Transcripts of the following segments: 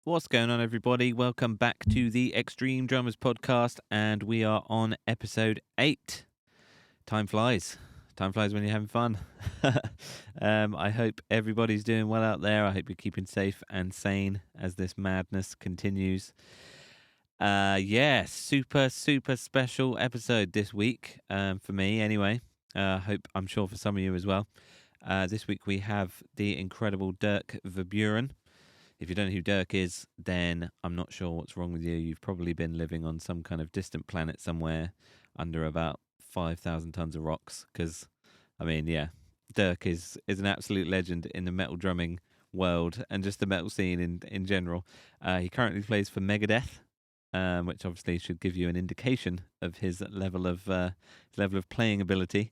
What's going on, everybody? Welcome back to the Extreme Drummers podcast, and we are on episode 8. Time flies. Time flies when you're having fun. I hope everybody's doing well out there. I hope you're keeping safe and sane as this madness continues. Super special episode this week, for me anyway. I'm sure for some of you as well. This week we have the incredible Dirk Verbeuren. If you don't know who Dirk is, then I'm not sure what's wrong with you. You've probably been living on some kind of distant planet somewhere under about 5,000 tons of rocks. Because, Dirk is an absolute legend in the metal drumming world and just the metal scene in general. He currently plays for Megadeth, which obviously should give you an indication of his level of playing ability.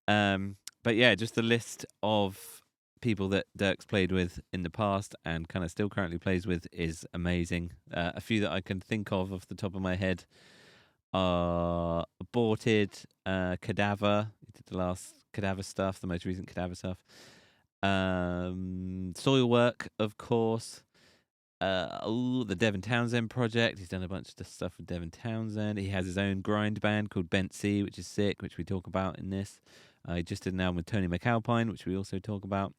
But yeah, just the list of people that Dirk's played with in the past and kind of still currently plays with is amazing. A few that I can think of off the top of my head are Aborted, Cadaver. He did the last Cadaver stuff, the most recent Cadaver stuff. Soilwork, of course. The Devin Townsend Project. He's done a bunch of stuff with Devin Townsend. He has his own grind band called Bentsy, which is sick, which we talk about in this. He just did an album with Tony McAlpine, which we also talk about.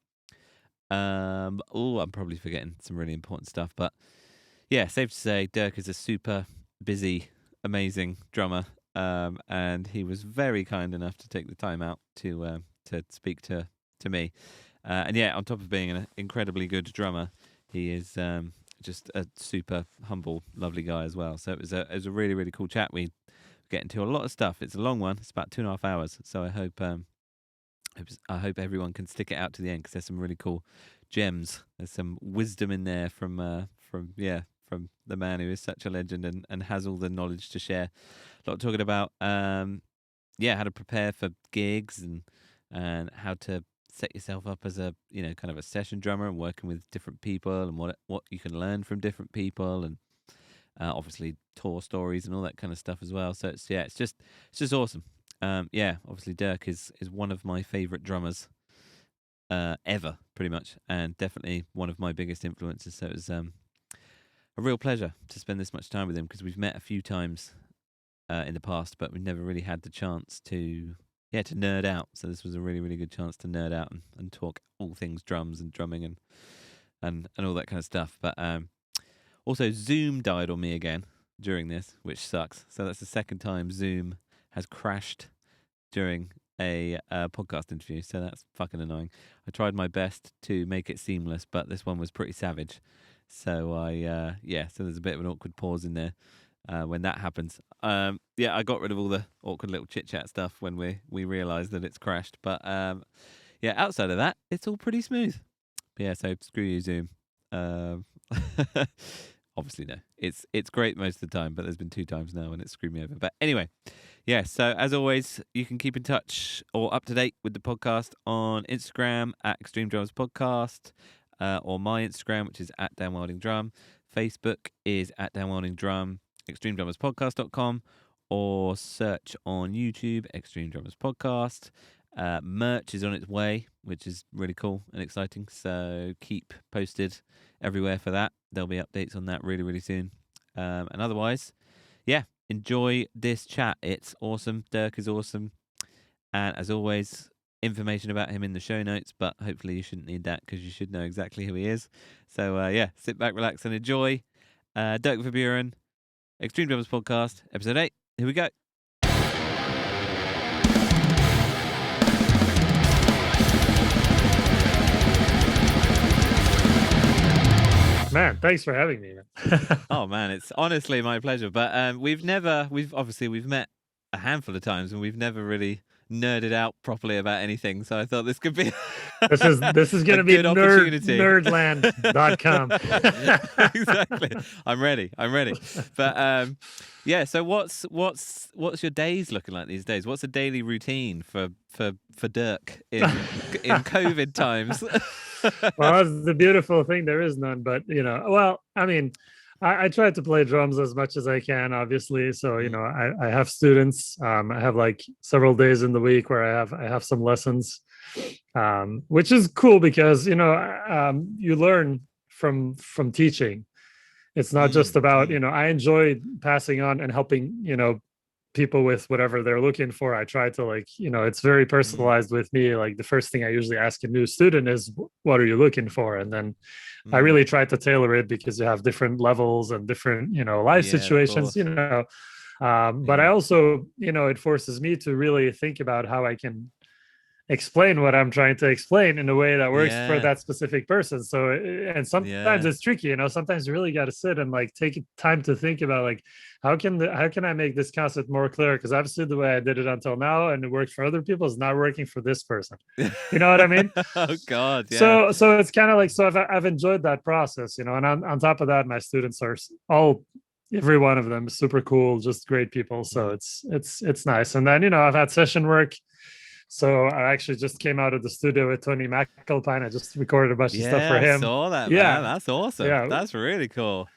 I'm probably forgetting some really important stuff, but yeah, safe to say Dirk is a super busy, amazing drummer, and he was very kind enough to take the time out to speak to me. And yeah, on top of being an incredibly good drummer, he is just a super humble, lovely guy as well. So it was a really, really cool chat. We get into a lot of stuff. It's a long one. It's about 2.5 hours. So I hope everyone can stick it out to the end because there's some really cool gems. There's some wisdom in there from the man who is such a legend and has all the knowledge to share. A lot talking about how to prepare for gigs and how to set yourself up as a kind of a session drummer and working with different people and what you can learn from different people and obviously tour stories and all that kind of stuff as well. So it's just awesome. Obviously Dirk is one of my favorite drummers ever, pretty much, and definitely one of my biggest influences. So it was a real pleasure to spend this much time with him because we've met a few times in the past, but we've never really had the chance to nerd out. So this was a really, really good chance to nerd out and talk all things drums and drumming and all that kind of stuff. But also Zoom died on me again during this, which sucks. So that's the second time Zoom has crashed during a podcast interview, so that's fucking annoying. I tried my best to make it seamless, but this one was pretty savage. So so there's a bit of an awkward pause in there when that happens. I got rid of all the awkward little chit-chat stuff when we realised that it's crashed. But outside of that, it's all pretty smooth. But yeah, so screw you, Zoom. Obviously, no. It's great most of the time, but there's been 2 times now when it screwed me over. But anyway, so as always, you can keep in touch or up to date with the podcast on Instagram at Extreme Drummers Podcast, or my Instagram, which is at Dan Wilding Drum. Facebook is at Dan Wilding Drum, extremedrummerspodcast.com, or search on YouTube, Extreme Drummers Podcast. Merch is on its way, which is really cool and exciting. So keep posted everywhere for that. There'll be updates on that really, really soon. And otherwise, enjoy this chat. It's awesome. Dirk is awesome. And as always, information about him in the show notes, but hopefully you shouldn't need that because you should know exactly who he is. So sit back, relax, and enjoy. Dirk Verbeuren, Extreme Drummers Podcast, episode 8. Here we go. Man, thanks for having me. Oh man, it's honestly my pleasure. But we've met a handful of times and we've never really nerded out properly about anything. So I thought this could be this is going to be nerdland.com. Exactly. I'm ready. But so what's your days looking like these days? What's a daily routine for Dirk in COVID times? Well, that's the beautiful thing. There is none, but I try to play drums as much as I can, obviously. So, I have students. I have like several days in the week where I have some lessons, which is cool because, you learn from teaching. It's not just about, mm. I enjoy passing on and helping, people with whatever they're looking for. I try to like, it's very Mm, personalized with me. Like the first thing I usually ask a new student is, what are you looking for? And then I mm. really try to tailor it because you have different levels and different, life Yeah, of situations, course. but I Yeah. also, it forces me to really think about how I can explain what I'm trying to explain in a way that works for Yeah. that specific person. So, and sometimes Yeah. it's tricky, sometimes you really got to sit and like take time to think about like, how can I make this concept more clear? Because obviously the way I did it until now and it worked for other people is not working for this person. You know what I mean? Oh God, yeah. So it's kind of like, so I've enjoyed that process, and on top of that, my students are all, every one of them is super cool, just great people. So Mm. it's nice. And then, I've had session work. So I actually just came out of the studio with Tony McAlpine. I just recorded a bunch of stuff Yeah, for I him. saw that, man. Yeah, That's awesome. yeah, That's really cool.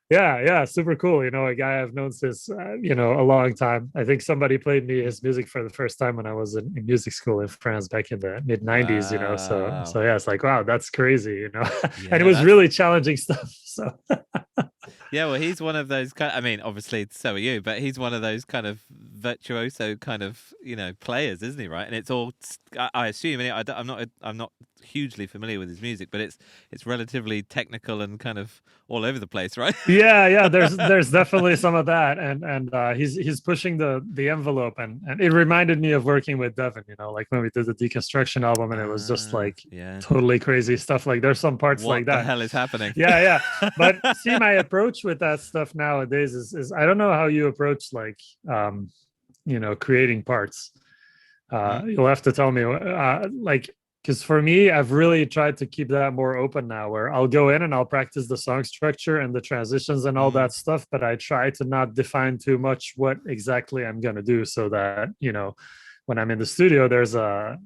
yeah, super cool. A guy I've known since a long time. I think somebody played me his music for the first time when I was in music school in France back in the mid 90s. So Wow. yeah, it's like, wow, that's crazy. And it Yeah, was that's really challenging stuff. So yeah, well, he's one of those kind. I mean, obviously, so are you, but he's one of those kind of virtuoso kind of players, isn't he? Right, and it's all. I assume. I'm not hugely familiar with his music, but it's relatively technical and kind of all over the place, right? yeah, there's definitely some of that, and he's pushing the envelope, and it reminded me of working with Devin, like when we did the deconstruction album, and it was just like Yeah. totally crazy stuff. Like there's some parts like What the that. hell is happening? Yeah. But see, my approach with that stuff nowadays is I don't know how you approach like creating parts. Mm, You'll have to tell me, like, because for me, I've really tried to keep that more open now, where I'll go in and I'll practice the song structure and the transitions and all mm, that stuff, but I try to not define too much what exactly I'm going to do, so that when I'm in the studio, there's a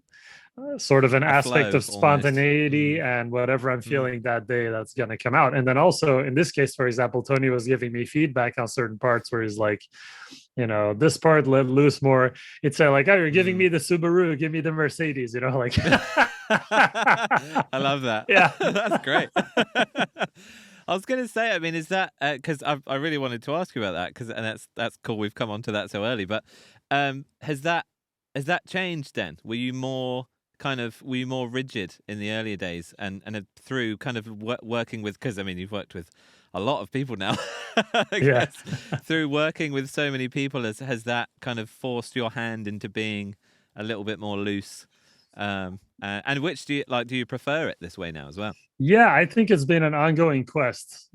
sort of an a aspect flow of almost. spontaneity Mm, and whatever I'm mm, feeling that day, that's going to come out. And then also in this case, for example, Tony was giving me feedback on certain parts where he's like, this part let loose more. It's like, oh, you're giving mm. me the Subaru, give me the Mercedes, like I love that. yeah. That's great. I was going to say, I mean, is that because I really wanted to ask you about that, because and that's cool. We've come on to that so early, but has that changed then? Were you more rigid in the earlier days, and through kind of working with, because I mean you've worked with a lot of people now, I Yeah. guess, through working with so many people, has that kind of forced your hand into being a little bit more loose? And which do you like? Do you prefer it this way now as well? Yeah, I think it's been an ongoing quest.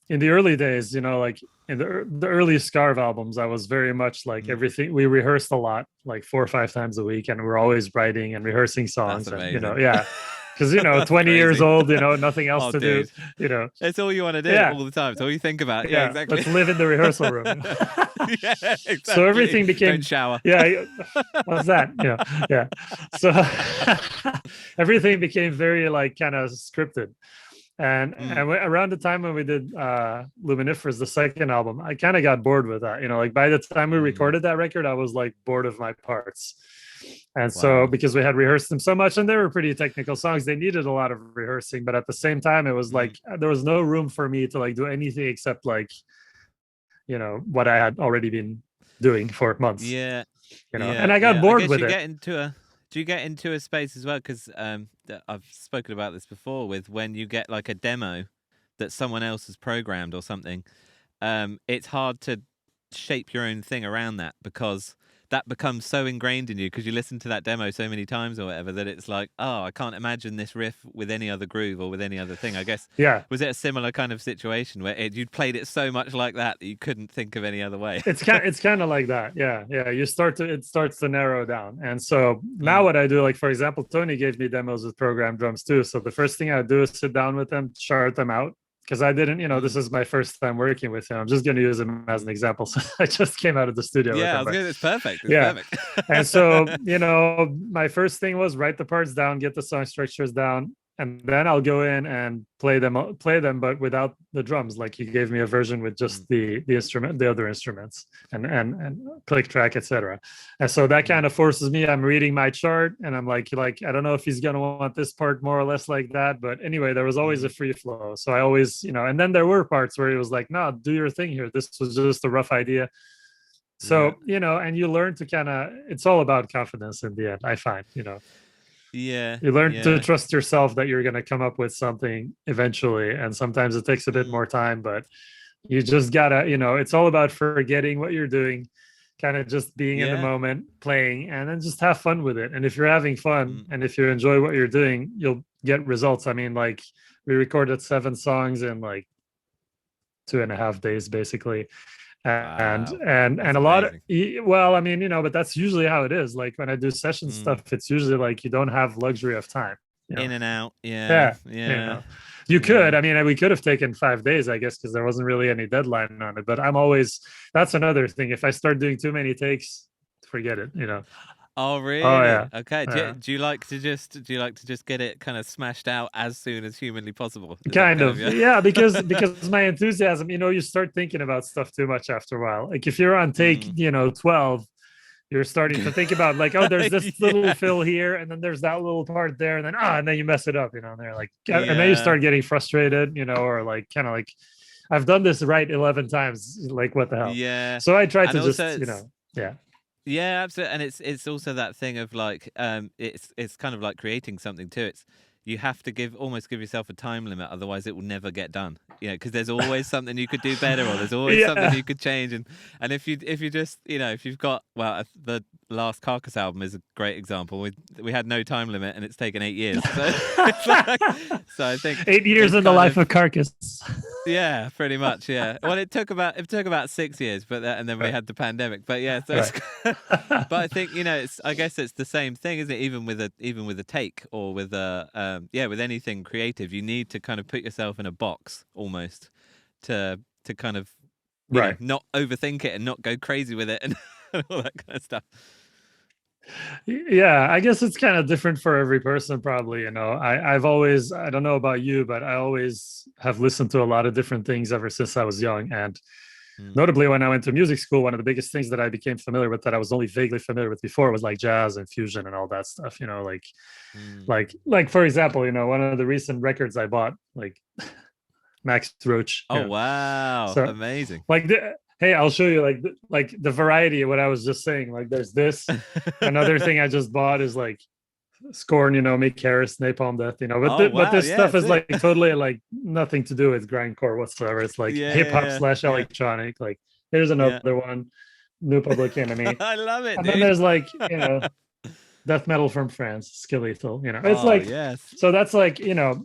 In the early days, like in the early Scarve albums, I was very much like Mm, everything. We rehearsed a lot, like 4 or 5 times a week, and we're always writing and rehearsing that's songs, and amazing. yeah, because That's 20 years crazy. old, nothing else Oh, to do, dude, you know, it's all you want to do yeah, all the time. It's all you think about. Yeah, yeah. exactly. Let's live in the rehearsal room. Yeah, So exactly. everything Don't became, shower. yeah. What's that? Yeah. So everything became very like kind of scripted. Mm, Around the time when we did Luminiferous, the second album, I kind of got bored with that. Like by the time we mm, recorded that record, I was like bored of my parts. And so wow. because we had rehearsed them so much, and they were pretty technical songs, they needed a lot of rehearsing. But at the same time, it was Mm, like there was no room for me to like do anything except like what I had already been doing for months. yeah, And yeah, I got yeah. I bored guess with it. do you get into a space as well? Because I've spoken about this before with when you get like a demo that someone else has programmed or something. It's hard to shape your own thing around that, because that becomes so ingrained in you because you listen to that demo so many times or whatever, that it's like, oh, I can't imagine this riff with any other groove or with any other thing. I guess, Yeah, was it a similar kind of situation where you'd played it so much like that you couldn't think of any other way? it's kind of like that. Yeah. It starts to narrow down. And so now Mm, what I do, like for example, Tony gave me demos with programmed drums too. So the first thing I do is sit down with them, chart them out. Because I didn't, this mm, is my first time working with him. I'm just going to use him as an mm. example. So I just came out of the studio with Yeah, I him, was but gonna. It's perfect. It's yeah. perfect. And so, my first thing was write the parts down, get the song structures down, and then I'll go in and play them, but without the drums. Like he gave me a version with just the instrument, the other instruments, and click track, etc. And so that kind of forces me. I'm reading my chart, and I'm like I don't know if he's gonna want this part more or less like that. But anyway, there was always a free flow. So I always, and then there were parts where he was like, "No, do your thing here. This was just a rough idea." So and you learn to kind of. It's all about confidence in the end. I find. Yeah. You learn to trust yourself that you're going to come up with something eventually. And sometimes it takes a bit more time, but you just gotta, it's all about forgetting what you're doing, kind of just being in the moment, playing, and then just have fun with it. And if you're having fun and if you enjoy what you're doing, you'll get results. I mean, like we recorded 7 songs in like 2.5 days, basically. And a lot of, well, I mean, but that's usually how it is. Like when I do session stuff, it's usually like you don't have luxury of time. In and out. You could. I mean, we could have taken 5 days, I guess, because there wasn't really any deadline on it. But that's another thing. If I start doing too many takes, forget it. Oh really? Oh yeah. Okay. Do you like to just get it kind of smashed out as soon as humanly possible? Kind of. Yeah, because my enthusiasm, you start thinking about stuff too much after a while. Like if you're on take, 12, you're starting to think about like, oh, there's this little fill here, and then there's that little part there, and then and then you mess it up, and they're like, and then you start getting frustrated, or like kind of like, I've done this right 11 times, like what the hell? Yeah. So I try to just, yeah. Yeah, absolutely. And it's also that thing of like it's kind of like creating something too. You have to almost give yourself a time limit, otherwise it will never get done. Because there's always something you could do better, or there's always something you could change. And if you just if you've got, well, the last Carcass album is a great example. We had no time limit, and it's taken 8 years. So, so I think 8 years in the life of Carcass. Yeah, pretty much. Yeah. Well, it took about 6 years, but and then we had the pandemic. But yeah, so but I think I guess it's the same thing, isn't it? Even with a take, or with with anything creative, you need to kind of put yourself in a box almost to kind of not overthink it and not go crazy with it and all that kind of stuff. Yeah, I guess it's kind of different for every person, probably. I've always, I don't know about you, but I always have listened to a lot of different things ever since I was young. And notably, when I went to music school, one of the biggest things that I became familiar with, that I was only vaguely familiar with before, was like jazz and fusion and all that stuff. Like for example, one of the recent records I bought, like Max Roach. Oh wow, so, amazing! Like hey, I'll show you like the variety of what I was just saying. Like there's this. Another thing I just bought is like Scorn, Mick Harris, Napalm Death, but this stuff is like totally like nothing to do with grindcore whatsoever. It's like hip hop / electronic. Like here's another one, New Public Enemy. I love it. And dude. then there's like death metal from France, Skill Lethal. It's yes. So that's like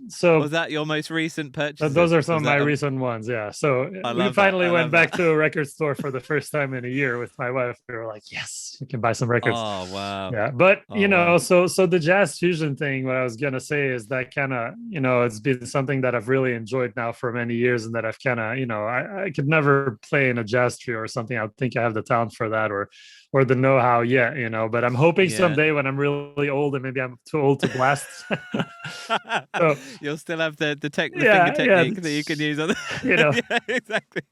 So was that your most recent purchase? Those are some of my recent ones. Yeah. So we finally went back to a record store for the first time in a year with my wife. We were like, yes, we can buy some records. Oh wow. Yeah, but wow. So the jazz fusion thing. What I was gonna say is that kind of it's been something that I've really enjoyed now for many years, and that I've kind of I could never play in a jazz trio or something. I think I have the talent for that, or the know-how yet, but I'm hoping someday when I'm really old and maybe I'm too old to blast. So you'll still have the finger technique that you can use on yeah, exactly.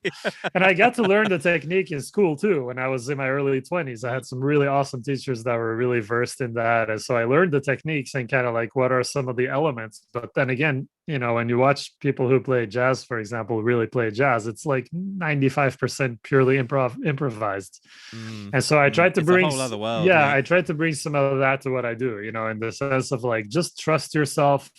And I got to learn the technique in school too. When I was in my early 20s, I had some really awesome teachers that were really versed in that. And so I learned the techniques and kind of like what are some of the elements. But then again, when you watch people who play jazz, for example, really play jazz, it's like 95% purely improvised. And so I tried to bring a whole other world, I tried to bring some of that to what I do, in the sense of like, just trust yourself,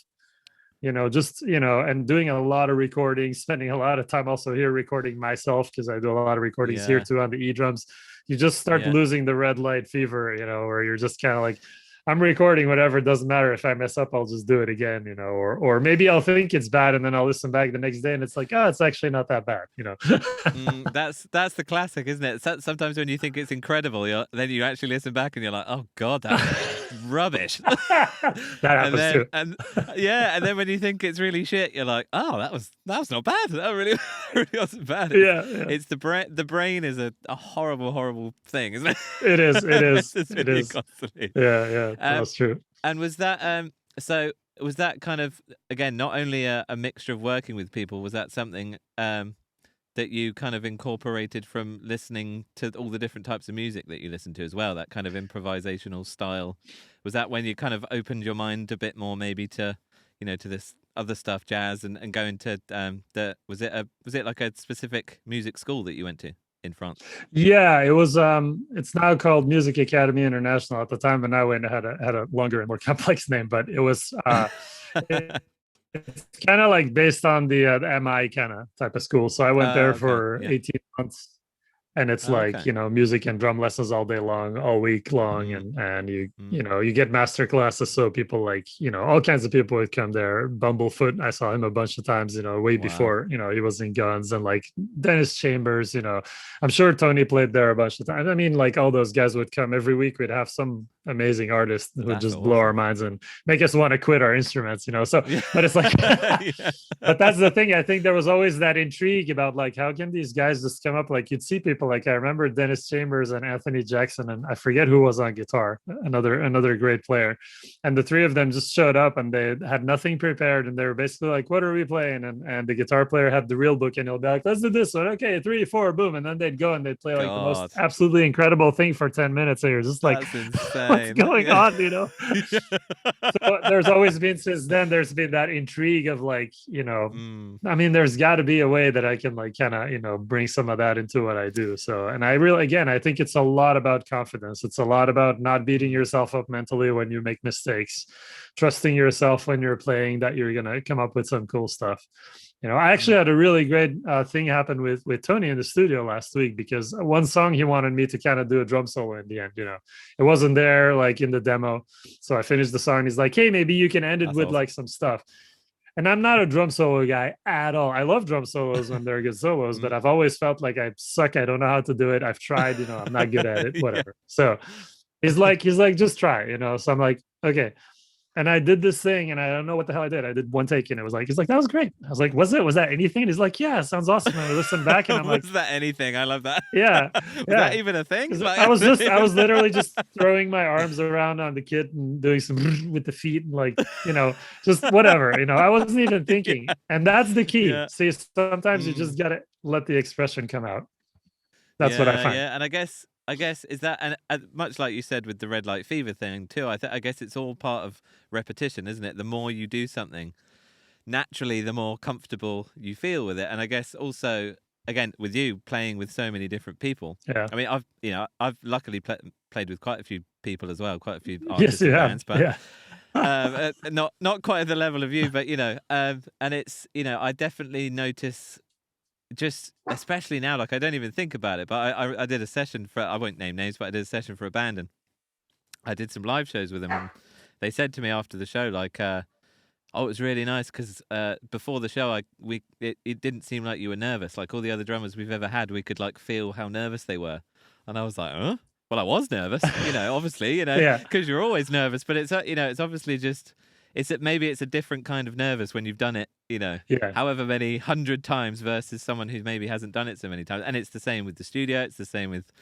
and doing a lot of recording, spending a lot of time also here recording myself, because I do a lot of recordings here too on the E-drums. You just start losing the red light fever, where you're just kind of like, I'm recording whatever, it doesn't matter if I mess up, I'll just do it again, or maybe I'll think it's bad and then I'll listen back the next day and it's like, oh, it's actually not that bad, That's the classic, isn't it? Sometimes when you think it's incredible, then you actually listen back and you're like, oh god, that's rubbish. That happens too. And then when you think it's really shit, you're like, oh, that was not bad. That really wasn't bad. It's the brain is a horrible thing, isn't it? It is. It is. Constantly. Yeah. That's true. And was that so was that kind of, again, not only a mixture of working with people, was that something that you kind of incorporated from listening to all the different types of music that you listen to as well, that kind of improvisational style? Was that when you kind of opened your mind a bit more maybe to, to this other stuff, jazz, and go into was it like a specific music school that you went to in France? Yeah, it was. It's now called Music Academy International. At the time when I went, it had a longer and more complex name, but it was. It's kind of like based on the MI kind of type of school. So I went there Okay. for Yeah. 18 months, and it's like, Okay. music and drum lessons all day long, all week long, and you get master classes. So people like, all kinds of people would come there. Bumblefoot, I saw him a bunch of times, way Wow. before he was in Guns, and like Dennis Chambers. I'm sure Tony played there a bunch of times. I mean, like all those guys would come every week. We'd have some amazing artist who would That's just blow our awesome. minds and make us want to quit our instruments. So, Yeah. but it's like, Yeah. but that's the thing. I think there was always that intrigue about like, how can these guys just come up? Like you'd see people like, I remember Dennis Chambers and Anthony Jackson, and I forget who was on guitar, another great player, and the three of them just showed up and they had nothing prepared, and they were basically like, what are we playing? And the guitar player had the real book, and he'll be like, let's do this one. Okay, 3 4, boom. And then they'd go and they'd play like the most God, absolutely incredible thing for 10 minutes, and you're just like, that's what's insane. going Yeah. on? Yeah. So there's always been, since then, there's been that intrigue of like, I mean, there's got to be a way that I can like kind of, bring some of that into what I do. So, and I really, again, I think it's a lot about confidence. It's a lot about not beating yourself up mentally when you make mistakes, trusting yourself when you're playing that you're going to come up with some cool stuff. I actually had a really great thing happen with Tony in the studio last week, because one song he wanted me to kind of do a drum solo in the end. It wasn't there like in the demo, so I finished the song. He's like, "Hey, maybe you can end it That's with awesome. like some stuff." And I'm not a drum solo guy at all. I love drum solos when they're good solos, but I've always felt like I suck. I don't know how to do it. I've tried, I'm not good at it. Yeah. Whatever. So he's like, just try. So I'm like, okay. And I did this thing, and I don't know what the hell I did. I did one take, and it was like, he's like, that was great. I was like, was that anything? And he's like, yeah, it sounds awesome. And I listened back, and I'm like, Was that anything? I love that. yeah, Was that yeah. even a thing? Like, I was literally just throwing my arms around on the kit and doing some with the feet, and like, just whatever. I wasn't even thinking. Yeah. And that's the key. Yeah. See, sometimes you just gotta let the expression come out. That's what I Yeah, find. yeah, and I guess is that, and much like you said with the red light fever thing too. I guess it's all part of repetition, isn't it? The more you do something, naturally, the more comfortable you feel with it. And I guess also, again, with you playing with so many different people. Yeah. I mean, I've luckily played with quite a few people as well, quite a few Yes, artists you and have. bands, but. Yeah. Not quite at the level of you, but and it's I definitely notice, just especially now, like I don't even think about it, but I did a session for, I won't name names, but I did a session for a band, and I did some live shows with them, and they said to me after the show, like, oh, it was really nice because before the show, it didn't seem like you were nervous. Like all the other drummers we've ever had, we could like feel how nervous they were, and I was like, huh? Well, I was nervous, obviously, Yeah. because you're always nervous, but it's it's obviously just. Maybe it's a different kind of nervous when you've done it, Yeah. however many 100 times versus someone who maybe hasn't done it so many times. And it's the same with the studio. It's the same with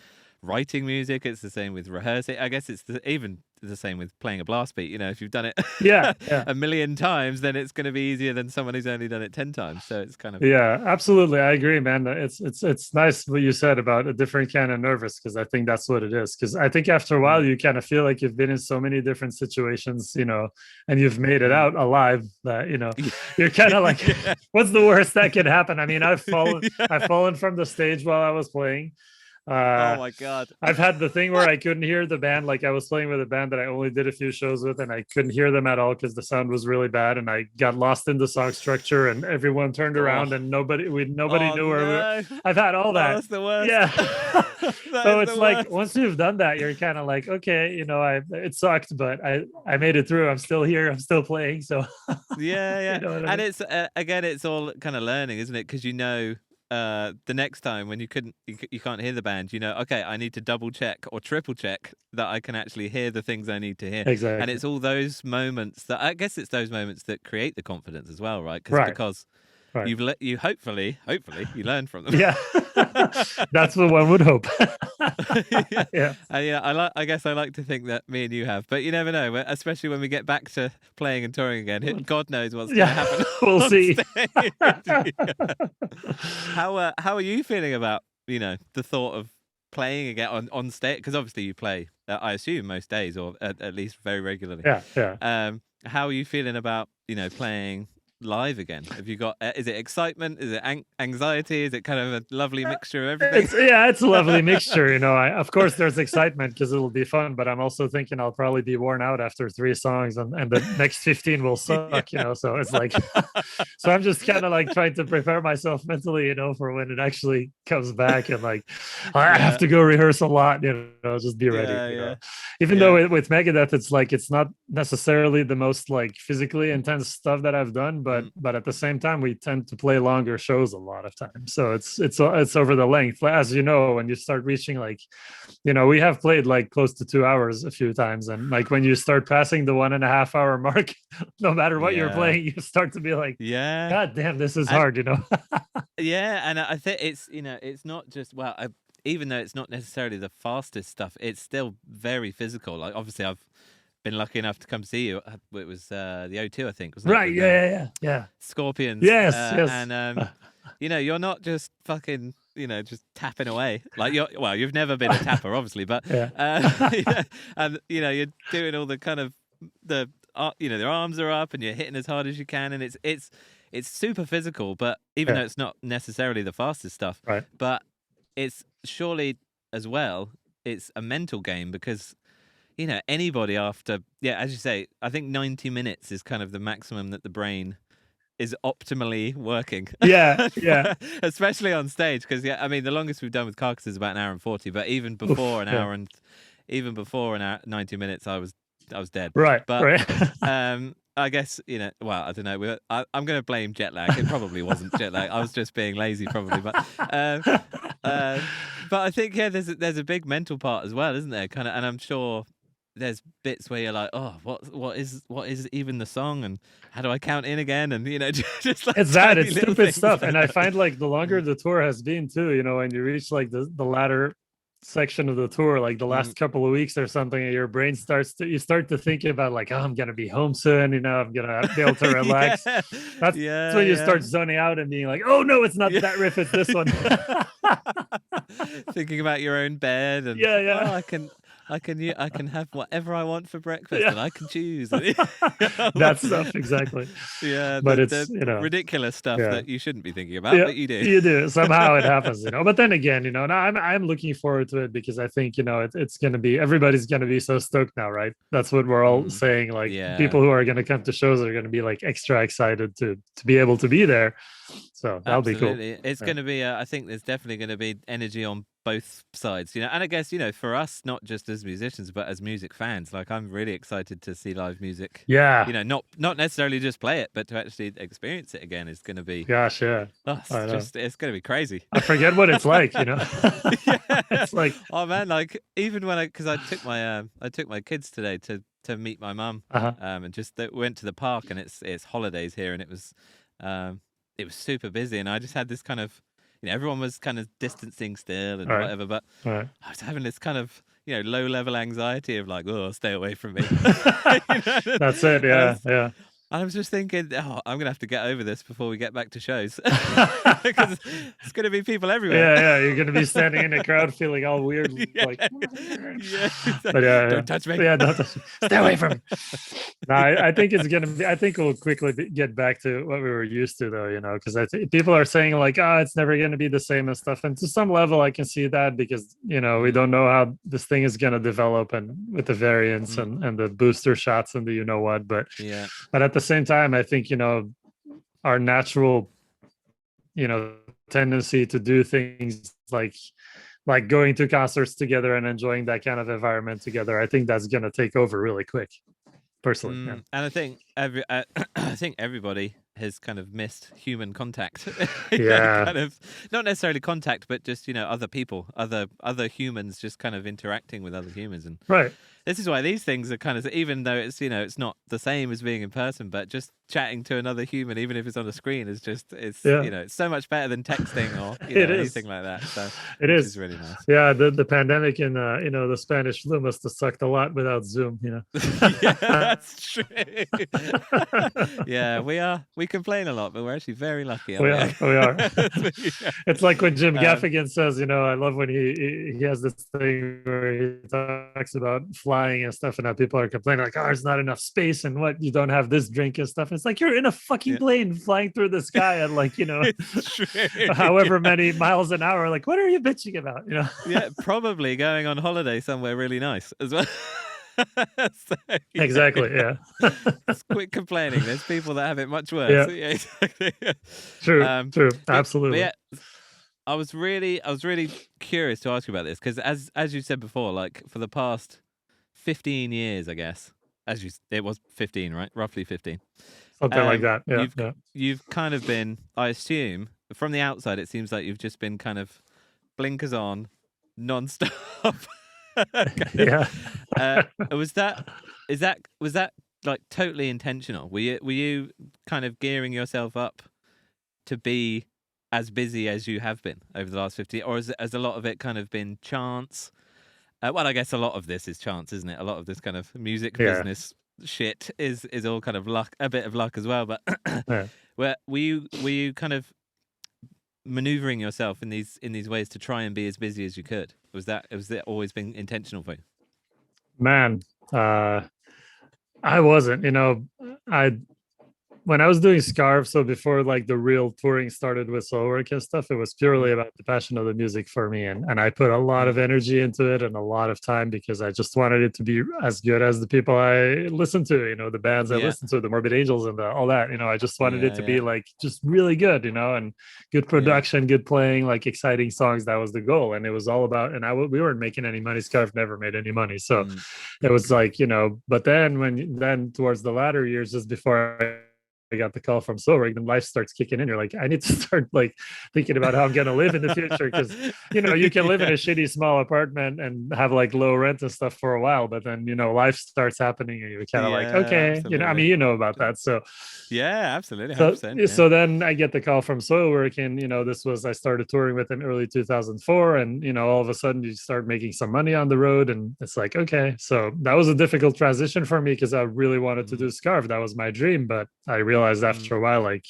writing music. It's the same with rehearsing. I guess it's even the same with playing a blast beat. If you've done it Yeah. Yeah. a million times, then it's going to be easier than someone who's only done it 10 times. So it's kind of. Yeah, absolutely. I agree, man. It's nice what you said about a different kind of nervous, because I think that's what it is. Because I think after a while you kind of feel like you've been in so many different situations, and you've made it out alive that you're kind of like, Yeah. what's the worst that could happen? I mean, I've fallen Yeah. I've fallen from the stage while I was playing. Oh my God. I've had the thing where I couldn't hear the band. Like I was playing with a band that I only did a few shows with, and I couldn't hear them at all because the sound was really bad. And I got lost in the song structure, and everyone turned around, and nobody knew where we were. I've had all that. That's the worst. Yeah. So it's like worst. once you've done that, you're kind of like, okay, it sucked, but I made it through. I'm still here. I'm still playing. So yeah. I And mean? it's again, it's all kind of learning, isn't it? Because the next time when you can't hear the band, okay, I need to double check or triple check that I can actually hear the things I need to hear. Exactly. And it's all those moments that, I guess it's those moments that create the confidence as well, right? Right. Because Right. you hopefully you learned from them. Yeah. That's what one would hope. Yeah. Yeah. I guess I like to think that me and you have, but you never know, especially when we get back to playing and touring again. God knows what's going to happen. We'll on see. stage. How are you feeling about the thought of playing again on stage? Because obviously you play, I assume, most days, or at least very regularly. Yeah. How are you feeling about playing live again? Have you got? Is it excitement? Is it anxiety? Is it kind of a lovely mixture of everything? It's a lovely mixture. Of course, there's excitement because it'll be fun, but I'm also thinking I'll probably be worn out after 3 songs, and the next 15 will suck. So it's like, so I'm just kind of like trying to prepare myself mentally, for when it actually comes back, and like I have to go rehearse a lot. Just be ready. Even though with Megadeth, it's like it's not necessarily the most like physically intense stuff that I've done, but at the same time we tend to play longer shows a lot of times, so it's over the length, as when you start reaching like we have played like close to 2 hours a few times, and like when you start passing the 1.5 hour mark, no matter what you're playing, you start to be like, God damn, this is hard. And I think it's not just even though it's not necessarily the fastest stuff, it's still very physical. Like obviously I've been lucky enough to come see you. It was the O2, I think, wasn't it? Right. Yeah. Scorpions. Yes. And you're not just fucking just tapping away. Like you've never been a tapper, obviously, but and you're doing all the kind of their arms are up and you're hitting as hard as you can, and it's super physical. But even though it's not necessarily the fastest stuff, right? But it's surely as well, it's a mental game because. Anybody after, as you say, I think 90 minutes is kind of the maximum that the brain is optimally working. Yeah. Especially on stage, because the longest we've done with Carcass is about 1 hour and 40, but even before even before 90 minutes, I was dead. Right. But right. I guess I don't know. I'm going to blame jet lag. It probably wasn't jet lag. I was just being lazy, probably. But I think there's a big mental part as well, isn't there? Kind of, and I'm sure. There's bits where you're like, oh, what is even the song, and how do I count in again? And just like it's stupid stuff. And I find like the longer the tour has been too, when you reach like the latter section of the tour, like the last couple of weeks or something, and your brain you start to think about like, oh, I'm gonna be home soon, I'm gonna be able to relax. That's when you start zoning out and being like, oh no, it's not that riff, it's this one. Thinking about your own bed and oh, I can have whatever I want for breakfast, and I can choose. That stuff, exactly. Yeah, but it's ridiculous stuff that you shouldn't be thinking about, but you do. You do. Somehow it happens, But then again, now I'm looking forward to it because I think it's going to be, everybody's going to be so stoked now, right? That's what we're all saying. Like people who are going to come to shows are going to be like extra excited to be able to be there. So that'll be cool. It's going to be. I think there's definitely going to be energy on both sides, and I guess for us, not just as musicians but as music fans, like I'm really excited to see live music. Not necessarily just play it, but to actually experience it again is going to be. Gosh, yeah. It's going to be crazy. I forget what it's like, It's like, oh man, like even when because I took my kids today to meet my mum, and just went to the park, and it's holidays here, and it was super busy, and I just had this kind of. Everyone was kind of distancing still and whatever, but I was having this kind of, low-level anxiety of like, oh, stay away from me. That's it, yeah. I was just thinking, I'm going to have to get over this before we get back to shows. Because it's going to be people everywhere. Yeah, you're going to be standing in a crowd feeling all weird. Like, but don't touch me. Yeah, don't touch me. Stay away from me. No, I think it's going to be, I think we'll quickly get back to what we were used to, though, because I think people are saying like, it's never going to be the same and stuff. And to some level, I can see that because, we don't know how this thing is going to develop and with the variants and the booster shots and the what. But at the same time, I think our natural tendency to do things like going to concerts together and enjoying that kind of environment together, I think that's going to take over really quick, personally. And I think I think everybody has kind of missed human contact. Kind of not necessarily contact, but just other people, other humans, just kind of interacting with other humans. And right, this is why these things are kind of, even though it's it's not the same as being in person, but just chatting to another human, even if it's on a screen, is just it's Yeah. it's so much better than texting or It is. anything like that. So It which is. is really nice. Yeah, the pandemic and the Spanish flu must have sucked a lot without Zoom, Yeah, that's true. Yeah, we complain a lot, but we're actually very lucky. We Aren't are. We are. Yeah. It's like when Jim Gaffigan says, I love when he has this thing where he talks about flying and stuff, and how people are complaining like, "Oh, there's not enough space, and what you don't have this drink and stuff." And it's like you're in a fucking plane flying through the sky at like It's true. however many miles an hour. Like, what are you bitching about? Yeah, probably going on holiday somewhere really nice as well. So, Exactly. Yeah. Just quit complaining. There's people that have it much worse. Yeah. Exactly. True. True. Absolutely. But yeah, I was really curious to ask you about this because as you said before, like for the past 15 years, I guess, it was 15, right? Roughly 15. Something like that. Yeah. You've kind of been, I assume, from the outside, it seems like you've just been kind of blinkers on, non-stop. Yeah. Was that like totally intentional? Were you kind of gearing yourself up to be as busy as you have been over the last 50, or has a lot of it kind of been chance? Well, I guess a lot of this is chance, isn't it? A lot of this kind of music business shit is all kind of luck, a bit of luck as well. But were you kind of maneuvering yourself in these ways to try and be as busy as you could? Was that always been intentional for you? Man, I wasn't. When I was doing Scarve, so before like the real touring started with Soilwork and stuff, it was purely about the passion of the music for me, and I put a lot of energy into it and a lot of time because I just wanted it to be as good as the people I listened to, the bands I listened to, the Morbid Angels and all that. I just wanted it to be like just really good, and good production, good playing, like exciting songs. That was the goal, and it was all about. And we weren't making any money. Scarve never made any money, so it was like But then towards the latter years, just before I got the call from Soilwork, then life starts kicking in. You're like, I need to start like thinking about how I'm going to live in the future. Cause you can live in a shitty small apartment and have like low rent and stuff for a while, but then, life starts happening and you're kind of like, okay, absolutely. you know about that. So yeah, absolutely. 100%, so then I get the call from Soilwork and, I started touring with them early 2004 and, all of a sudden you start making some money on the road and it's like, okay. So that was a difficult transition for me because I really wanted to do Scarve. That was my dream, but I realized after a while, like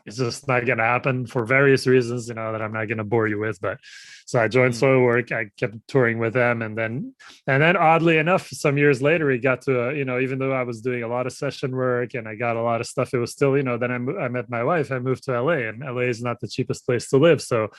it's just not going to happen for various reasons, that I'm not going to bore you with. But so I joined Soilwork. I kept touring with them, and then oddly enough, some years later, it got to even though I was doing a lot of session work and I got a lot of stuff, it was still then I met my wife. I moved to LA, and LA is not the cheapest place to live. So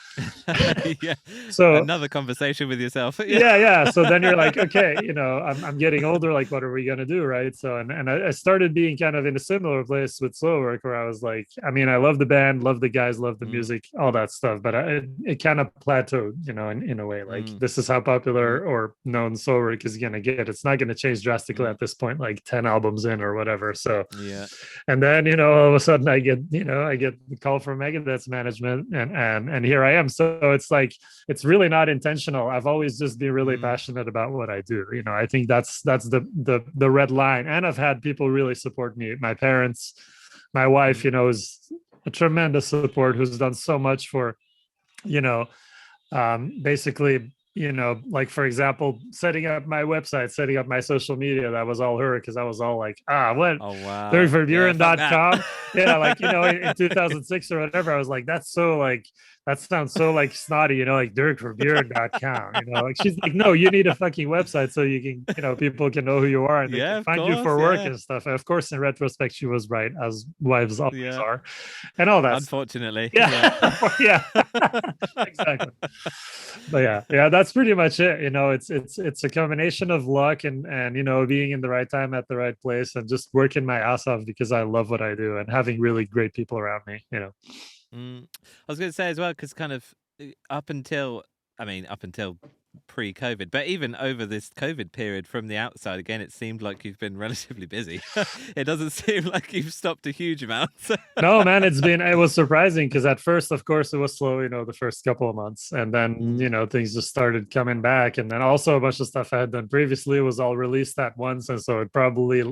yeah, so another conversation with yourself. yeah. So then you're like, okay, I'm getting older. Like, what are we gonna do, right? So and I started being kind of in a similar place with Soilwork, where I was like, I mean, I love the band, love the guys, love the music, all that stuff, but it kind of plateaued, in a way. Like this is how popular or known Soilwork is gonna get. It's not gonna change drastically at this point, like 10 albums in or whatever. So and then all of a sudden I get the call from Megadeth's management, and here I am. So it's like it's really not intentional. I've always just been really passionate about what I do. I think that's the red line, and I've had people really support me. My parents, my wife, is a tremendous support, who's done so much for basically like for example, setting up my website, setting up my social media. That was all her, because I was all like, what? Oh wow, Dirk Verbeuren.com. Like in 2006 or whatever, I was like, that's so like that sounds so like snotty, like Dirk Verbeuren.com. Like she's like, no, you need a fucking website so you can, people can know who you are and they can find you for work and stuff. And of course, in retrospect, she was right, as wives always are, and all that. Unfortunately, yeah. Exactly. But yeah, that's pretty much it. It's a combination of luck and being in the right time at the right place and just working my ass off because I love what I do and having really great people around me. I was going to say as well, because kind of up until pre-COVID, but even over this COVID period from the outside, again, it seemed like you've been relatively busy. It doesn't seem like you've stopped a huge amount. No, man, it was surprising because at first, of course, it was slow, the first couple of months. And then, things just started coming back. And then also a bunch of stuff I had done previously was all released at once. And so it probably,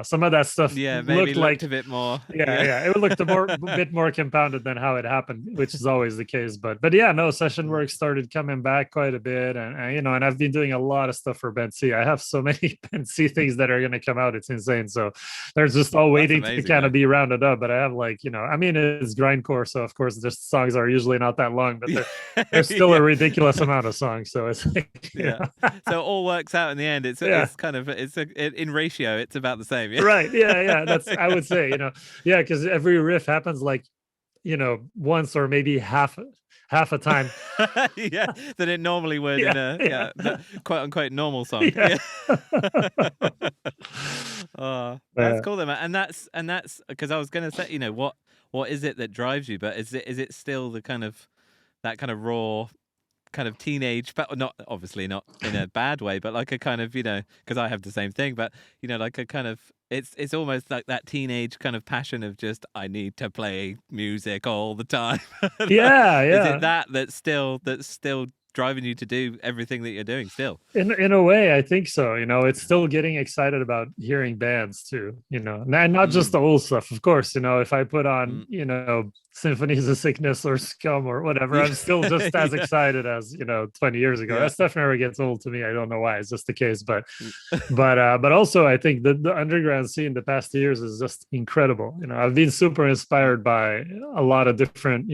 some of that stuff maybe looked a bit more. Yeah. It looked a bit more compounded than how it happened, which is always the case. But yeah, no, session work started coming back quite a bit. And I've been doing a lot of stuff for Ben C. I have so many Ben C things that are going to come out. It's insane. So they're just all waiting to kind of be rounded up. But I have it's grindcore, so of course the songs are usually not that long, but there's still a ridiculous amount of songs. So it's like, so it all works out in the end. It's kind of in ratio, it's about the same. Right. Yeah. That's I would say, because every riff happens like, once or maybe half a time. Than it normally would in a quote unquote normal song. Oh, that's cool then, man. And that's because I was going to say, what is it that drives you? But is it still the kind of that kind of raw kind of teenage, but not obviously not in a bad way, but like a kind of, because I have the same thing, but like a kind of it's almost like that teenage kind of passion of just I need to play music all the time. Is it that's still driving you to do everything that you're doing still? In a way, I think so. It's still getting excited about hearing bands too, and not just the old stuff. Of course, if I put on, Symphonies of Sickness or Scum or whatever, I'm still just as excited as, 20 years ago. That stuff never gets old to me. I don't know why. It's just the case. But also I think the underground scene the past years is just incredible. I've been super inspired by a lot of different,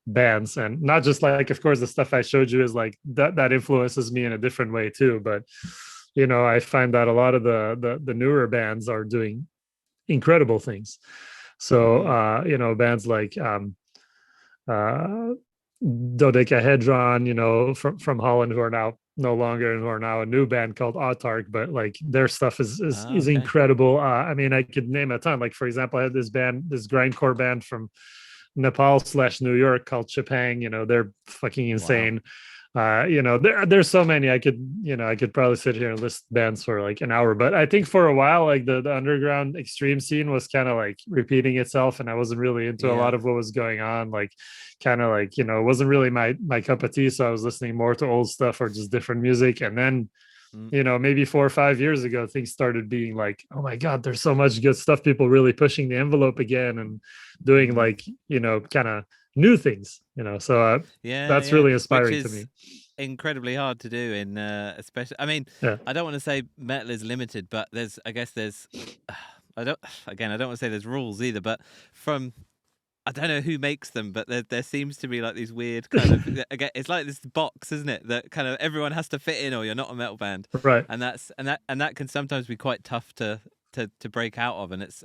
bands, and not just like, of course, the stuff I showed you is like that influences me in a different way too. But I find that a lot of the newer bands are doing incredible things. So bands like Dodecahedron, from Holland, who are now no longer and who are now a new band called Autark, but like their stuff is incredible. I mean, I could name a ton. Like, for example, I had this grindcore band from Nepal / New York called Chepang. They're fucking insane. Wow. There's so many. I could probably sit here and list bands for like an hour, but I think for a while, like the underground extreme scene was kind of like repeating itself, and I wasn't really into a lot of what was going on. Like, kind of like, it wasn't really my cup of tea. So I was listening more to old stuff or just different music. And then maybe 4 or 5 years ago, things started being like, oh my God, there's so much good stuff. People really pushing the envelope again and doing like, kind of new things, so that's really inspiring to me. Incredibly hard to do in especially, I mean, I don't want to say metal is limited, but I don't want to say there's rules either, but I don't know who makes them, but there seems to be like these weird kind of again, it's like this box, isn't it, that kind of everyone has to fit in, or you're not a metal band, right? And that can sometimes be quite tough to break out of, and it's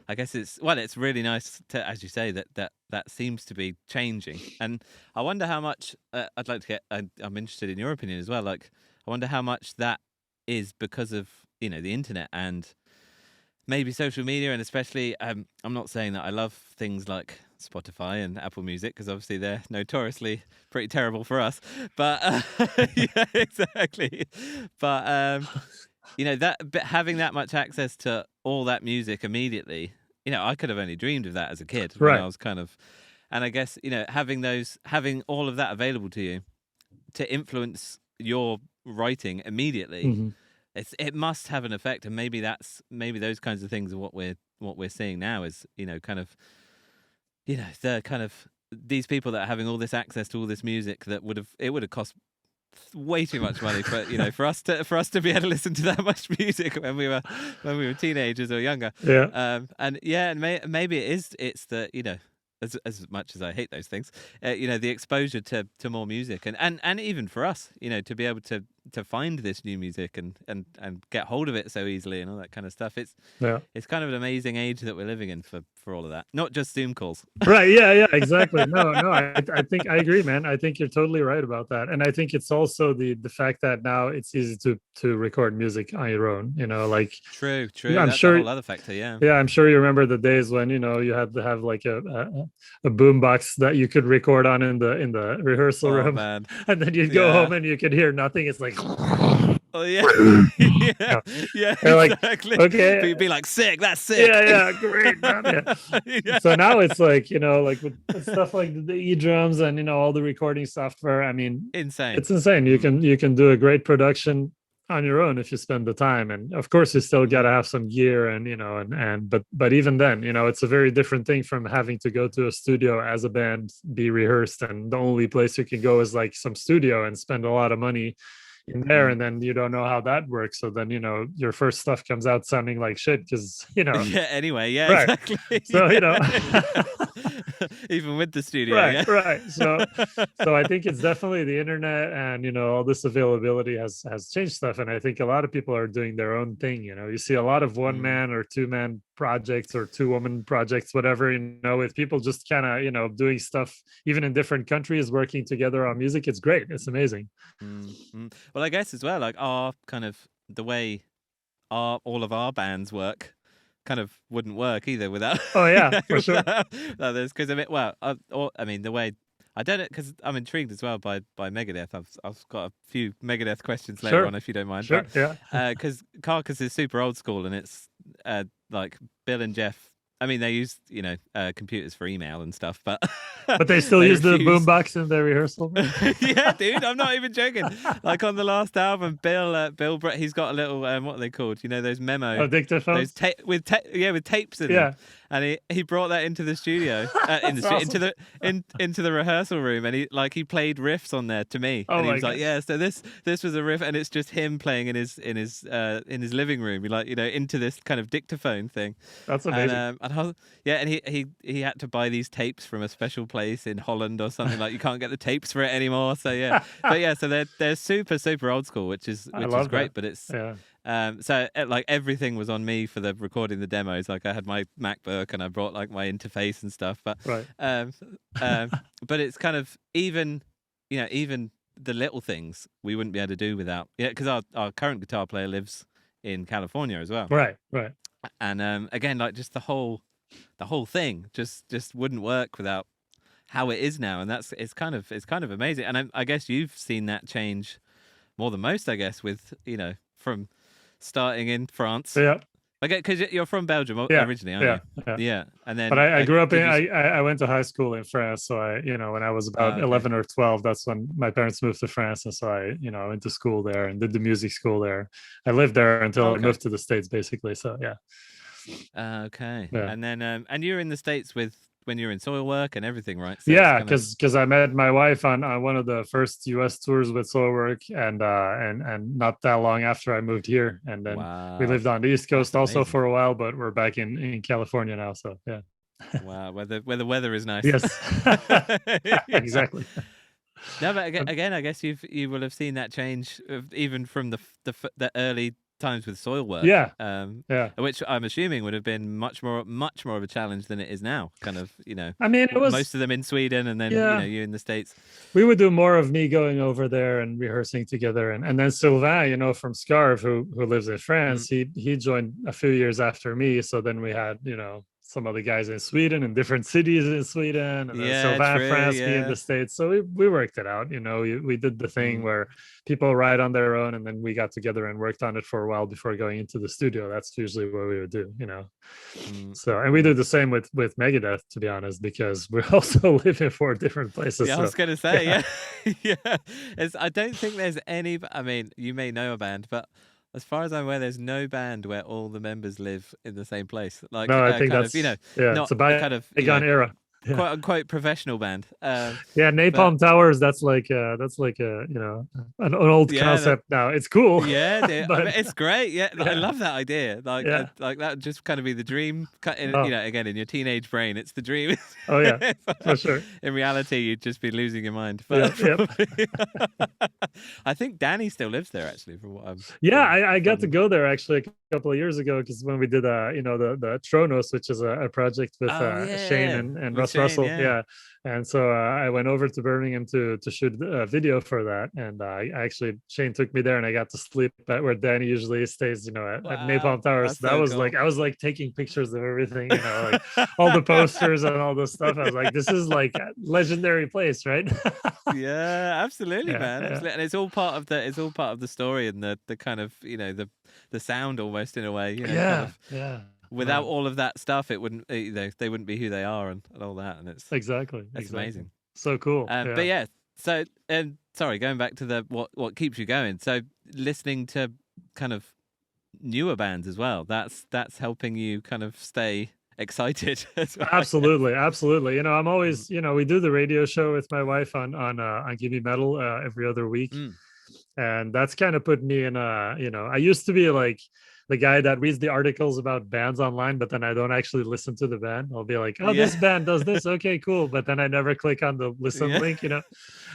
I guess it's really nice to, as you say, that seems to be changing. And I wonder how much I'd like to get. I'm interested in your opinion as well. Like, I wonder how much that is because of the internet and maybe social media, and especially I'm not saying that I love things like Spotify and Apple Music, because obviously they're notoriously pretty terrible for us. But yeah, exactly. But having that much access to all that music immediately. I could have only dreamed of that as a kid when I was kind of, and I guess, having all of that available to you to influence your writing immediately, it must have an effect. And maybe those kinds of things are what we're seeing now is, kind of, the kind of these people that are having all this access to all this music that would have cost way too much money for us to be able to listen to that much music when we were teenagers or younger. And maybe it's the as much as I hate those things, the exposure to more music and even for us, to be able to find this new music and get hold of it so easily and all that kind of stuff. It's kind of an amazing age that we're living in for for all of that, not just Zoom calls. Right. Yeah, exactly. No, I think I agree, man. I think you're totally right about that. And I think it's also the fact that now it's easy to record music on your own, like True. I'm That's sure a whole other factor. Yeah. yeah, I'm sure you remember the days when you had to have like a boom box that you could record on in the rehearsal room, man. and then you'd go home and you could hear nothing. It's like, oh yeah, yeah, exactly. Like, okay, but you'd be like, sick. That's sick. Yeah, great. Yeah. So now it's like like with stuff like the e-drums and all the recording software. I mean, insane. It's insane. You can do a great production on your own if you spend the time, and of course you still got to have some gear and but even then it's a very different thing from having to go to a studio as a band, be rehearsed, and the only place you can go is like some studio and spend a lot of money in there, and then you don't know how that works, so then your first stuff comes out sounding like shit because yeah, anyway, yeah, right. Exactly. So even with the studio, right. So I think it's definitely the internet and all this availability has changed stuff, and I think a lot of people are doing their own thing. You see a lot of one man or two man projects or two woman projects, whatever, with people just kind of doing stuff even in different countries, working together on music. It's great. It's amazing. Well, I guess as well, like our kind of the way all of our bands work kind of wouldn't work either without for sure others, because I mean the way I don't know, because I'm intrigued as well by Megadeth. I've got a few Megadeth questions later on if you don't mind. Sure. Because Carcass is super old school, and it's like Bill and Jeff. I mean, they use computers for email and stuff, but they still use the boombox in their rehearsal room. Yeah, dude, I'm not even joking. Like on the last album, Bill, he's got a little what are they called? Those memo dictaphones, those with tapes in them. And he brought that into the studio, awesome. into the rehearsal room, and he played riffs on there to me, and he was like, "Yeah, so this was a riff," and it's just him playing in his living room, into this kind of dictaphone thing. That's amazing. And he had to buy these tapes from a special place in Holland or something. Like you can't get the tapes for it anymore. So yeah, so they're super old school, which is great. That. But it's so like everything was on me for the recording the demos. Like I had my MacBook and I brought like my interface and stuff. But but it's kind of even the little things we wouldn't be able to do without because our current guitar player lives in California as well. Right. And again, like just the whole thing just wouldn't work without how it is now, and it's kind of amazing. And I guess you've seen that change more than most. I guess with from starting in France. Yeah. Okay, because you're from Belgium originally, aren't you? Yeah. And then, but I grew up I went to high school in France. So I, when I was about 11 or 12, that's when my parents moved to France, and so I, went to school there and did the music school there. I lived there until I moved to the States, basically. So yeah. Okay. Yeah. And then, and you're in the States when you're in Soilwork and everything, right? So yeah, because I met my wife on one of the first US tours with Soilwork, and not that long after I moved here, and then we lived on the East Coast also for a while, but we're back in California now. So yeah. Wow, where the weather is nice. Yes, exactly. No, but again, I guess you will have seen that change even from the early times with Soilwork, which I'm assuming would have been much more of a challenge than it is now. Kind of, I mean, it was most of them in Sweden, and then you in the States. We would do more of me going over there and rehearsing together, and then Sylvain, from Scarve, who lives in France, he joined a few years after me. So then we had some of the guys in Sweden, in different cities in Sweden, and then Sylvain, France, me in the States. So we worked it out. We did the thing where people write on their own, and then we got together and worked on it for a while before going into the studio. That's usually what we would do, So, and we do the same with Megadeth, to be honest, because we're also living for different places. Yeah, I was going to say, I don't think there's any. I mean, you may know a band, but as far as I'm aware, there's no band where all the members live in the same place. Like, no, I think that's not it's a kind of era. Quote unquote professional band. Napalm Towers. That's like an old concept now. It's cool. Yeah, but, I mean, it's great. Yeah, I love that idea. Like like that would just kind of be the dream. Again, in your teenage brain, it's the dream. Oh yeah, for sure. In reality, you'd just be losing your mind. But I think Danny still lives there, actually. From what I'm. Yeah, I got to go there actually a couple of years ago, because when we did the Tronos, which is a project with Oh Shane yeah, and with Russ Shane, Russell, yeah. yeah. And so I went over to Birmingham to shoot a video for that, and I actually Shane took me there, and I got to sleep at where Danny usually stays, at Wow, Napalm Tower. that's So that so was like cool. I was like taking pictures of everything, like all the posters and all this stuff. I was like, this is like a legendary place, right? Yeah, absolutely, Yeah, man, yeah, absolutely, and it's all part of the story and the kind of the sound almost in a way, kind yeah, of yeah, without man. all of that stuff, it wouldn't they wouldn't be who they are and all that, and Exactly, that's exactly. amazing. So cool. But Yeah. yeah, so sorry, going back to the what keeps you going. So listening to kind of newer bands as well. That's helping you kind of stay excited as well, I guess. Absolutely, absolutely. I'm Mm. always, we do the radio show with my wife on Give Me Metal every other week, Mm. and that's kind of put me in I used to be like the guy that reads the articles about bands online, but then I don't actually listen to the band. I'll be like, oh, Yeah, this band does this, okay, cool, but then I never click on the listen yeah, link.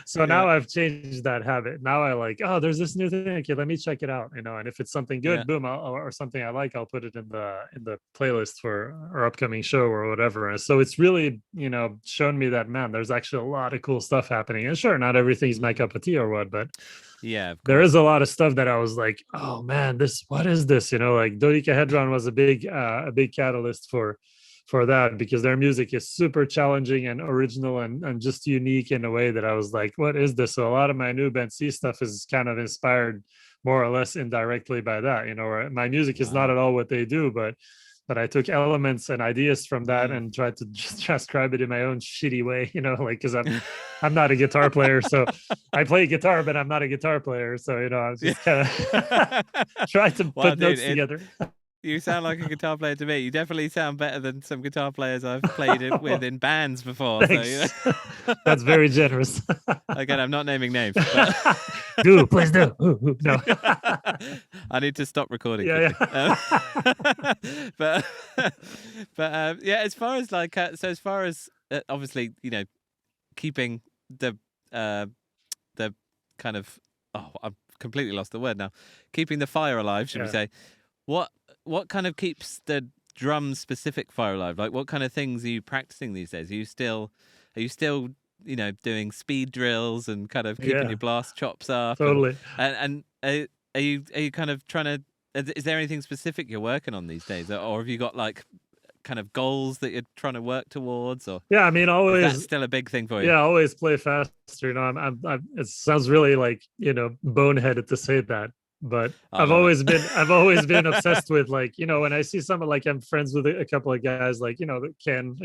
So yeah, now I've changed that habit. Now I like, oh, there's this new thing, okay, let me check it out. And if it's something yeah. good, boom, or something I like, I'll put it in the playlist for our upcoming show or whatever. And so it's really shown me that, man, there's actually a lot of cool stuff happening. And sure, not everything's my Mm. cup of tea or what, but Yeah, of there is course. a lot of stuff that I was like, oh man, what is this? Like Dodecahedron was a big catalyst for that, because their music is super challenging and original and just unique in a way that I was like, what is this? So a lot of my new Band C stuff is kind of inspired more or less indirectly by that, where my music is not Wow. at all what they do, but I took elements and ideas from that Mm. and tried to just transcribe it in my own shitty way, like because I'm not a guitar player, so I play guitar, but I'm not a guitar player, so I was Yeah. just kind of trying to Wow, put dude, notes together. you sound like a guitar player to me. You definitely sound better than some guitar players I've played it with in bands before. So, Thanks. That's very generous. again, I'm not naming names, but Do please do. Ooh, no. I need to stop recording Yeah, quickly. yeah. But yeah, as far as as far as obviously, keeping the uh, the kind of I've completely lost the word now. Keeping the fire alive, should we Yeah. say? What what kind of keeps the drum specific fire alive? Like, what kind of things are you practicing these days? Are you still doing speed drills and kind of keeping Yeah, your blast chops up totally. and are you kind of trying to is there anything specific you're working on these days, or have you got like kind of goals that you're trying to work towards, or Yeah, I mean, is that always. still a big thing for you? Yeah, always play faster. It sounds really like boneheaded to say that, but I I've love it. always been I've always been obsessed with, like, when I see someone, like, I'm friends with a couple of guys, like, Ken,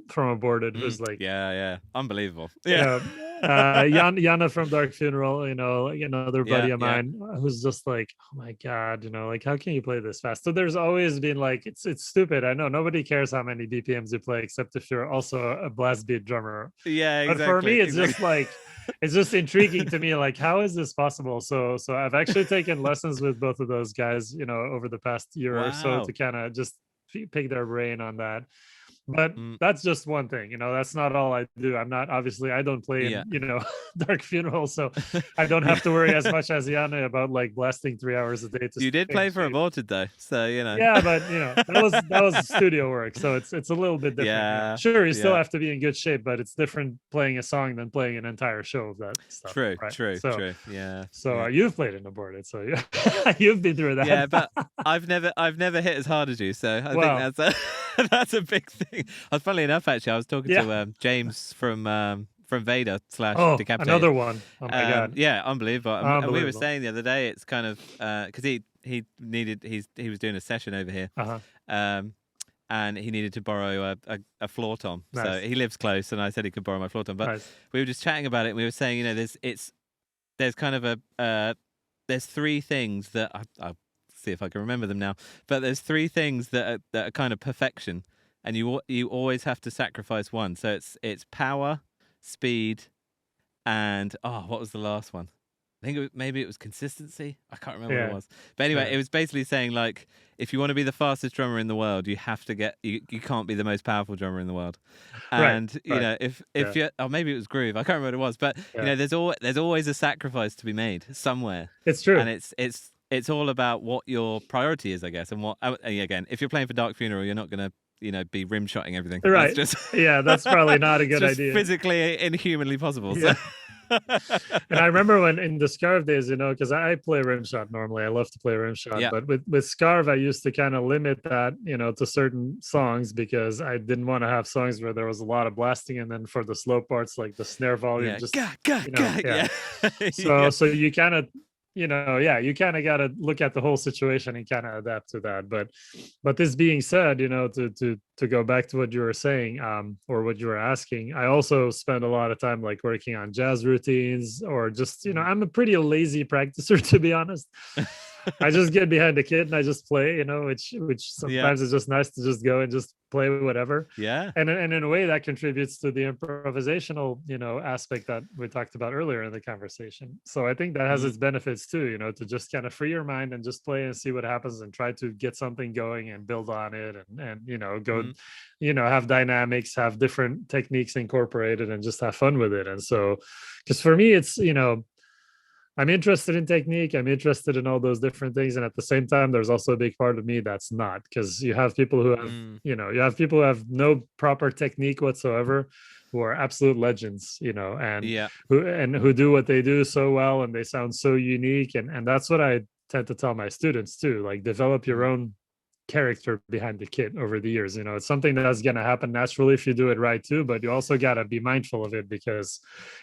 from Aborted, who's like, Yeah, yeah, unbelievable. you Yeah. know, Yana from Dark Funeral, like another Yeah, buddy of yeah. mine, who's just like, oh my god, like, how can you play this fast? So there's always been like, it's stupid. I know nobody cares how many BPMs you play, except if you're also a blast beat drummer. Yeah, But for me, exactly, it's exactly. just like, it's just intriguing to me, like, how is this possible? So I've actually taken lessons with both of those guys, over the past year or so, to Wow. kind of just pick their brain on that. But Mm, that's just one thing, that's not all I do. I'm not, obviously, I don't play yeah. in, Dark Funeral, so I don't have Yeah. to worry as much as Yana about like blasting 3 hours a day to You did stay in play for shape. Aborted though, so Yeah, but that was studio work, so it's a little bit different. Yeah, Sure, you still yeah. have to be in good shape, but it's different playing a song than playing an entire show of that stuff, True, right? true, So, true. Yeah, so yeah. you've played in Aborted, so you've been through Yeah, that. but I've never hit as hard as you, so I think Well, that's a that's a big thing. Funnily enough, actually, I was talking yeah. to James from Vader slash Oh, Decapitated. another one. Oh my god, Yeah, unbelievable. And we were unbelievable. saying the other day, it's kind of because he was doing a session over here, Uh-huh. um, and he needed to borrow a floor tom. So Nice, he lives close, and I said he could borrow my floor tom. But nice. we were just chatting about it. And we were saying, there's kind of there's three things that I'll see if I can remember them now. But there's three things that are kind of perfection, and you always have to sacrifice one. So it's power, speed, and what was the last one? I think maybe it was consistency. I can't remember what it Yeah, was. But anyway, yeah. it was basically saying, like, if you want to be the fastest drummer in the world, you have to you can't be the most powerful drummer in the world. Right, And right. if Yeah, you or maybe it was groove. I can't remember what it was. But yeah. there's always a sacrifice to be made somewhere, It's true. and it's it's all about what your priority is, I guess, and what again, if you're playing for Dark Funeral, you're not gonna be rim shotting everything. Right. That's just Yeah, that's probably not a good it's just idea. physically inhumanly possible. Yeah. So. And I remember when in the Scarve days, because I play rimshot normally. I love to play rimshot, Yeah. but with Scarve, I used to kind of limit that, to certain songs because I didn't want to have songs where there was a lot of blasting, and then for the slow parts, like the snare volume, just yeah. So you kind of you kind of got to look at the whole situation and kind of adapt to that. But this being said, to go back to what you were saying, or what you were asking, I also spend a lot of time like working on jazz routines, or just I'm a pretty lazy practicer, to be honest. I just get behind the kit and I just play, which sometimes is just nice to just go and just play whatever. Yeah. And in a way that contributes to the improvisational, aspect that we talked about earlier in the conversation. So I think that has its benefits too, to just kind of free your mind and just play and see what happens and try to get something going and build on it, and go, have dynamics, have different techniques incorporated, and just have fun with it. And so, because for me, it's, I'm interested in technique. I'm interested in all those different things. And at the same time, there's also a big part of me that's not, because you have people who have, you have people who have no proper technique whatsoever, who are absolute legends, and who do what they do so well, and they sound so unique. And that's what I tend to tell my students too, like develop your own character behind the kit over the years. It's something that's going to happen naturally if you do it right too, but you also got to be mindful of it, because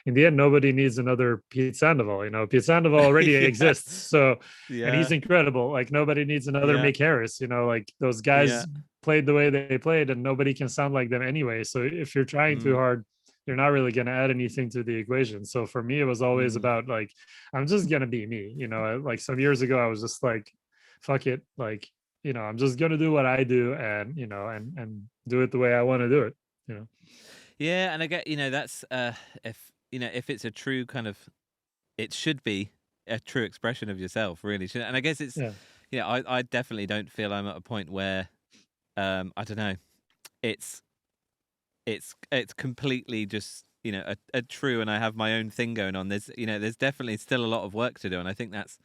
in the end, nobody needs another Pete Sandoval. Pete Sandoval already exists, so and he's incredible. Like nobody needs another Mick Harris. Like those guys played the way they played, and nobody can sound like them anyway. So if you're trying too hard, you're not really going to add anything to the equation. So for me, it was always about like, I'm just going to be me. Like some years ago, I was just like, fuck it, like, I'm just gonna do what I do, and and do it the way I want to do it. Yeah, and I get that's if it's a true kind of, it should be a true expression of yourself, really. And I guess it's I definitely don't feel I'm at a point where I don't know, it's completely just a true, and I have my own thing going on. There's definitely still a lot of work to do, and I think that's,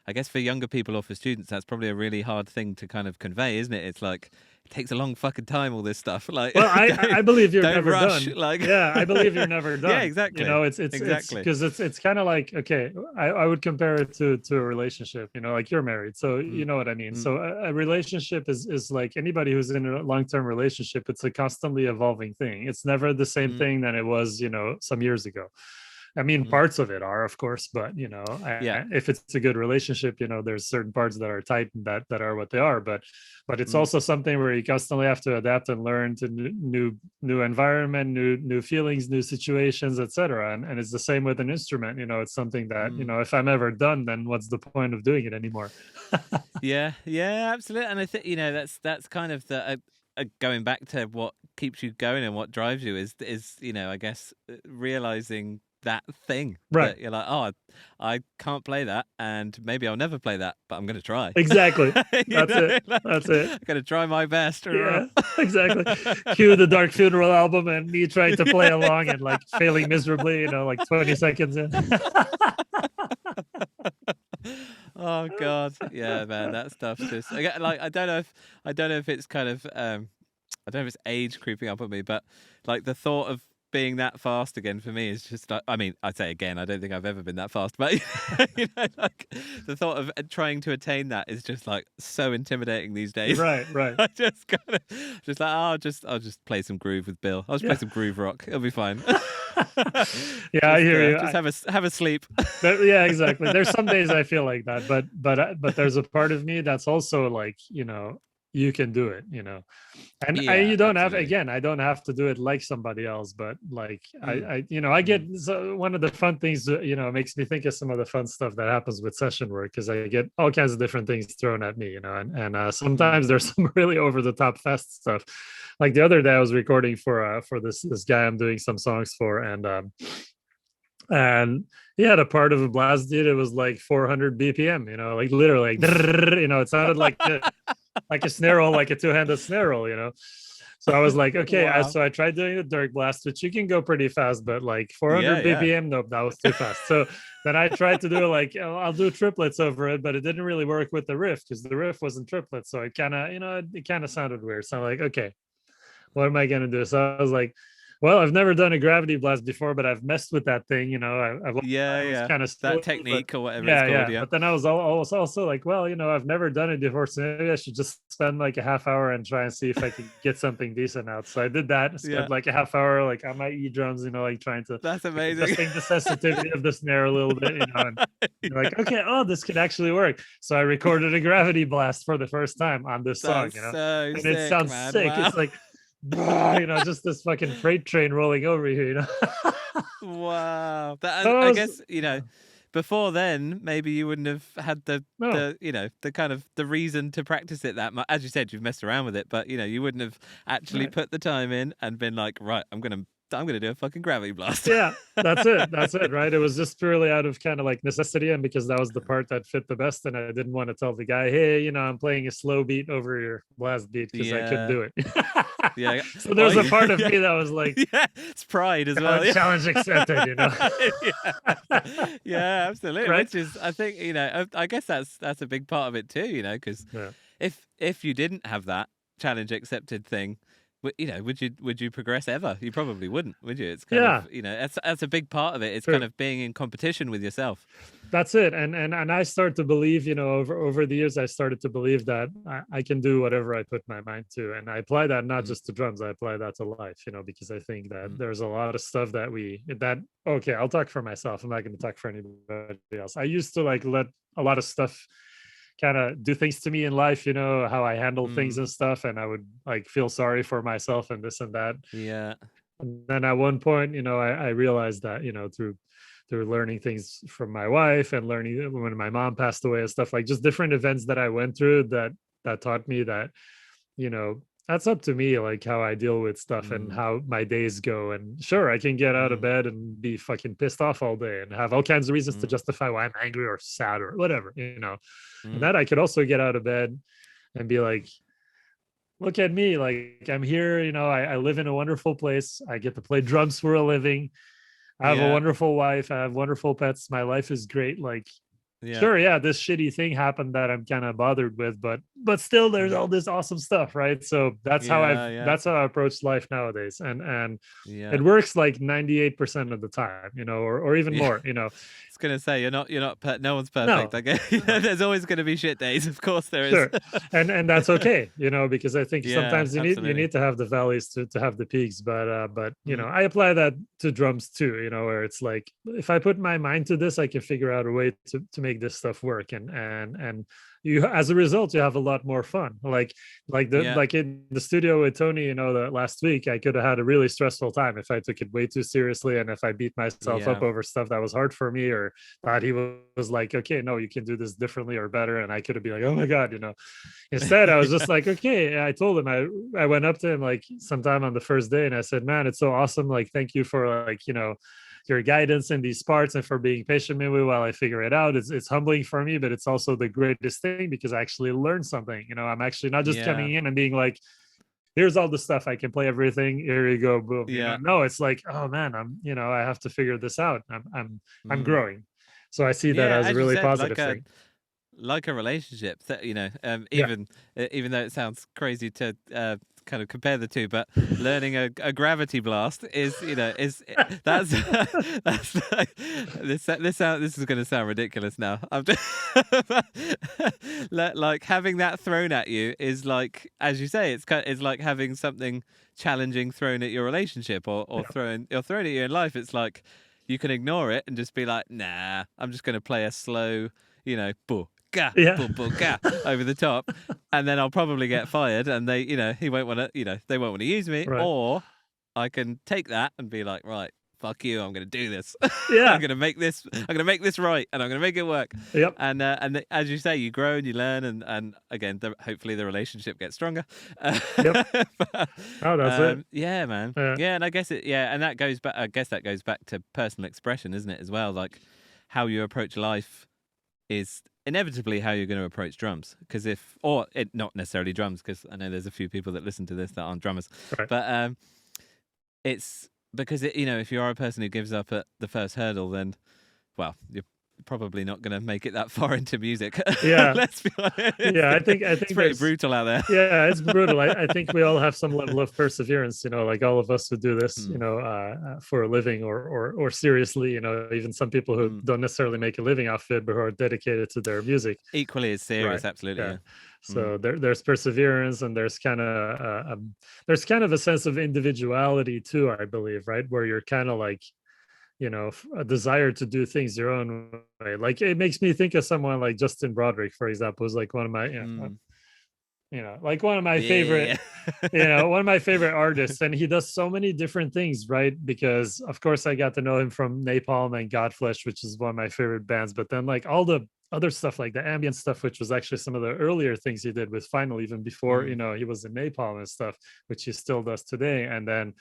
I guess for younger people or for students, that's probably a really hard thing to kind of convey, isn't it? It's like, it takes a long fucking time, all this stuff. Like, well, I believe you're never rush, done. Like, I believe you're never done. Yeah, exactly. It's exactly, because it's kind of like, okay, I would compare it to a relationship. Like you're married, so you know what I mean. So a relationship is like anybody who's in a long-term relationship. It's a constantly evolving thing. It's never the same thing than it was, some years ago. I mean, parts of it are, of course, but if it's a good relationship, there's certain parts that are tight and that are what they are. But it's also something where you constantly have to adapt and learn to new environment, new feelings, new situations, etc. And it's the same with an instrument. It's something that if I'm ever done, then what's the point of doing it anymore? yeah, absolutely. And I think that's kind of the. Going back to what keeps you going and what drives you is I guess realizing that thing, right? That you're like, oh, I can't play that, and maybe I'll never play that, but I'm going to try. Exactly. That's it. That's it. I'm going to try my best. Yeah, exactly. Cue the Dark Funeral album and me trying to play along and like failing miserably, like 20 seconds in. Oh God, yeah, man, that stuff's just like I don't know if it's kind of I don't know if it's age creeping up on me, but like the thought of being that fast again for me is just like, I mean, I'd say again, I don't think I've ever been that fast, but like the thought of trying to attain that is just like so intimidating these days. Right. I just kind of just like, I'll just play some groove with Bill. I'll just play some groove rock. It'll be fine. I hear you. Just have a sleep. Yeah, exactly. There's some days I feel like that, but there's a part of me that's also like, you can do it, and you don't have, again, I don't have to do it like somebody else, but like I get, so one of the fun things, makes me think of some of the fun stuff that happens with session work, because I get all kinds of different things thrown at me, and sometimes there's some really over the top fast stuff. Like the other day I was recording for this guy I'm doing some songs for, and he had a part of a blast, dude. It was like 400 BPM, like literally, like, it sounded like a snare roll, like a two-handed snare roll, So I was like, okay. Wow. So I tried doing the Dirk Blast, which you can go pretty fast, but like 400 Yeah. BPM, nope, that was too fast. So then I tried to do like, I'll do triplets over it, but it didn't really work with the riff because the riff wasn't triplets. So it kind of, it kind of sounded weird. So I'm like, okay, what am I going to do? So I was like, well, I've never done a gravity blast before, but I've messed with that thing. I was Yeah. kind of That silly, but technique or whatever it's yeah, called. yeah. Yeah. But then I was also like, well, I've never done it before, so maybe I should just spend like a half hour and try and see if I can get something decent out. So I did that. Yeah. Spent like a half hour like on my E drums, like trying to That's amazing. adjusting the sensitivity of the snare a little bit, and you're like, okay, oh, this could actually work. So I recorded a gravity blast for the first time on this song, That's so and sick, it sounds man. sick. Wow. It's like, just this fucking freight train rolling over you, Wow. That, So I was, guess, before then, maybe you wouldn't have had no, the kind of the reason to practice it that much. As you said, you've messed around with it, but you wouldn't have actually right. put the time in and been like, right, I'm gonna do a fucking gravity blast. Yeah, that's it, right? It was just purely out of kind of like necessity, and because that was the part that fit the best, and I didn't want to tell the guy, hey, I'm playing a slow beat over your blast beat because I couldn't Yeah. do it. Yeah. So there's Oh, a part of yeah. me that was like, Yeah, it's pride as well. Yeah. challenge accepted, Yeah. Yeah, absolutely. right? Which is, I think, I guess that's a big part of it too. Because Yeah. if you didn't have that challenge accepted thing, would you progress ever? You probably wouldn't, would you? It's kind Yeah, of, that's a big part of it. It's kind true. of being in competition with yourself. That's it. And I start to believe, over the years, I started to believe that I can do whatever I put my mind to. And I apply that not Mm, just to drums, I apply that to life, because I think that mm, there's a lot of stuff okay, I'll talk for myself. I'm not going to talk for anybody else. I used to like let a lot of stuff kind of do things to me in life, how I handle things mm, and stuff. And I would like feel sorry for myself and this and that. yeah. And then at one point, I realized that, through learning things from my wife and learning when my mom passed away and stuff, like just different events that I went through that taught me that, you know, that's up to me, like how I deal with stuff and Mm, how my days go. And sure, I can get out of mm, bed and be fucking pissed off all day and have all kinds of reasons to mm, justify why I'm angry or sad or whatever, And mm, that I could also get out of bed and be like, look at me, like I'm here, I live in a wonderful place. I get to play drums for a living. I have a yeah. wonderful wife. I have wonderful pets. My life is great. Like, Yeah. sure, yeah, this shitty thing happened that I'm kind of bothered with, but still there's Mm, all this awesome stuff, right? So yeah. Yeah. that's how I approach life nowadays. And Yeah. it works like 98% of the time, or even Yeah. more, I was gonna say no one's perfect. No, I guess no, there's always gonna be shit days. Of course there is. sure. And that's okay, because I think Yeah, sometimes you absolutely. need to have the valleys to have the peaks. But Mm, I apply that to drums too, where it's like if I put my mind to this, I can figure out a way to make this stuff work. And you, as a result, you have a lot more fun. yeah. Like in the studio with Tony, the last week I could have had a really stressful time if I took it way too seriously, and if I beat myself up Yeah. over stuff that was hard for me, or thought he was like, okay, no, you can do this differently or better, and I could have been like, oh my god. Instead I was just like, okay. I told him, I went up to him like sometime on the first day and I said, man, it's so awesome, like thank you for like your guidance in these parts and for being patient with me while I figure it out. It's humbling for me, but it's also the greatest thing because I actually learned something. I'm actually not just Yeah. coming in and being like, here's all the stuff, I can play everything, here you go, boom. Yeah. No, it's like, oh man, I have to figure this out. I'm Mm. growing. So I see that Yeah, as a as you really said, positive thing. like a relationship that Yeah. even though it sounds crazy to kind of compare the two, but learning a gravity blast is is that's that's like, this is going to sound ridiculous now. Like having that thrown at you is like, as you say, it's like having something challenging thrown at your relationship or Yeah. thrown at you in life. It's like you can ignore it and just be like, nah, I'm just going to play a slow, boo, ga, Yeah. boo, boo, ga over the top, and then I'll probably get fired, and he won't want to, they won't want to use me, Right. or I can take that and be like, right, fuck you, I'm going to do this. Yeah. I'm going to make this right, and I'm going to make it work. Yep. As you say, you grow and you learn, and again, hopefully the relationship gets stronger. Yep. But, Oh, that's it. yeah, man. Yeah. Yeah, and I guess and that goes back. I guess that goes back to personal expression, isn't it? As well, like how you approach life is inevitably how you're going to approach drums. Because not necessarily drums, because I know there's a few people that listen to this that aren't drummers, Right. but it's because if you are a person who gives up at the first hurdle, then, well, you're probably not going to make it that far into music. Yeah. Let's be honest. Yeah, I think it's pretty brutal out there. Yeah, it's brutal. I think we all have some level of perseverance, like all of us who do this, for a living or seriously, even some people who don't necessarily make a living off it, but who are dedicated to their music. Equally as serious, Right. absolutely. Yeah. So there's perseverance, and there's kind of a sense of individuality too, I believe, right? Where you're kind of like, a desire to do things your own way. Like, it makes me think of someone like Justin Broderick, for example, who's like one of my, like one of my favorite, one of my favorite artists. And he does so many different things, right? Because of course I got to know him from Napalm and Godflesh, which is one of my favorite bands. But then like all the other stuff, like the ambient stuff, which was actually some of the earlier things he did with Final, even before, he was in Napalm and stuff, which he still does today. And then,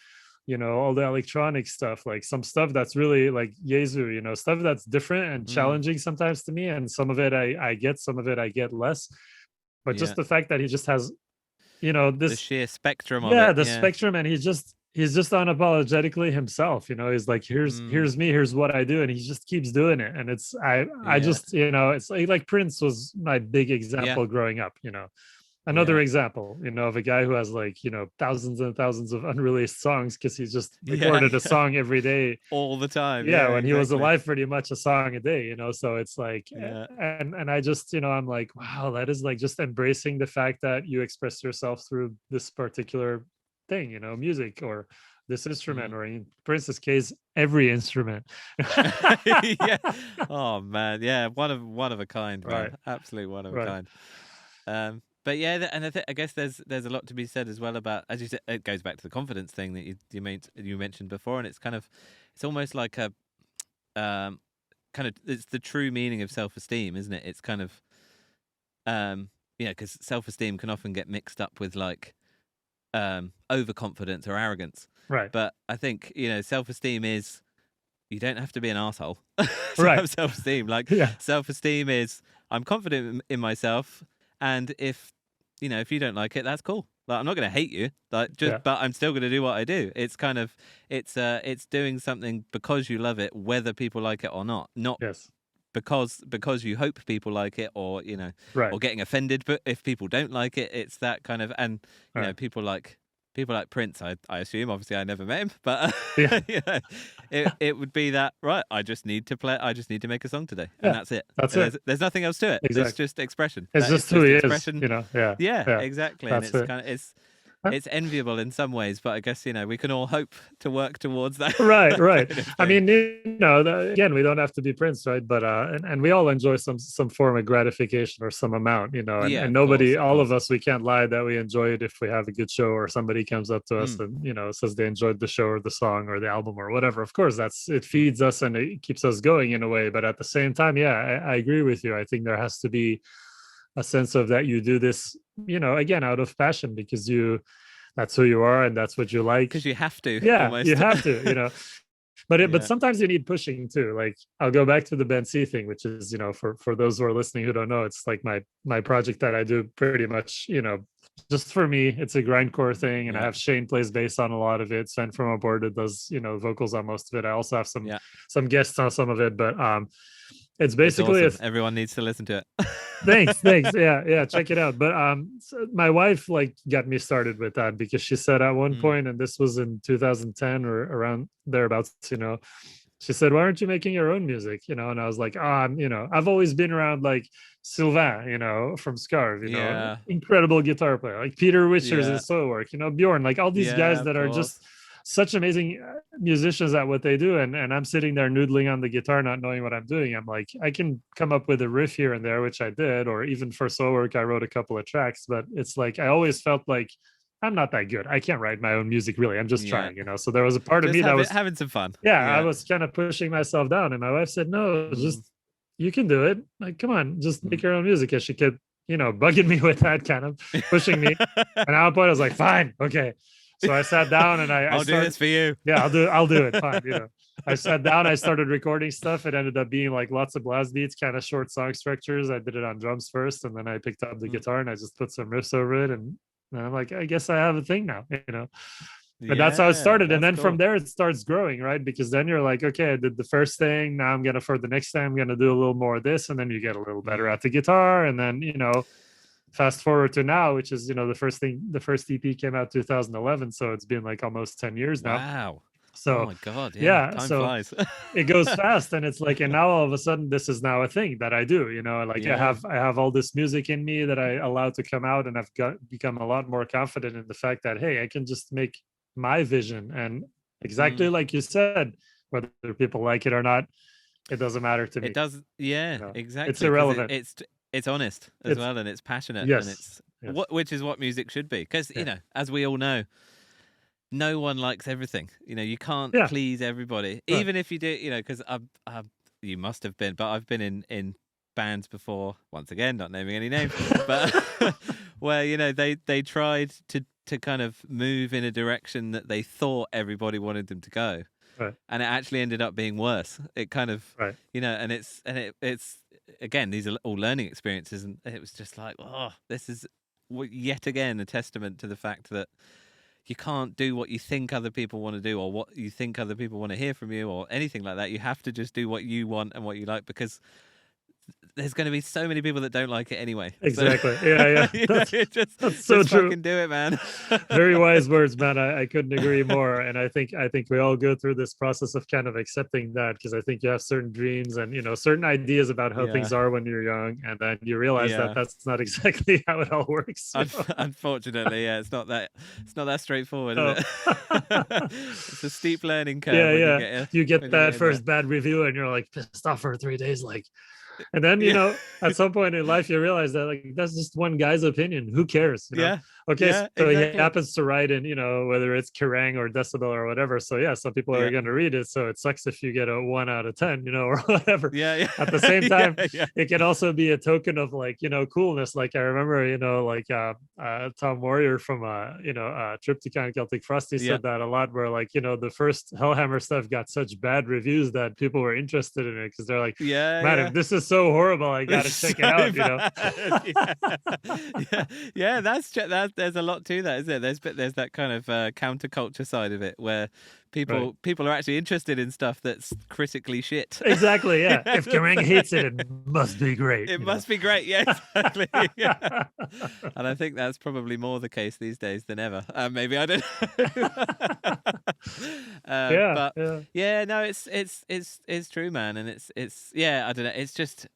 all the electronic stuff, like some stuff that's really like Jesu, stuff that's different and challenging sometimes to me. And some of it I get, some of it I get less. But just the fact that he just has, this the sheer spectrum of it. Spectrum, and he's just unapologetically himself. He's like, here's me, here's what I do, and he just keeps doing it. And it's I just, it's like Prince was my big example growing up. Another example, of a guy who has like, thousands and thousands of unreleased songs because he's just recorded a song every day. All the time. Yeah, when he was alive, pretty much a song a day, so it's like, and I just, I'm like, wow, that is like just embracing the fact that you express yourself through this particular thing, music or this instrument, or in Prince's case, every instrument. Yeah. Oh man, yeah, one of a kind, man. Right. Absolutely one of a kind. But yeah, and I guess there's a lot to be said as well about, as you said, it goes back to the confidence thing that you mentioned before, and it's almost like a it's the true meaning of self-esteem, isn't it? It's kind of because self-esteem can often get mixed up with like overconfidence or arrogance, right? But I think self-esteem is, you don't have to be an asshole to have self-esteem. Like self-esteem is, I'm confident in myself. And if you don't like it, that's cool. Like, I'm not going to hate you, but I'm still going to do what I do. It's kind of, it's doing something because you love it, whether people like it or not. Not because you hope people like it, or or getting offended. But if people don't like it, it's that kind of, and people like Prince. I assume, obviously, I never met him, but it would be that, right? I just need to make a song today, and that's it. There's nothing else to it. Exactly. It's just expression. It's just who he is. Yeah, exactly. That's and it's enviable in some ways, but I guess we can all hope to work towards that. Right. I mean, again, we don't have to be Prince, right? But and we all enjoy some form of gratification or some amount, and nobody, all of us, we can't lie that we enjoy it if we have a good show or somebody comes up to us and says they enjoyed the show or the song or the album or whatever. Of course, it feeds us and it keeps us going in a way. But at the same time, I agree with you. I think there has to be a sense of that you do this, again, out of passion, because that's who you are and that's what you like. Because you have to. Yeah, almost. You have to, But sometimes you need pushing too. Like, I'll go back to the Ben C thing, which is, for those who are listening who don't know, it's like my project that I do pretty much, just for me. It's a grindcore thing, and I have Shane plays bass on a lot of it. Sven from Aborted does, vocals on most of it. I also have some guests on some of it, but it's basically awesome. Everyone needs to listen to it. Thanks. Yeah, check it out. But so my wife got me started with that, because she said at one point, and this was in 2010 or around thereabouts, she said, why aren't you making your own music? And I was like, I've always been around like Sylvain, from Scarve, incredible guitar player, like Peter Witchers in Soilwork, Bjorn, like all these guys that are just such amazing musicians at what they do, and I'm sitting there noodling on the guitar, not knowing what I'm doing. I'm like, I can come up with a riff here and there, which I did, or even for Soilwork I wrote a couple of tracks, but it's like I always felt like I'm not that good. I can't write my own music, really. I'm just trying, So there was a part of me that was having some fun. I was kind of pushing myself down, and my wife said, no, just, you can do it. Like, come on, just make your own music. And she kept, bugging me with that, kind of pushing me. And at one point I was like, fine, okay. So I sat down and I'll do this for you. Yeah, I'll do it. Fine. I sat down, I started recording stuff. It ended up being like lots of blast beats, kind of short song structures. I did it on drums first, and then I picked up the Mm. guitar and I just put some riffs over it. And I'm like, I guess I have a thing now, But that's how it Yeah, started. And that's then from cool. there, it starts growing, right? Because then you're like, okay, I did the first thing. Now I'm going to, for the next time, I'm going to do a little more of this. And then you get a little better Mm. at the guitar. And then, fast forward to now, which is, the first EP came out 2011. So it's been like almost 10 years now. Wow. Oh So my God. Yeah. yeah, Time so flies. it goes fast, and it's like, and now all of a sudden this is now a thing that I do, like Yeah. I have all this music in me that I allow to come out, and I've become a lot more confident in the fact that, hey, I can just make my vision, and exactly Mm. like you said, whether people like it or not, it doesn't matter to It me. does. Yeah, It's exactly. Because irrelevant. it's honest as It's well, and it's passionate, and yes, it's yes, which is what music should be. Because yeah, as we all know, no one likes everything. You can't yeah, please everybody, right, even if you do. Because you must have been, but I've been in bands before. Once again, not naming any names, but where they tried to kind of move in a direction that they thought everybody wanted them to go, right, and it actually ended up being worse. It kind of right. and it's again, these are all learning experiences, and it was just like, oh, this is yet again a testament to the fact that you can't do what you think other people want to do, or what you think other people want to hear from you, or anything like that. You have to just do what you want and what you like, because there's going to be so many people that don't like it anyway. So Exactly. Yeah, yeah. That's so just true. fucking do it, man. Very wise words, man. I couldn't agree more. And I think we all go through this process of kind of accepting that, because I think you have certain dreams and certain ideas about how Yeah, things are when you're young, and then you realize that yeah. that's not exactly how it all works. Unfortunately, yeah, it's not that straightforward, is Oh. it? It's a steep learning curve Yeah, when you yeah. get You get when you that get in there. first bad review and you're like pissed off for 3 days, like, and then Yeah, at some point in life you realize that, like, that's just one guy's opinion. Who cares? yeah, Okay, yeah, so he exactly. happens to write in, whether it's Kerrang or Decibel or whatever. So yeah, some people are Yeah, going to read it. So it sucks if you get a 1 out of 10, or whatever. yeah, At the yeah, same time, yeah, yeah, it can also be a token of, like, coolness. Like I remember, like Tom Warrior from Triptychon Celtic Frost, he yeah, said that a lot, where, like, the first Hellhammer stuff got such bad reviews that people were interested in it, because they're like, yeah, man, yeah. if this is so horrible, I gotta It's check it so out. bad. Yeah. Yeah, yeah. That. There's a lot to that, isn't it? There's that kind of counterculture side of it, where Right. people are actually interested in stuff that's critically shit. Exactly. Yeah. Yeah, If Kerrang hates it, it must be great. it must be great. Yeah, exactly. Yeah. And I think that's probably more the case these days than ever. Maybe I don't know. Yeah. But Yeah. yeah, no, it's true, man, and it's yeah, I don't know. It's just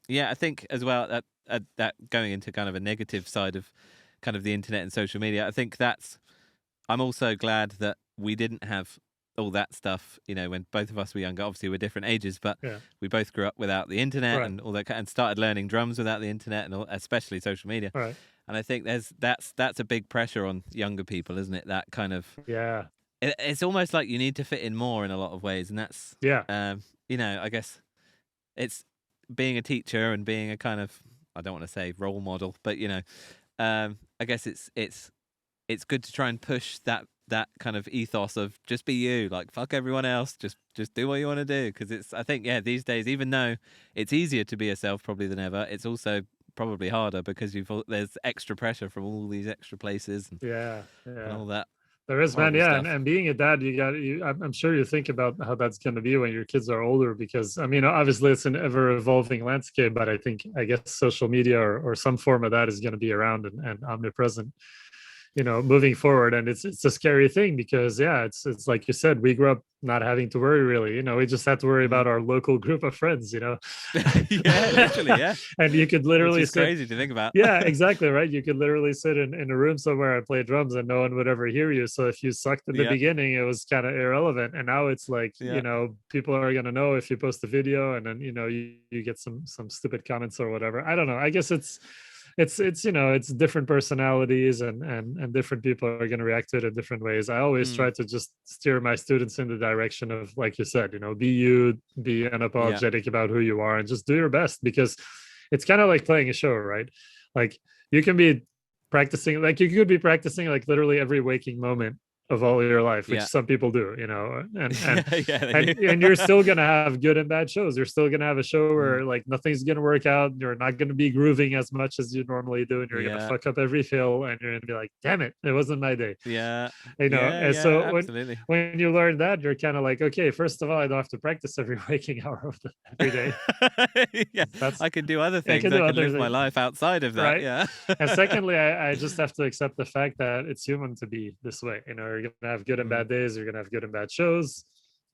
yeah, I think as well that going into kind of a negative side of kind of the internet and social media, I think I'm also glad that we didn't have all that stuff, when both of us were younger. Obviously, we're different ages, but Yeah. we both grew up without the internet Right. and all that, and started learning drums without the internet, and especially social media. Right. And I think that's a big pressure on younger people, isn't it? That kind of Yeah. it's almost like you need to fit in more in a lot of ways, and that's Yeah. I guess it's being a teacher and being a kind of, I don't want to say role model, but I guess it's good to try and push that kind of ethos of just be you, like fuck everyone else, just do what you want to do, because I think, yeah, these days, even though it's easier to be yourself probably than ever, it's also probably harder, because there's extra pressure from all these extra places Yeah. and Yeah. all that There is, man. horrible Yeah. stuff. And being a dad, I'm sure you think about how that's going to be when your kids are older, because, I mean, obviously it's an ever evolving landscape, but I guess social media or some form of that is going to be around and omnipresent, moving forward. And it's a scary thing, because yeah, it's like you said, we grew up not having to worry, really. We just had to worry Mm. about our local group of friends. Yeah, literally, yeah, And you could which literally is sit. crazy to think about. Yeah, exactly, right. You could literally sit in a room somewhere and play drums, and no one would ever hear you. So if you sucked in the Yeah, beginning, it was kind of irrelevant. And now it's like, yeah. people are going to know if you post a video, and then you get some stupid comments or whatever. I don't know. I guess it's different personalities, and different people are going to react to it in different ways. I always Mm. try to just steer my students in the direction of, like you said, be you, be Yeah, unapologetic about who you are, and just do your best, because it's kind of like playing a show, right? Like, you can be practicing, like, you could be practicing like literally every waking moment, of all your life, which Yeah. some people do, you know, They do. and you're still gonna have good and bad shows. You're still gonna have a show where Mm, like nothing's gonna work out. You're not gonna be grooving as much as you normally do, and you're gonna yeah. fuck up every fill, and you're gonna be like, damn it, it wasn't my day. Yeah. You know, Yeah. and Yeah. so Absolutely. when you learn that, you're kind of like, okay, first of all, I don't have to practice every waking hour of every day. Yeah. That's I can do other I things. can I do can other live my things, life outside of that. right? Yeah. And secondly, I just have to accept the fact that it's human to be this way. You know, you're gonna have good and Mm, bad days. You're gonna have good and bad shows.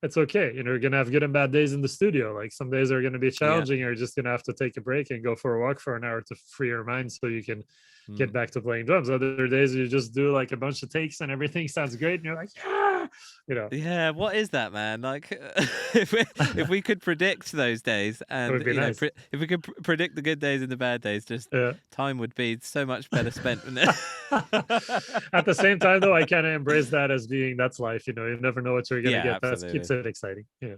It's okay. You know, you're gonna have good and bad days in the studio. Like some days are gonna be yeah. challenging. You're just gonna have to take a break and go for a walk for an hour to free your mind so you can get Mm. back to playing drums. Other days you just do like a bunch of takes and everything sounds great, and you're like, yeah, you know, Yeah, what is that, man? Like, if we could predict those days, it would and be nice. if we could predict the good days and the bad days, just Yeah. time would be so much better spent, wouldn't it? At the same time, though, I kind of embrace that as being that's life. You know, you never know what you're gonna Yeah, get. That keeps absolutely. it exciting. Yeah.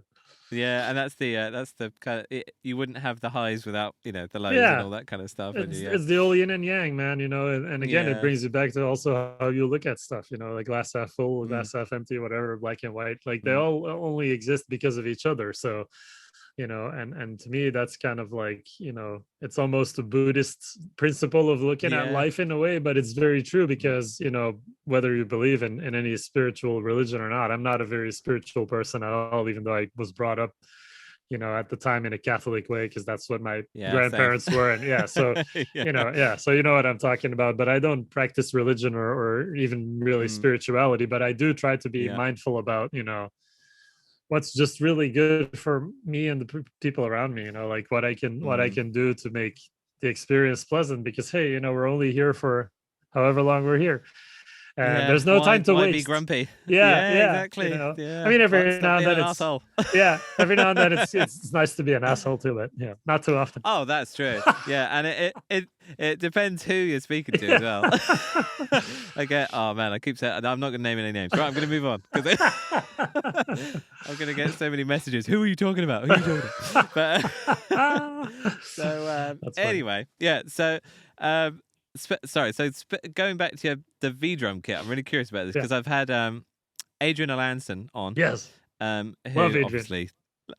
Yeah, and that's the kind of you wouldn't have the highs without the lows and Yeah. all that kind of stuff, and yeah, It's the old yin and yang, man. You know, and again, it yeah, brings you back to also how you look at stuff. You know, like glass half full, mm, glass half empty, whatever, black and white. Like they mm, all only exist because of each other. So, you know, and to me, that's kind of like, you know, it's almost a Buddhist principle of looking at yeah, life in a way, but it's very true mm, because, you know, whether you believe in any spiritual religion or not, I'm not a very spiritual person at all, even though I was brought up, you know, at the time in a Catholic way, because that's what my yeah, same, grandparents were. And yeah, so, yeah, you know, yeah, so you know what I'm talking about, but I don't practice religion or even really mm, spirituality, but I do try to be yeah, mindful about, you know, what's just really good for me and the people around me, you know, like what I mm. can do to make the experience pleasant, because hey, you know, we're only here for however long we're here, and Yeah, there's no time to why be waste. grumpy? Yeah, Yeah, yeah, you exactly. know, I Yeah, mean, why every stop now and being then an it's, asshole? yeah, every now and then it's nice to be an asshole too, but yeah, not too often. Oh, that's true. Yeah, and it depends who you're speaking to as well. I get. Oh man, I keep saying I'm not going to name any names. Right, I'm going to move on because I'm going to get so many messages. Who are you talking about? Who are you talking about? But so That's funny. anyway, yeah. So sorry. So going back to the V drum kit, I'm really curious about this Yeah. because I've had Adrian Alanson on, Yes. Love who Adrian. obviously,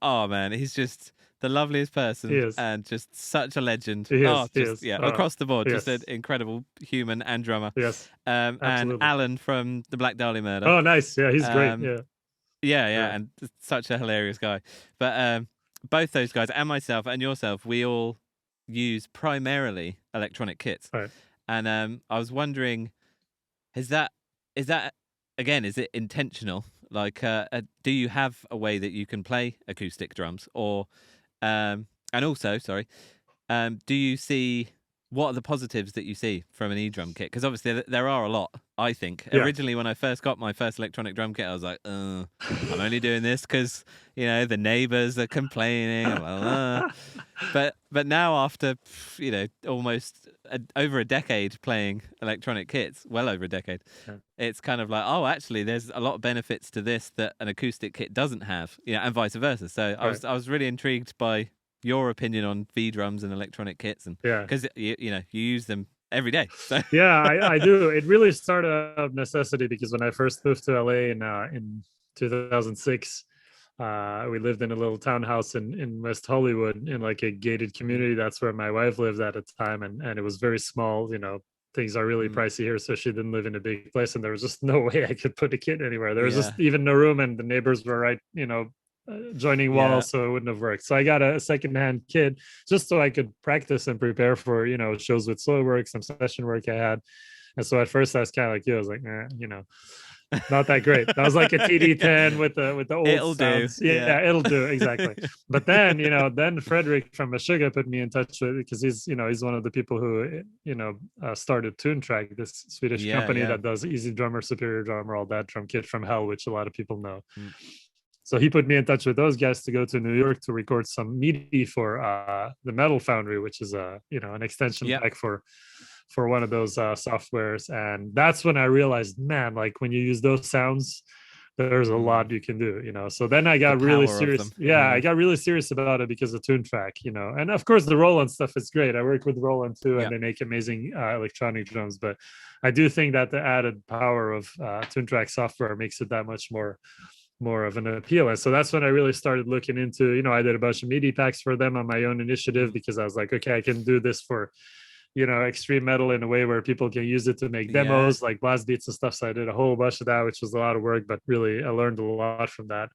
oh man, he's just the loveliest He person is. and just such a legend. He Oh, is. He just is. yeah, across the board, just an Yes. incredible human and drummer. Yes. And Absolutely. Alan from the Black Dahlia Murder. Oh, nice. Yeah, he's great. Um, Yeah. yeah, Yeah. yeah, and such a hilarious guy. But both those guys and myself and yourself, we all use primarily electronic kits. Right. And I was wondering, is that again? Is it intentional? Like, do you have a way that you can play acoustic drums, or and also, sorry, do you see what are the positives that you see from an e-drum kit? Because obviously there are a lot. I think Yeah. originally when I first got my first electronic drum kit, I was like, I'm only doing this because the neighbors are complaining. But now after almost over a decade playing electronic kits, well over a decade, Yeah. it's kind of like, oh, actually, there's a lot of benefits to this that an acoustic kit doesn't have, and vice versa. So Right. I was really intrigued by your opinion on V drums and electronic kits, and Yeah. because you use them every day. So Yeah, I do. It really started out of necessity because when I first moved to LA in 2006, we lived in a little townhouse in West Hollywood in like a gated community. That's where my wife lived at the time, and it was very small. You know, things are really Mm, pricey here, so she didn't live in a big place, and there was just no way I could put a kid anywhere. There was yeah, just even no room, and the neighbors were right, joining yeah, walls, so it wouldn't have worked. So I got a secondhand kit just so I could practice and prepare for shows with Soilwork, some session work I had. And so at first I was kind of like you. I was like, not that great. That was like a yeah. TD10 with the old It'll do. sounds. Yeah. Yeah, it'll do exactly. But then then Frederick from Meshuggah put me in touch with, because he's one of the people who started Toontrack, this Swedish Yeah, company yeah. that does Easy Drummer, Superior Drummer, all that, Drum Kit from Hell, which a lot of people know. Mm, So he put me in touch with those guys to go to New York to record some MIDI for the Metal Foundry, which is an extension yeah. pack for one of those softwares. And that's when I realized, man, like when you use those sounds there's a lot you can do, so then I The got really power of them. serious. Yeah, I got really serious about it because of Tune Track, and of course the Roland stuff is great. I work with Roland too, and they make amazing electronic drums, but I do think that the added power of Tune Track software makes it that much more of an appeal. And so that's when I really started looking into, I did a bunch of MIDI packs for them on my own initiative, because I was like, okay, I can do this for extreme metal in a way where people can use it to make demos, like blast beats and stuff. So I did a whole bunch of that, which was a lot of work, but really I learned a lot from that.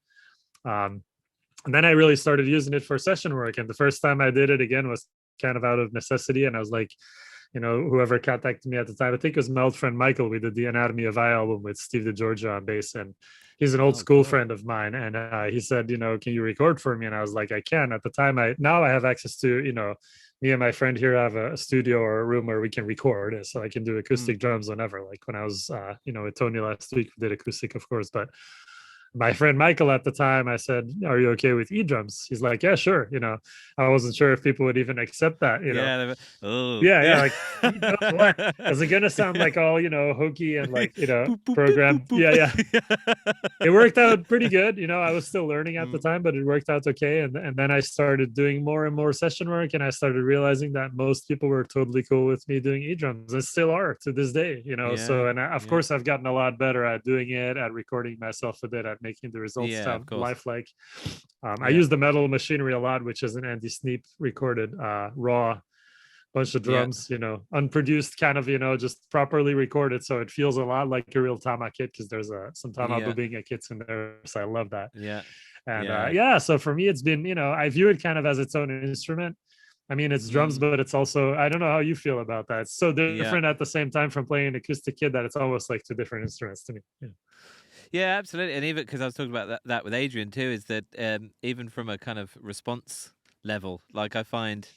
And then I really started using it for session work. And the first time I did it again was kind of out of necessity. And I was like, whoever contacted me at the time, I think it was my old friend Michael. We did the Anatomy of I album with Steve DeGiorgio on bass, and he's an old school friend of mine. And he said, can you record for me? And I was like, I can. At the time, now I have access to, me and my friend here have a studio or a room where we can record, so I can do acoustic drums whenever. Like when I was, with Tony last week, we did acoustic, of course, but my friend Michael at the time, I said, are you okay with e-drums? He's like, yeah, sure. I wasn't sure if people would even accept that, like, what? Is it going to sound like all, hokey and like, programmed? Yeah. It worked out pretty good. I was still learning at the time, but it worked out okay. And then I started doing more and more session work, and I started realizing that most people were totally cool with me doing e-drums, and still are to this day, so, and of course I've gotten a lot better at doing it, at recording myself with it, at making the results sound lifelike. I use the Metal Machinery a lot, which is an Andy Sneap recorded raw bunch of drums, unproduced, kind of, just properly recorded, so it feels a lot like a real Tama kit, because there's some Tama Bubinga kits in there, so I love that. So for me it's been, I view it kind of as its own instrument. I mean, it's drums, but it's also, I don't know how you feel about that. It's so different at the same time from playing an acoustic kit, that it's almost like two different instruments to me. Yeah, absolutely. And even because I was talking about that with Adrian too, is that even from a kind of response level, like I find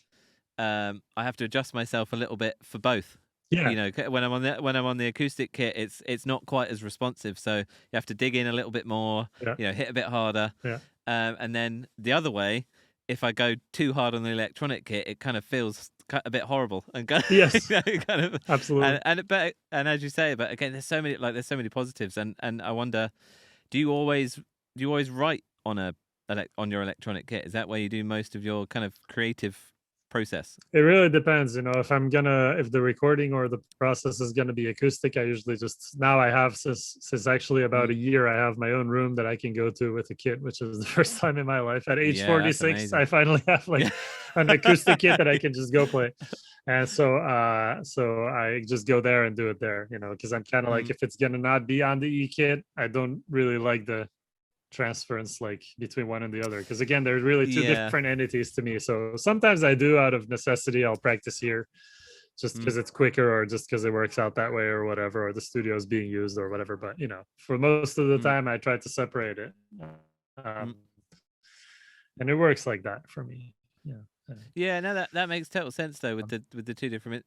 I have to adjust myself a little bit for both. Yeah. When I'm on the acoustic kit, it's not quite as responsive, so you have to dig in a little bit more. Hit a bit harder. And then the other way, if I go too hard on the electronic kit, it kind of feels a bit horrible and yes, kind of absolutely. And as you say, but again, there's so many positives, and I wonder, do you always write on your electronic kit? Is that where you do most of your kind of creative process? It really depends, if the recording or the process is gonna be acoustic, I usually just, now I have since actually about a year, I have my own room that I can go to with a kit, which is the first time in my life. At age 46, I finally have like an acoustic kit that I can just go play. And so I just go there and do it there, because I'm kind of like, if it's gonna not be on the E kit, I don't really like the transference like between one and the other, because again, they're really two different entities to me. So sometimes I do, out of necessity, I'll practice here just because it's quicker, or just because it works out that way, or whatever, or the studio is being used or whatever. But for most of the time I try to separate it, and it works like that for me. No, that makes total sense though, with the two different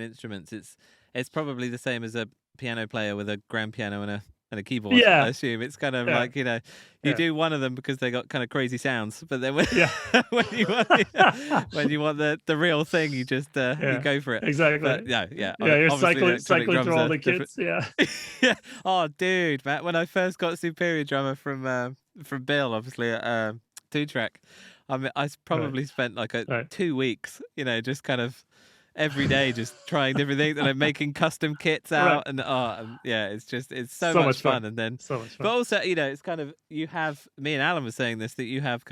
instruments. It's probably the same as a piano player with a grand piano and a keyboard. I assume it's kind of like, you do one of them because they got kind of crazy sounds, but then when you want the real thing, you just you go for it. Exactly. But, you're cycling through all the kits. Yeah. Oh, dude, Matt, when I first got Superior Drummer from Bill, obviously at 2-track, I mean, I probably spent like 2 weeks, just kind of every day just trying different things, and I'm making custom kits out, and it's so much fun. And then so much fun. But also, it's kind of, you have, me and Alan were saying this, that you have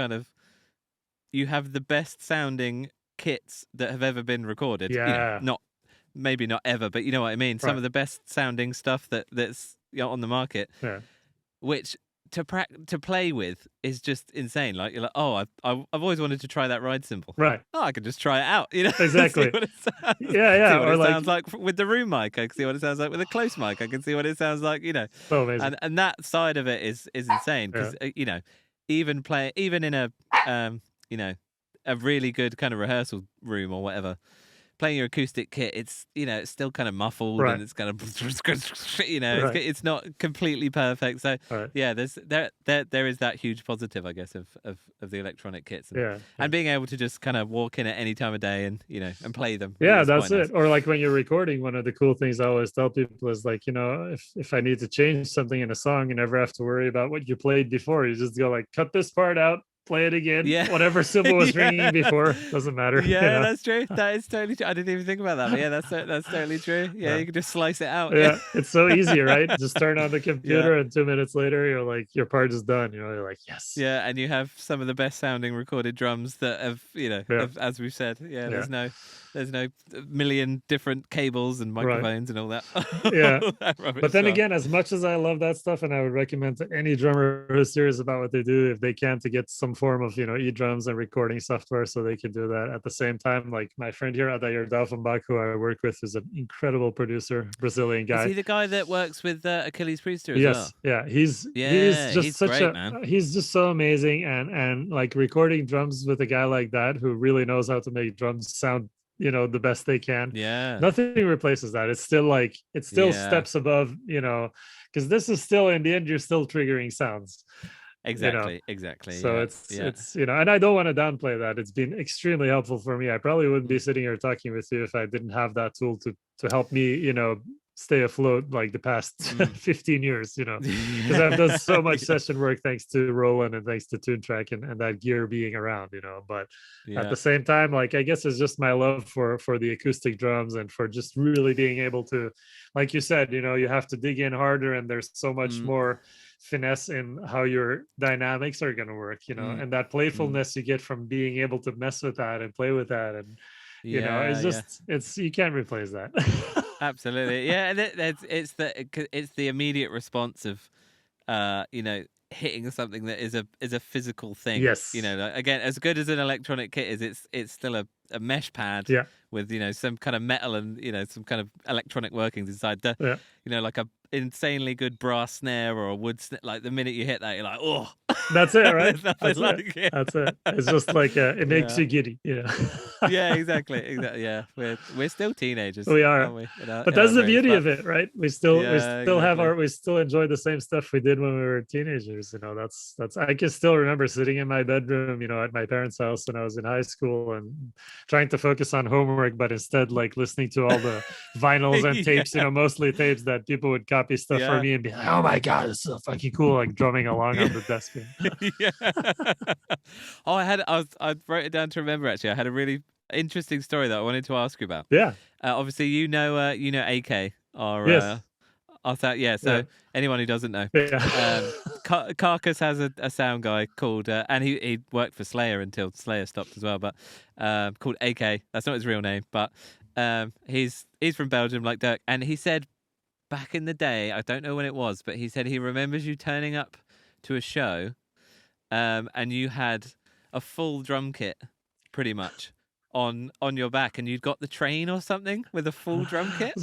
the best sounding kits that have ever been recorded. Maybe not ever, but you know what I mean. Some of the best sounding stuff that's on the market, which to play with is just insane. Like, you're like, oh, I've always wanted to try that ride cymbal. Right. Oh, I can just try it out. Exactly. See what it sounds. Yeah. See what it sounds like with the room mic. I can see what it sounds like with a close mic. I can see what it sounds like. So amazing. And that side of it is insane, because even in a a really good kind of rehearsal room or whatever, playing your acoustic kit, it's it's still kind of muffled Right. and it's kind of Right. it's not completely perfect. So Right. yeah, there is that huge positive, I guess, of the electronic kits and Yeah. and being able to just kind of walk in at any time of day and and play them. Yeah, It's that's quite nice. it. Or like when you're recording, one of the cool things I always tell people is like, if I need to change something in a song, you never have to worry about what you played before. You just go like, cut this part out, play it again. Yeah. Whatever symbol was Yeah. ringing before doesn't matter. Yeah, that's true. That is totally true. I didn't even think about that. But yeah, that's totally true. Yeah, Yeah. you can just slice it out. Yeah. Yeah, it's so easy, right? Just turn on the Yeah. computer, and 2 minutes later, you're like, your part is done. You're like, yes. Yeah, and you have some of the best sounding recorded drums that have, Yeah. as we've said. Yeah, Yeah. there's no million different cables and Right. microphones and all that. Yeah. All that rubbish But then stuff. again, as much as I love that stuff, and I would recommend to any drummer who's serious about what they do, if they can, to get some form of e-drums and recording software so they can do that at the same time. Like my friend here, Adair Dalfenbach, who I work with, is an incredible producer, Brazilian Is guy. he the guy that works with Achilles Priester as Yes, well? yeah, he's Yeah, just he's such great, a man. he's just so amazing, and like recording drums with a guy like that who really knows how to make drums sound the best they can. Yeah. Nothing replaces that. It's still Yeah. steps above, because this is still, in the end, you're still triggering sounds. Exactly. So Yeah. it's and I don't want to downplay that. It's been extremely helpful for me. I probably wouldn't be Mm. sitting here talking with you if I didn't have that tool to help me, stay afloat like the past 15 years, because I've done so much session work thanks to Roland and thanks to TuneTrack and that gear being around, but at the same time, like, I guess it's just my love for the acoustic drums and for just really being able to, like you said, you have to dig in harder, and there's so much more finesse in how your dynamics are going to work, and that playfulness you get from being able to mess with that and play with that, and it's just it's you can't replace that. Absolutely, yeah, and it's the immediate response of, hitting something that is a physical thing. Yes. Like, again, as good as an electronic kit is, it's still a mesh pad. Yeah. With some kind of metal and some kind of electronic workings inside. Like a insanely good brass snare or a wood snare. Like the minute you hit that, you're like, oh. That's it, right? That's it. That's it. It's just like it makes you giddy, Yeah, exactly. Yeah, we're still teenagers. We are, aren't we? But that's the beauty of it, right? We still exactly. we still enjoy the same stuff we did when we were teenagers. That's I can still remember sitting in my bedroom, at my parents' house when I was in high school and trying to focus on homework, but instead like listening to all the vinyls and tapes, mostly tapes that people would copy stuff for me and be like, oh my god, it's so fucking cool, like drumming along on the desk. Yeah. Oh, I wrote it down to remember. Actually, I had a really interesting story that I wanted to ask you about. Yeah. Obviously, AK or yes. So anyone who doesn't know, Carcass has a sound guy called, and he worked for Slayer until Slayer stopped as well, but called AK. That's not his real name, but he's from Belgium, like Dirk, and he said back in the day, I don't know when it was, but he said he remembers you turning up to a show, and you had a full drum kit, pretty much, on your back, and you'd got the train or something with a full drum kit.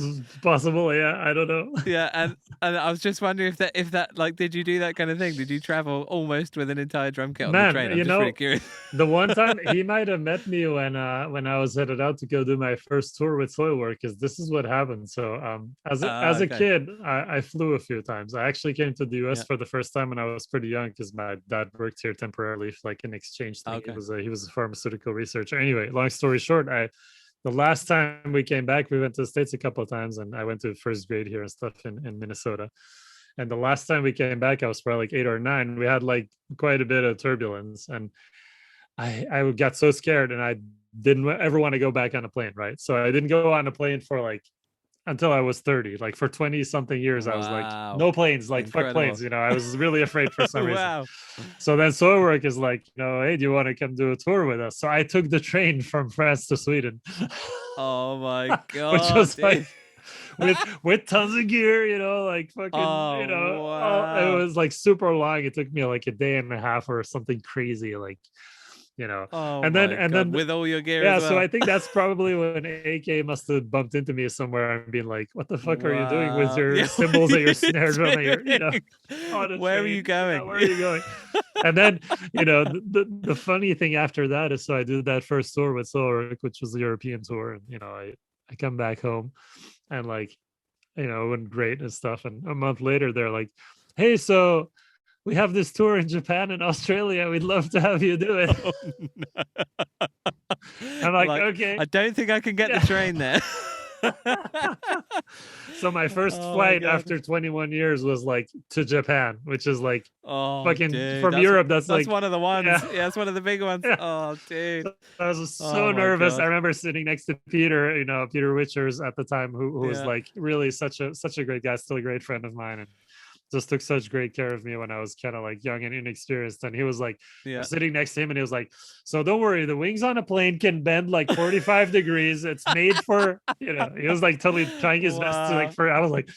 Possible, yeah. I don't know. Yeah, and I was just wondering if that like, did you do that kind of thing? Did you travel almost with an entire drum kit on the train? I'm just really curious. The one time he might have met me when I was headed out to go do my first tour with Soilwork, because this is what happened. So as a kid, I flew a few times. I actually came to the US for the first time when I was pretty young, because my dad worked here temporarily, like an exchange thing. He was a pharmaceutical researcher. Anyway, long story short, the last time we came back, we went to the States a couple of times, and I went to first grade here and stuff in Minnesota. And the last time we came back, I was probably like 8 or 9. We had like quite a bit of turbulence, and I got so scared, and I didn't ever want to go back on a plane, right? So I didn't go on a plane for like until I was 30. Like for 20 something years, I was like, no planes, like fuck planes. I was really afraid for some reason. So then Soilwork is like, hey, do you want to come do a tour with us? So I took the train from France to Sweden. Oh my god! Which was like with tons of gear, like fucking, wow. It was like super long. It took me like a day and a half or something crazy, like. And then with all your gear, yeah. as well. So I think that's probably when AK must have bumped into me somewhere and been like, "What the fuck are you doing with your cymbals and your snare drum and your, where are you going? Where are you going?" And then, the funny thing after that is, so I did that first tour with Soilwork, which was the European tour, and I come back home, and like, it went great and stuff. And a month later, they're like, "Hey, so we have this tour in Japan and Australia. We'd love to have you do it." Oh, no. I'm like, okay. I don't think I can get the train there. So my first Oh my flight God. after 21 years was like to Japan, which is like fucking dude, from Europe. That's like one of the ones. yeah. Yeah, that's one of the big ones. Yeah. Oh, dude. I was so Oh my nervous. God. I remember sitting next to Peter, Peter Witchers at the time, who was Yeah. like really such a great guy, still a great friend of mine, and just took such great care of me when I was kind of like young and inexperienced. And he was like, Yeah. sitting next to him, and he was like, "So don't worry, the wings on a plane can bend like 45 degrees. It's made for," he was like totally trying his best to like, I was like,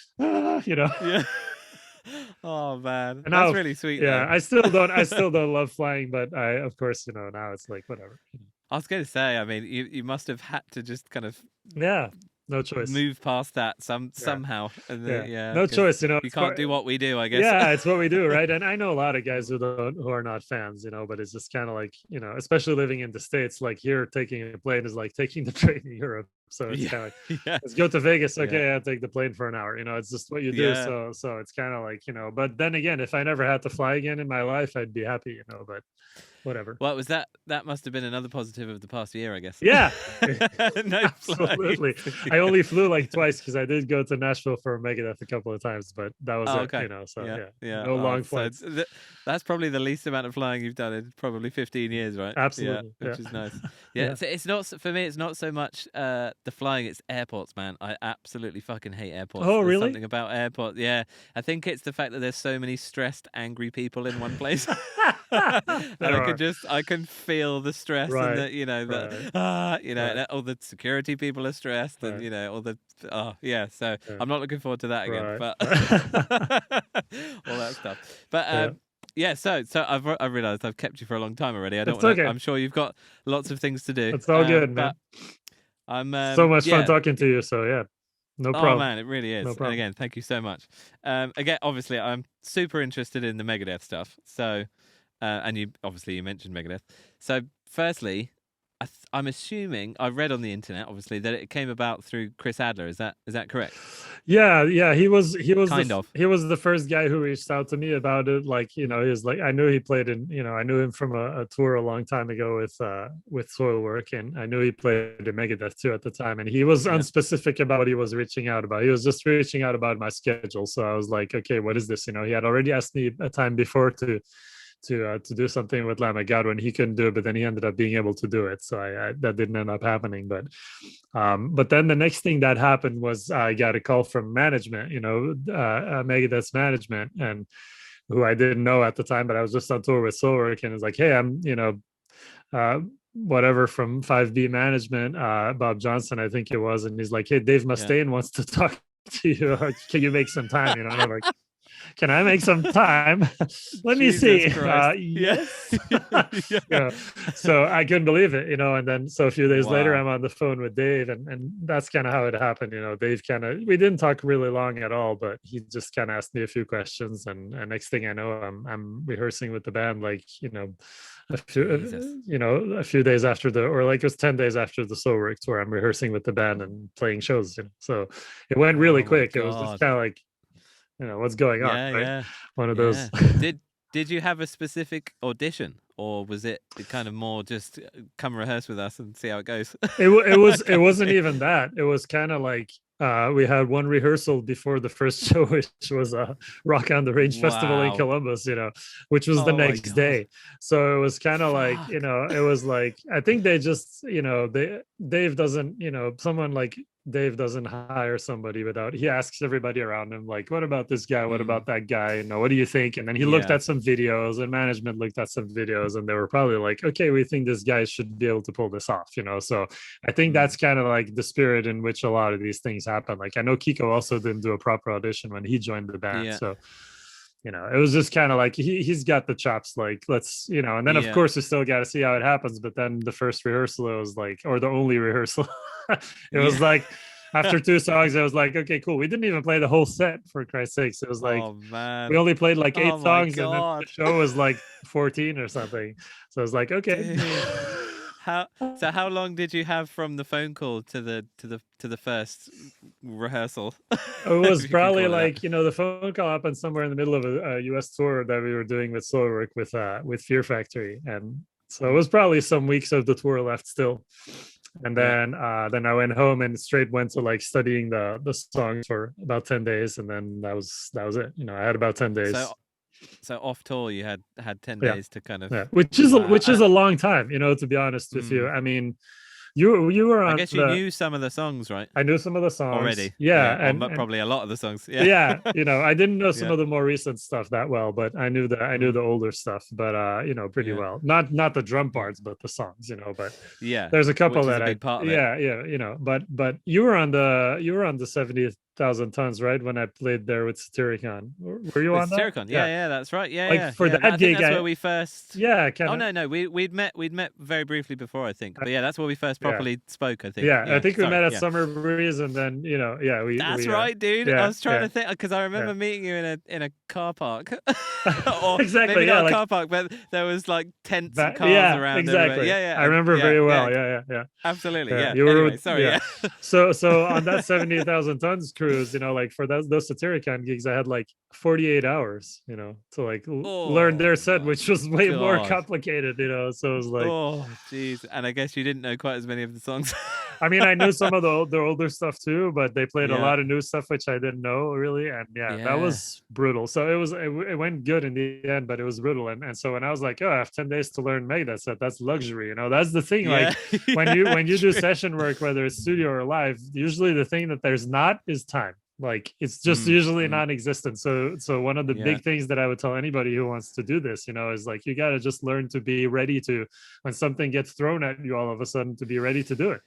Yeah. Oh man, And that's now, really sweet. yeah, though. I still don't love flying, but I, of course, now it's like whatever. I was going to say, I mean, you must have had to just kind of Yeah, no choice. move past that somehow. And No choice. You can't do what we do, I guess. Yeah, it's what we do, right? And I know a lot of guys who are not fans, but it's just kind of like, especially living in the States, like here, taking a plane is like taking the train in Europe. So it's kind of like, let's go to Vegas. Okay, I'll take the plane for an hour. It's just what you do. So it's kind of like, but then again, if I never had to fly again in my life, I'd be happy, but whatever. Well, was that must have been another positive of the past year, I guess. Yeah, no, absolutely. I only flew like twice because I did go to Nashville for Megadeth a couple of times, but that was it. Okay. So yeah. no long flights. So that's probably the least amount of flying you've done in probably 15 years, right? Absolutely, which is nice. Yeah, so it's not for me. It's not so much the flying; it's airports, man. I absolutely fucking hate airports. Oh, There's really? Something about airports. Yeah, I think it's the fact that there's so many stressed, angry people in one place. And I can feel the stress, Right, and right. all the security people are stressed, Right. and all the So I'm not looking forward to that again. Right. But all that stuff. But so I've realised I've kept you for a long time already. I'm sure you've got lots of things to do. It's all good, man. I'm so much fun talking to you. So yeah. No problem. Oh man, it really is. No problem. And again, thank you so much. Again, obviously, I'm super interested in the Megadeth stuff. So, and you mentioned Megadeth. So, firstly, I'm assuming I read on the internet, obviously, that it came about through Chris Adler. Is that correct? Yeah. He was he was the first guy who reached out to me about it. Like, he was like, I knew he played in, I knew him from a tour a long time ago with Soilwork, and I knew he played in Megadeth too at the time. And he was unspecific about what he was reaching out about. He was just reaching out about my schedule. So I was like, okay, what is this? He had already asked me a time before to do something with Lamb of God when he couldn't do it, but then he ended up being able to do it. So I that didn't end up happening. But then the next thing that happened was I got a call from management, Megadeth's management, and who I didn't know at the time, but I was just on tour with Soilwork, and it's like, hey, I'm whatever from 5B management, Bob Johnson, I think it was, and he's like, hey, Dave Mustaine wants to talk to you. Can you make some time? And I'm like, can I make some time? Let me see. Yes. So I couldn't believe it, and then so a few days later, I'm on the phone with Dave, and that's kind of how it happened. Dave we didn't talk really long at all, but he just kind of asked me a few questions, and next thing I know, I'm rehearsing with the band, like, a few days after it was 10 days after the Soilwork tour. I'm rehearsing with the band and playing shows, so it went really quick. It was just kind of like, what's going on, right? Yeah. One of those. Did you have a specific audition, or was it kind of more just come rehearse with us and see how it goes? It wasn't even that. It was kind of like we had one rehearsal before the first show, which was a Rock on the Range festival in Columbus, which was the next day. So it was kind of like, it was like, I think they just, Dave doesn't, someone like Dave doesn't hire somebody without, he asks everybody around him, like, what about this guy? What about that guy? What do you think? And then he looked at some videos, and management looked at some videos, and they were probably like, okay, we think this guy should be able to pull this off, So I think that's kind of like the spirit in which a lot of these things happen. Like, I know Kiko also didn't do a proper audition when he joined the band. So, it was just kind of like, he's got the chops, like, let's, and then of course we still got to see how it happens. But then the first rehearsal, it was like, or the only rehearsal, it was like, after 2 songs, I was like, okay, cool. We didn't even play the whole set, for Christ's sakes. It was like Oh we man. only played like Oh 8 my songs, and then the god. show was like 14 or something. So I was like, okay. Dude. How long did you have from the phone call to the first rehearsal? It was If you can probably call it that. like, the phone call happened somewhere in the middle of a US tour that we were doing with Soilwork with Fear Factory. And so it Mhm. was probably some weeks of the tour left still. And Yeah. then I went home and straight went to like studying the songs for about 10 days, and then that was it. I had about 10 days. So off tour you had 10 Yeah. days to kind of Yeah. Which is wow. which is a long time, to be honest with you. Mm, I mean, you were I on guess you the knew some of the songs, right? I knew some of the songs. Already. Yeah, Yeah, or and probably a lot of the songs. Yeah. yeah, I didn't know some Yeah. of the more recent stuff that well, but I knew Mm, the older stuff, but pretty yeah. well. Not the drum Yeah. parts, but the songs, but Yeah, there's a couple which is that a I big part of it. yeah, yeah, but you were on the 70,000 tons, right? When I played there with Satyricon. Were you With on that? Satyricon. Yeah. Yeah, that's right. Yeah, Like yeah. for Yeah. I that think gig, that's where we first yeah, kind Oh of no, we'd met very briefly before, I think. But yeah, that's where we first yeah. properly spoke, I think. Yeah, I Yeah. think we Sorry. met at Yeah. Summer Breeze, and then yeah, That's we right, dude. I yeah, was trying yeah, to think because I remember yeah. meeting you in a car park, or maybe Exactly, yeah, not a like car park, but there was like tents and that. cars Yeah, around everywhere. exactly. Yeah, I yeah, remember yeah, very yeah. well. Yeah, yeah, Absolutely, yeah. yeah. You were Anyway, with, sorry. yeah. Yeah. So on that 70,000 tons cruise, like for those Satyricon gigs, I had like 48 hours, to like learn Oh their set, my which was way more god. complicated, So it was like, Oh jeez. And I guess you didn't know quite as many of the songs. I mean, I knew some of the older stuff too, but they played a Yeah. lot of new stuff which I didn't know really, and yeah, that Yeah. was brutal. So it went good in the end, but it was brutal. And so when I was like, oh, I have 10 days to learn Megadeth set, that's luxury, That's the thing. Yeah. Like when you Yeah. do True. session work, whether it's studio or live, usually the thing that there's not is time. Like it's just Mm, usually mm, non-existent. So one of the yeah. big things that I would tell anybody who wants to do this, is like you got to just learn to be ready to, when something gets thrown at you all of a sudden, to be ready to do it.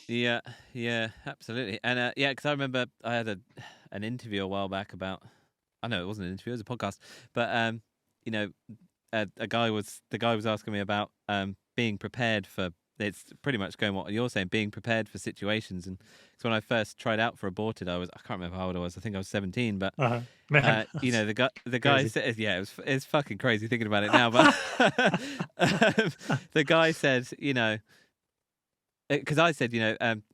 Yeah. Yeah. Absolutely. And yeah, because I remember I had an interview a while back about. I know it wasn't an interview; it was a podcast. But you know, the guy was asking me about being prepared for. It's pretty much going what you're saying, being prepared for situations. And so when I first tried out for Aborted, I can't remember how old I was. I think I was 17. But Man, the guy crazy. said, yeah, it's fucking crazy thinking about it now. But the guy said, because I said,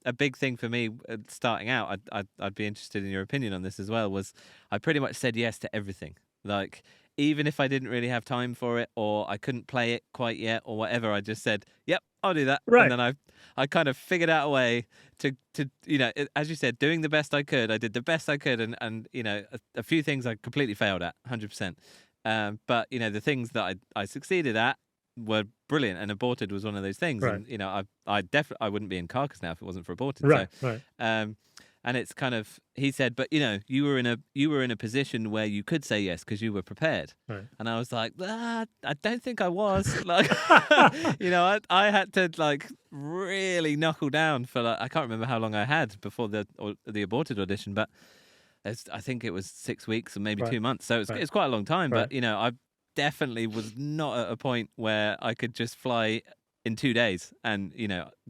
a big thing for me starting out, I'd be interested in your opinion on this as well, was I pretty much said yes to everything. Like, even if I didn't really have time for it or I couldn't play it quite yet or whatever, I just said, yep, I'll do that. Right. And then I kind of figured out a way to as you said, doing the best I could. I did the best I could, and a few things I completely failed at, 100%. But the things that I succeeded at were brilliant, and Aborted was one of those things. Right. And I definitely wouldn't be in Carcass now if it wasn't for Aborted. Right. So, Right. and it's kind of, he said, but you were in a position where you could say yes because you were prepared. Right. And I was like, I don't think I was. Like, I had to like really knuckle down for I can't remember how long I had before the Aborted audition, but I think it was 6 weeks or maybe Right. 2 months. So it's quite a long time. Right. But I definitely was not at a point where I could just fly in 2 days and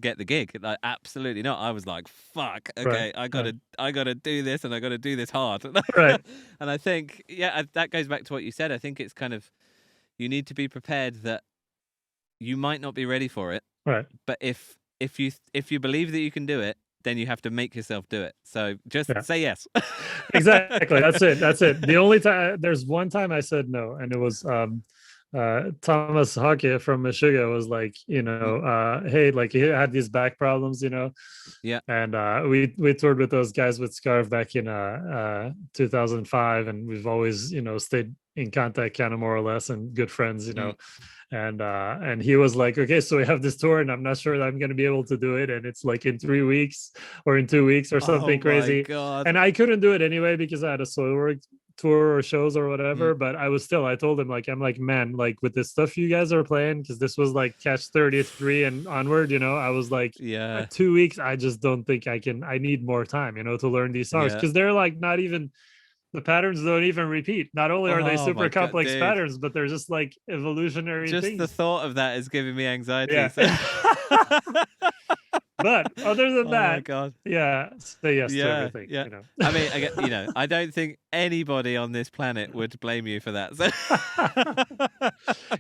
get the gig. Like, absolutely not. I was like, fuck, okay, Right. I gotta do this, and I gotta do this hard. Right. And I think that goes back to what you said. I think it's kind of, you need to be prepared that you might not be ready for it, Right. but if you believe that you can do it, then you have to make yourself do it. So just say yes. Exactly. That's it. The only time, there's one time I said no, and it was Thomas Hockey from Meshuggah was like, hey, like he had these back problems, Yeah. and we toured with those guys with Scarve back in 2005, and we've always stayed in contact, kind of more or less, and good friends, and he was like, okay, so we have this tour and I'm not sure that I'm going to be able to do it, and it's like in 3 weeks or in 2 weeks or something crazy. My God. And I couldn't do it anyway because I had a Soilwork tour or shows or whatever, but I told him, like, I'm like, man, like with the stuff you guys are playing, because this was like Catch 33 and onward, I was like, 2 weeks, I just don't think I need more time, to learn these songs, because they're like not even, the patterns don't even repeat. Not only are they super complex patterns, but they're just like evolutionary just things. The thought of that is giving me anxiety. Yeah. So. But other than Oh my that, God. yeah, say yes to Yeah, everything. yeah. You know. I mean, I don't think anybody on this planet would blame you for that. So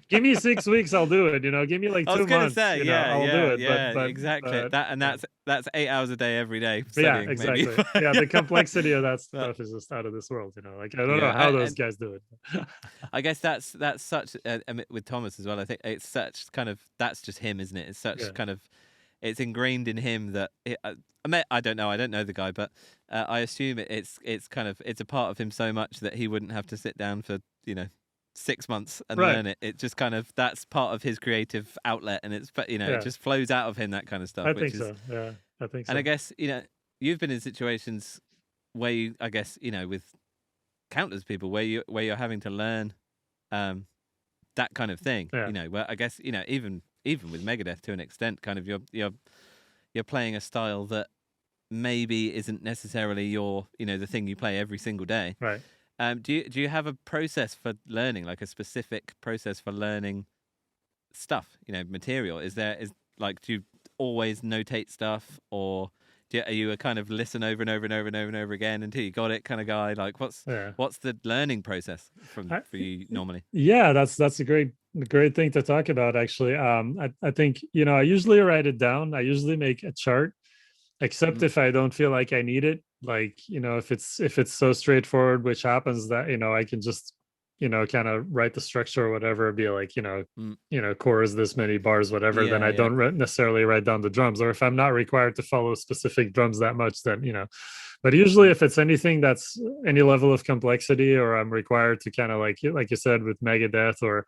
Give me 6 weeks, I'll do it. You know, give me like I was two gonna months. say, You know, I'll do it. yeah, exactly. That and Yeah. that's 8 hours a day every day Yeah, studying, maybe. exactly. Yeah, the complexity of that But stuff is just out of this world. You know, like I don't know yeah, how those and guys do it. I guess that's such I mean, with Thomas as well. I think it's such kind of that's just him, isn't it? It's such Yeah, kind of it's ingrained in him that I don't know the guy, but I assume it's kind of it's a part of him so much that he wouldn't have to sit down for 6 months and right. learn it. It just kind of that's part of his creative outlet, and it Yeah, just flows out of him, that kind of stuff, I which think is. so. Yeah, I think And I so. guess you've been in situations where you, I guess with countless people where you're having to learn um, that kind of thing. Yeah, Where I guess even with Megadeth to an extent, kind of you're playing a style that maybe isn't necessarily your the thing you play every single day. right. Do you have a process for learning, like a specific process for learning stuff? Material. Is like, do you always notate stuff, or are you a kind of listen over and over and over and over and over again until you got it kind of guy? Like, Yeah. what's the learning process I, for you normally? yeah, that's a great thing to talk about actually. I think, I usually write it down. I usually make a chart, except Mm, if I don't feel like I need it. Like, if it's so straightforward, which happens, that I can just kind of write the structure or whatever, be like, mm, chorus this many bars, whatever, then yeah, I yeah. don't necessarily write down the drums. Or if I'm not required to follow specific drums that much, then but usually Mm, if it's anything that's any level of complexity, or I'm required to kind of like you said with Megadeth, or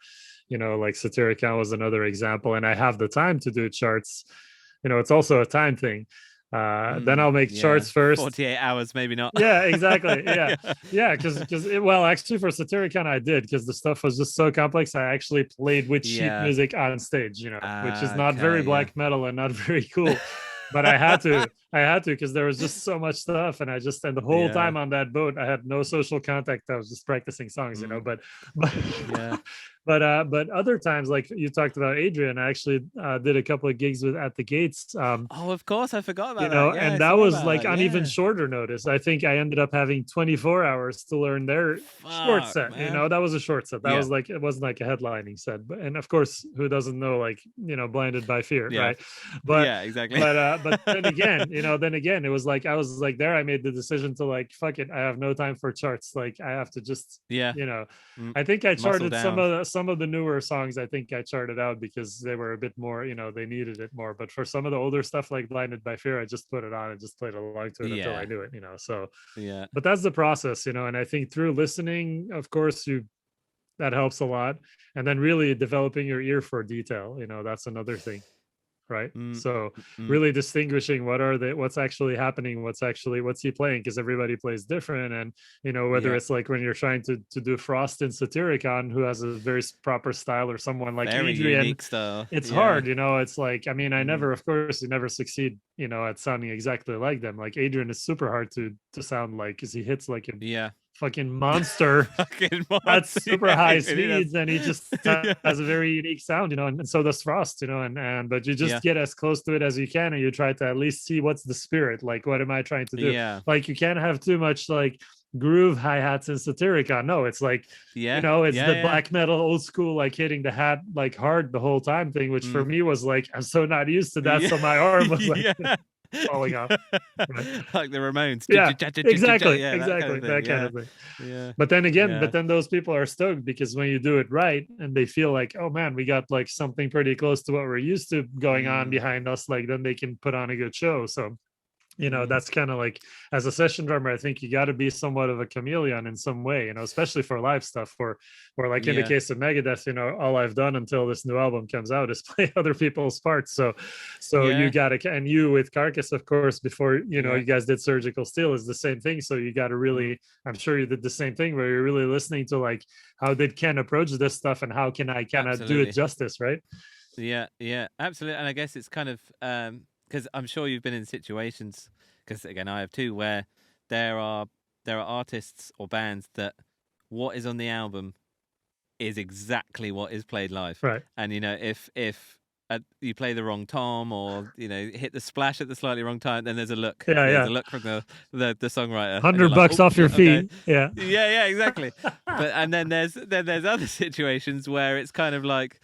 like Satyricon was another example, and I have the time to do charts, it's also a time thing. Then I'll make yeah. charts first. 48 hours, maybe not. Yeah, exactly. Yeah, Yeah. yeah, because well, actually for Satyricon I did, because the stuff was just so complex. I actually played with sheet Yeah. music on stage, which is not very Okay. Yeah. black metal and not very cool. But I had to because there was just so much stuff, and the whole Yeah. time on that boat I had no social contact. I was just practicing songs, Mm, but yeah. but other times, like you talked about Adrian, I actually did a couple of gigs with at the Gates. Oh, of course, I forgot about that. Yeah, I And that saw was about like that. on even Yeah. shorter notice. I think I ended up having 24 hours to learn their short Fuck, set. man. That was a short set. That Yeah. was like, it wasn't like a headlining set. But and of course, who doesn't know, like, Blinded by Fear, Yeah. right? But Yeah, exactly. but then again, it was like I was like there. I made the decision to like, fuck it. I have no time for charts. Like I have to just, Yeah. you know, Mm, I think I muscle charted down. some of the newer songs. I think I charted out because they were a bit more, they needed it more. But for some of the older stuff like Blinded by Fear, I just put it on and just played along to it until I Yeah. knew it. So, Yeah. but that's the process, and I think through listening, of course, that helps a lot, and then really developing your ear for detail. That's another thing, right? Mm, So mm, really distinguishing what's actually happening, what's he playing, because everybody plays different. And whether yeah. it's like when you're trying to do Frost in Satyricon, who has a very proper style, or someone like Very Adrian, unique style. it's Yeah. hard. It's like, I mean, Mm, of course you never succeed at sounding exactly like them. Like Adrian is super hard to sound like, because he hits like a yeah. fucking monster Fucking at monster. super Yeah, high he really does. speeds, and he just Yeah. has a very unique sound, and so does Frost, and but you just Yeah. get as close to it as you can, and you try to at least see what's the spirit, like what am I trying to do. Yeah. Like you can't have too much like groove hi-hats in Satyricon. No, it's like, Yeah. it's Yeah. the Yeah. black metal old school, like hitting the hat like hard the whole time thing, which for Mm, me was like, I'm so not used to that, yeah. so my arm was like Yeah. falling off. Right? Like the Ramones. Yeah, exactly, Yeah, that kind exactly, of thing. that kind Yeah. of thing. Yeah. But then again, Yeah. those people are stoked, because when you do it right and they feel like, oh man, we got like something pretty close to what we're used to going on Mm, behind us, like then they can put on a good show. So mm, that's kind of like, as a session drummer, I think you got to be somewhat of a chameleon in some way, especially for live stuff, or like in the yeah. case of Megadeth, all I've done until this new album comes out is play other people's parts. So you Yeah. gotta, and you with Carcass, of course, before Yeah. you guys did Surgical Steel, is the same thing. So you got to Mm, really, I'm sure you did the same thing, where you're really listening to like, how did Ken approach this stuff, and how can I kind of do it absolutely. justice, right? Yeah. Yeah. Absolutely. And I guess it's kind of because I'm sure you've been in situations, because again I have too, where there are artists or bands that what is on the album is exactly what is played live. Right. And if you play the wrong tom, or hit the splash at the slightly wrong time. Then there's a look. Yeah, There's yeah. a look from the songwriter. And you're like, $100 off your okay. fee. Yeah. Yeah, exactly. And then there's other situations where it's kind of like,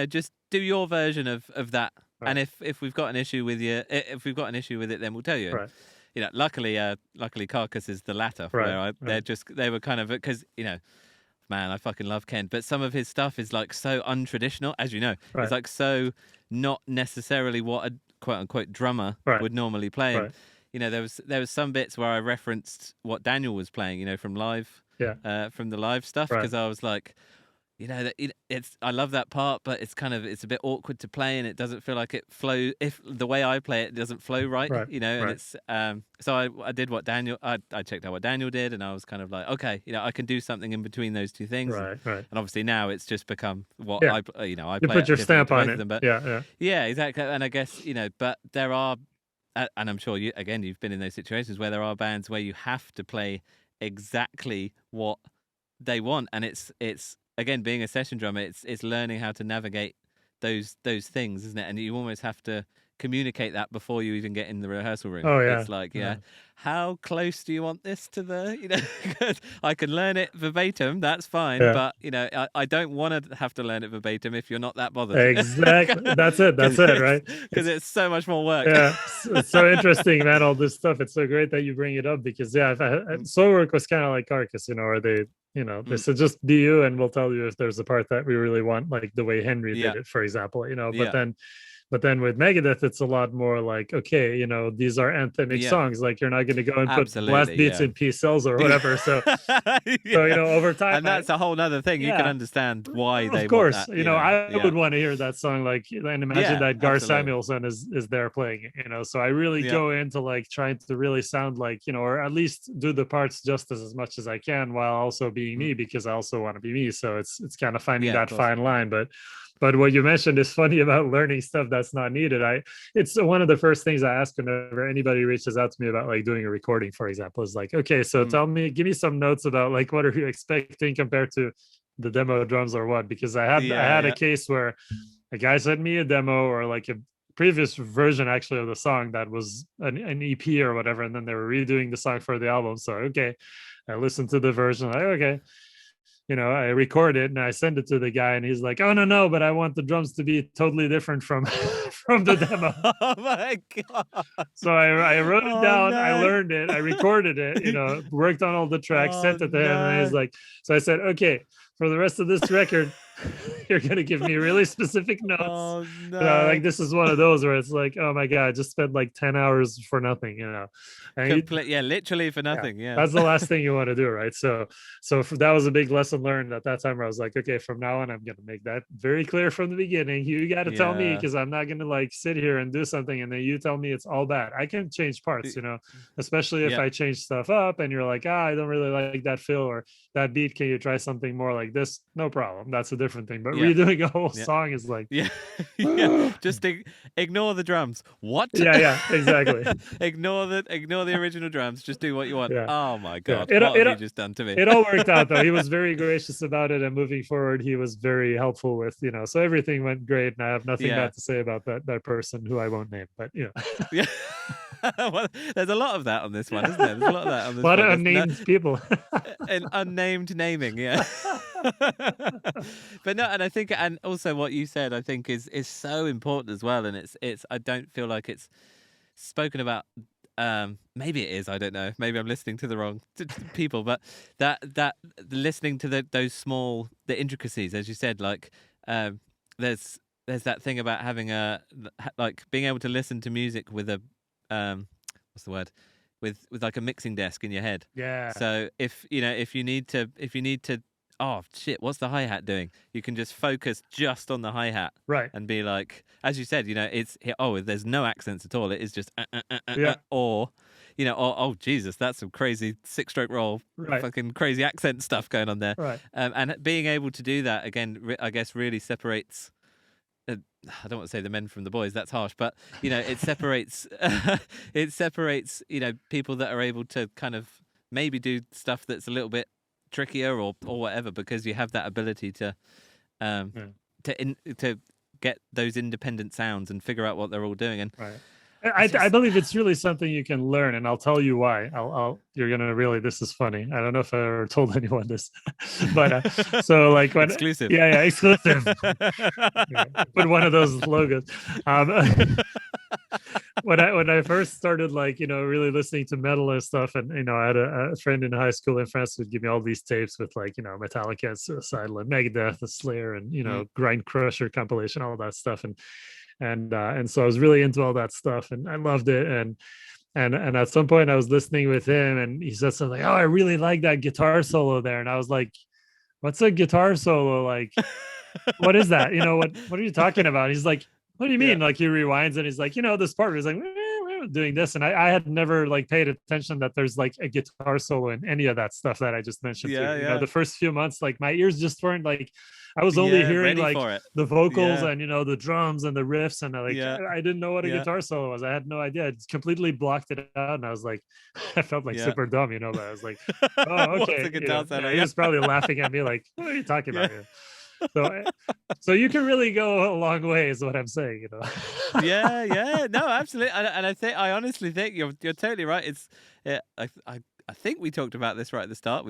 just do your version of that. Right. And if we've got an issue with if we've got an issue with it, then we'll tell you. Right. Luckily Carcass is the latter, Right. where they were kind of, because man, I fucking love Ken, but some of his stuff is like so untraditional, as you know. Right. It's like so not necessarily what a quote unquote drummer Right. would normally play. Right. And, there was some bits where I referenced what Daniel was playing, from live, from the live stuff, because I was like, I love that part, but it's a bit awkward to play, and it doesn't feel like it flows. If the way I play it doesn't flow right, and it's so I did what Daniel. I checked out what Daniel did, and I was kind of like, okay, I can do something in between those two things. Right. And obviously now it's just become what I play. You put your stamp on it. But yeah, exactly. And I guess but there are, and I'm sure you've been in those situations where there are bands where you have to play exactly what they want, and it's again, being a session drummer, it's learning how to navigate those things, isn't it? And you almost have to communicate that before you even get in the rehearsal room. Oh yeah. It's like, how close do you want this to the, I can learn it verbatim, that's fine, but I don't want to have to learn it verbatim if you're not that bothered. Exactly. That's it, right? Because it's so much more work. Yeah, it's so interesting, man, all this stuff. It's so great that you bring it up, because Soilwork was kind of like Carcass, or they they said just be you, and we'll tell you if there's a part that we really want, like the way Henry did it, for example, but then with Megadeth, it's a lot more like, okay, these are anthemic songs. Like, you're not going to go and put blast beats in P cells or whatever. So, over time, and that's a whole other thing. You can understand why they. Of course, want that, I would want to hear that song. Like, and imagine that Gar Samuelson is there playing it. So I really go into like trying to really sound like, or at least do the parts justice as much as I can, while also being me, because I also want to be me. So it's kind of finding that fine line, But what you mentioned is funny about learning stuff that's not needed. It's one of the first things I ask whenever anybody reaches out to me about like doing a recording, for example, is like, okay, so give me some notes about like, what are you expecting compared to the demo drums or what? Because I had a case where a guy sent me a demo or like a previous version actually of the song that was an EP or whatever, and then they were redoing the song for the album. So okay, I listened to the version, like, okay. I record it and I send it to the guy, and he's like, "Oh no, but I want the drums to be totally different from from the demo." Oh my god! So I wrote it down, I learned it, I recorded it, worked on all the tracks, sent it to him, and he's like, so I said, "Okay, for the rest of this record, you're gonna give me really specific notes." Oh no! Like, this is one of those where it's like, oh my god, I just spent like 10 hours for nothing, And literally for nothing. Yeah, that's the last thing you want to do, right? So that was a big lesson learned at that time, where I was like, okay, from now on, I'm gonna make that very clear from the beginning. You got to tell me, because I'm not gonna like sit here and do something and then you tell me it's all bad. I can change parts, especially if I change stuff up and you're like, I don't really like that fill or that beat. Can you try something more like this? No problem. That's a different thing. But redoing a whole song is like, just ignore the drums. What? Yeah, exactly. ignore the original drums. Just do what you want. Oh my god, what have you just done to me? It all worked out though. He was very gracious about it, and moving forward, he was very helpful with, so everything went great, and I have nothing bad to say about that person who I won't name, but yeah. Well, there's a lot of that on this one, isn't there? There's a lot of that on this one. A lot of unnamed people. An unnamed naming, yeah. But no, and I think, and also what you said, I think is so important as well, and it's I don't feel like it's spoken about. Maybe it is, I don't know, maybe I'm listening to the wrong people, but that listening to the intricacies, as you said, like there's that thing about having like being able to listen to music with a what's the word, with like a mixing desk in your head. Yeah. So if you need to oh shit, what's the hi-hat doing? You can just focus just on the hi-hat, right, and be like, as you said, it's there's no accents at all. It is just or oh Jesus, that's some crazy 6-stroke roll, fucking crazy accent stuff going on there. Right. And being able to do that again, I guess, really separates. I don't want to say the men from the boys. That's harsh, but it separates. It separates people that are able to kind of maybe do stuff that's a little bit trickier or whatever, because you have that ability to get those independent sounds and figure out what they're all doing. And Right. it's I just believe it's really something you can learn, and I'll tell you why. You're gonna really. This is funny. I don't know if I ever told anyone this, but so like when, exclusive. yeah, exclusive. Yeah, put one of those logos. When I first started, like, really listening to metal and stuff, and I had a friend in high school in France who'd give me all these tapes with, like, Metallica, Suicidal, and Megadeth, the Slayer, and Grind Crusher compilation, all that stuff, and so I was really into all that stuff, and I loved it, and at some point I was listening with him, and he said something like, "Oh, I really like that guitar solo there," and I was like, "What's a guitar solo like? What is that? What are you talking about?" He's like, "What do you mean?" Yeah. Like, he rewinds and he's like, this part, he's like doing this, and I had never like paid attention that there's like a guitar solo in any of that stuff that I just mentioned Yeah, too. yeah. The first few months, like, my ears just weren't like, I was only Yeah, hearing ready like for it. the vocals Yeah. and the drums and the riffs, and Yeah. I didn't know what a Yeah. guitar solo was. I had no idea. It completely blocked it out, and I was like, I felt like Yeah. super dumb, but I was like, oh, What's okay. a guitar solo? He was probably laughing at me like, what are you talking Yeah. about? So you can really go a long way, is what I'm saying. Yeah, no, absolutely, and I honestly think you're totally right. It's I think we talked about this right at the start.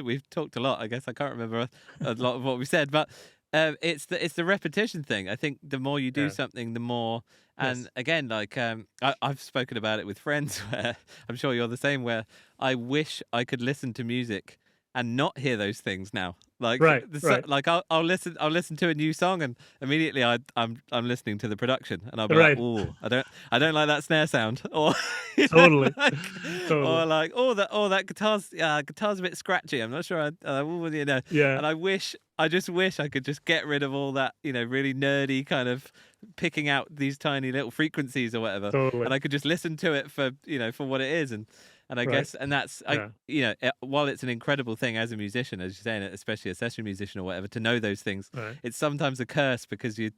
We've talked a lot. I guess I can't remember a lot of what we said, but it's the repetition thing. I think the more you do something, the more. And Yes. again, like I've spoken about it with friends, where I'm sure you're the same. Where I wish I could listen to music and not hear those things now. Like, Right. like I'll listen to a new song, and immediately I'm listening to the production, and I'll be Right. like, oh, I don't like that snare sound, or Totally. or like, that guitar's a bit scratchy. I'm not sure. Yeah. And I just wish I could just get rid of all that, really nerdy kind of picking out these tiny little frequencies or whatever, Totally. and I could just listen to it for for what it is, and I guess, and that's, while it's an incredible thing as a musician, as you're saying, especially a session musician or whatever, to know those things, it's sometimes a curse because you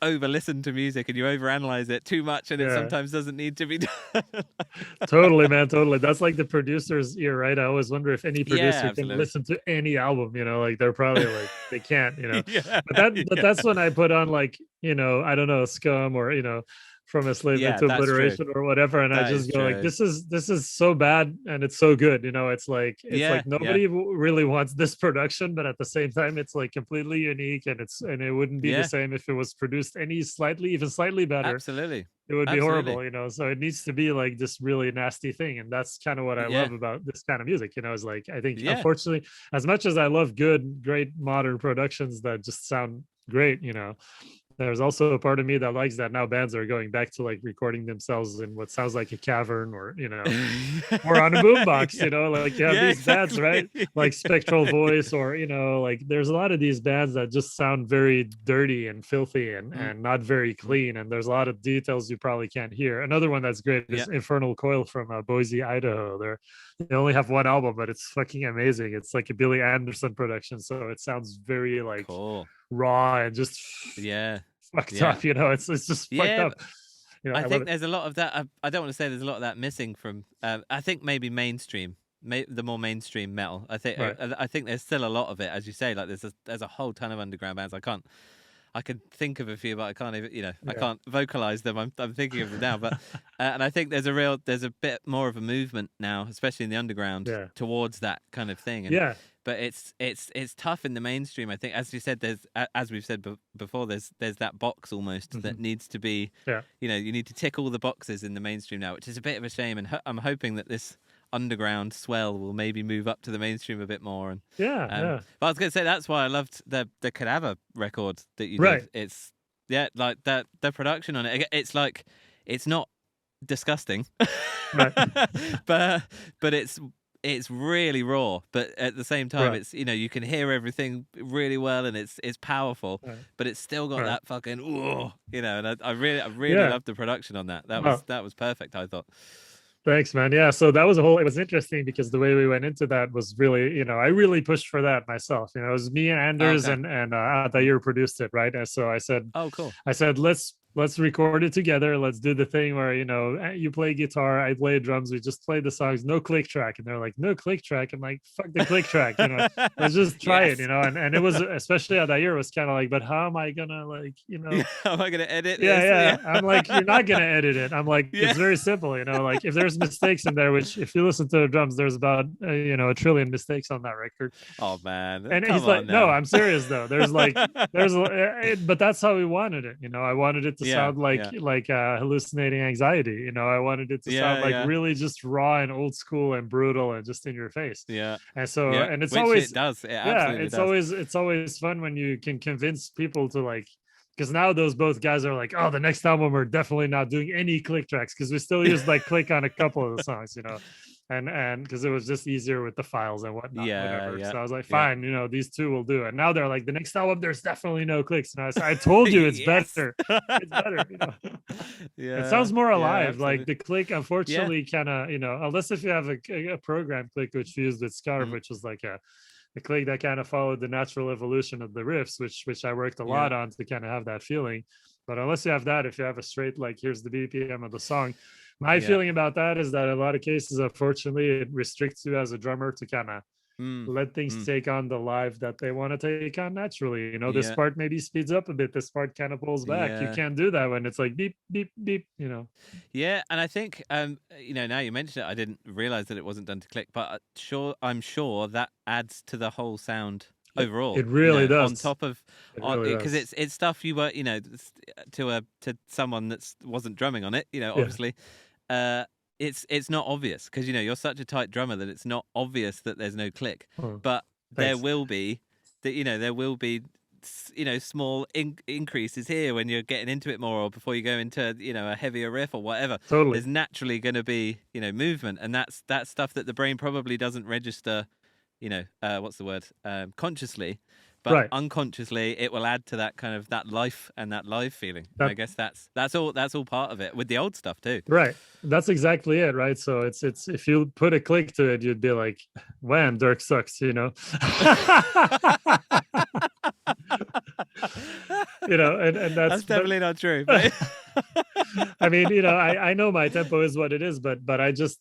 over listen to music and you overanalyze it too much, and it sometimes doesn't need to be done. Totally, man. Totally. That's like the producer's ear, right? I always wonder if any producer can absolutely. listen to any album, like they're probably like, they can't, Yeah, but that's when I put on, like, I don't know, Scum, or, From a Slave Yeah, into that's true. Obliteration or whatever, and I That is just go like, true. this is so bad and it's so good. It's like nobody really wants this production, but at the same time it's like completely unique, and it wouldn't be the same if it was produced even slightly better. Absolutely. It would be horrible, so it needs to be like this really nasty thing, and that's kind of what I love about this kind of music. Is like, I think, unfortunately, as much as I love great modern productions that just sound great, there's also a part of me that likes that now bands are going back to like recording themselves in what sounds like a cavern, or or on a boombox. Like you have these bands, right, like Spectral Voice, or like there's a lot of these bands that just sound very dirty and filthy and not very clean, and there's a lot of details you probably can't hear. Another one that's great is Infernal Coil from Boise, Idaho. They only have one album, but it's fucking amazing. It's like a Billy Anderson production, so it sounds very like cool, raw, and just fucked up. It's just fucked up. I think there's a lot of that. I don't want to say there's a lot of that missing from. I think maybe mainstream, the more mainstream metal. I think there's still a lot of it, as you say. Like there's a whole ton of underground bands. I could think of a few, but I can't even, I can't vocalize them. I'm thinking of them now, but and I think there's a bit more of a movement now, especially in the underground, towards that kind of thing. And, but it's tough in the mainstream. I think, as you said, as we've said before, there's that box almost that needs to be, you need to tick all the boxes in the mainstream now, which is a bit of a shame. And I'm hoping that this underground swell will maybe move up to the mainstream a bit more. And but I was going to say, that's why I loved the Cadaver record that you did. It's like that, the production on it. It's like, it's not disgusting, but it's really raw, but at the same time it's, you can hear everything really well, and it's powerful, but it's still got that fucking and I really loved the production on that. That was perfect, I thought. Thanks, man. Yeah, so that was it was interesting because the way we went into that was really, I really pushed for that myself. It was me and Anders and Altair produced it, right? And so I said, oh, cool. I said, let's let's record it together. Let's do the thing where, you play guitar, I play drums, we just play the songs, no click track. And they're like, no click track. I'm like, fuck the click track, let's just try it, Yes. And it was, especially at that year, it was kind of like, but how am I gonna, like, How am I gonna edit yeah, this? yeah. I'm like, you're not gonna edit it. I'm like, Yeah. it's very simple, like if there's mistakes in there, which if you listen to the drums, there's about a trillion mistakes on that record. Oh man. And Come he's on like, no, now. I'm serious though. But that's how we wanted it. I wanted it to sound like hallucinating anxiety. I wanted it to sound like really just raw and old school and brutal and just in your face. Yeah. And so, and it's which always, it does. It absolutely does. it's always fun when you can convince people to like, because now those both guys are like, oh, the next album we're definitely not doing any click tracks, because we still use like click on a couple of the songs, and because it was just easier with the files and whatnot, whatever. So I was like, fine, these two will do it. Now they're like, the next album there's definitely no clicks, and I told you it's better. It's better. It sounds more alive. Like the click, unfortunately, kind of, unless if you have a program click, which we used with Scarve, which was like a click that kind of followed the natural evolution of the riffs, which I worked a lot on to kind of have that feeling. But unless you have that, if you have a straight, like, here's the BPM of the song, my feeling about that is that in a lot of cases, unfortunately, it restricts you as a drummer to kind of let things take on the live that they want to take on naturally. This part maybe speeds up a bit, this part kind of pulls back. You can't do that when it's like beep, beep, beep, Yeah, and I think now you mentioned it, I didn't realize that it wasn't done to click, but I'm sure that adds to the whole sound overall. It really does. On top of, because it's stuff you were, to someone that wasn't drumming on it, obviously, it's not obvious because you're such a tight drummer that it's not obvious that there's no click. But there will be small increases here when you're getting into it more, or before you go into a heavier riff or whatever. Totally. There's naturally going to be movement, and that's stuff that the brain probably doesn't register. What's the word? Consciously, but unconsciously it will add to that kind of that life and that live feeling. I guess that's all part of it with the old stuff too. Right. That's exactly it, right? So it's if you put a click to it, you'd be like, wham, Dirk sucks, and that's definitely not true. But... I mean, I know my tempo is what it is, but I just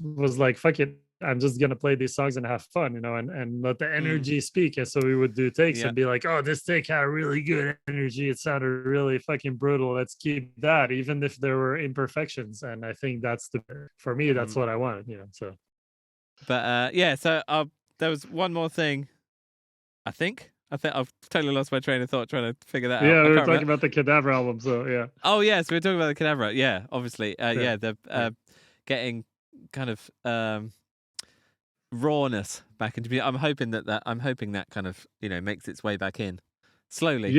was like, fuck it, I'm just gonna play these songs and have fun, and let the energy speak. And so we would do takes and be like, oh, this take had really good energy, it sounded really fucking brutal, let's keep that, even if there were imperfections. And I think that's for me, that's what I wanted, so. But so there was one more thing. I think I've totally lost my train of thought trying to figure that out. Yeah, we were talking about the Cadaver album, so yeah. Oh yeah, so we're talking about the Cadaver. Yeah, obviously. Getting kind of rawness back into music. I'm hoping that kind of makes its way back in slowly.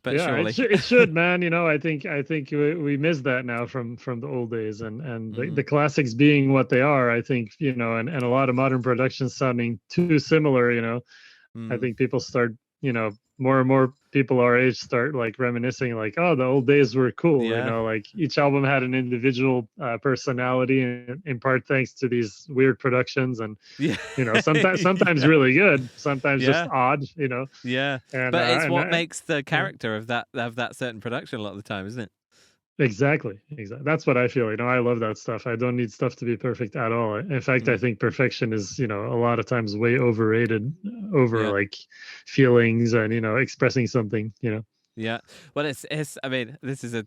But surely it should, man. I think we miss that now from the old days, and the classics being what they are. I think and a lot of modern productions sounding too similar. I think people start more and more people our age start like reminiscing, like, oh, the old days were cool. Like each album had an individual personality, and in part thanks to these weird productions, and sometimes really good, sometimes just odd. And, but it's what makes the character of that certain production a lot of the time, isn't it? Exactly. That's what I feel. I love that stuff. I don't need stuff to be perfect at all. In fact, I think perfection is, a lot of times way overrated over like feelings and, expressing something, Yeah. Well, it's. I mean, this is a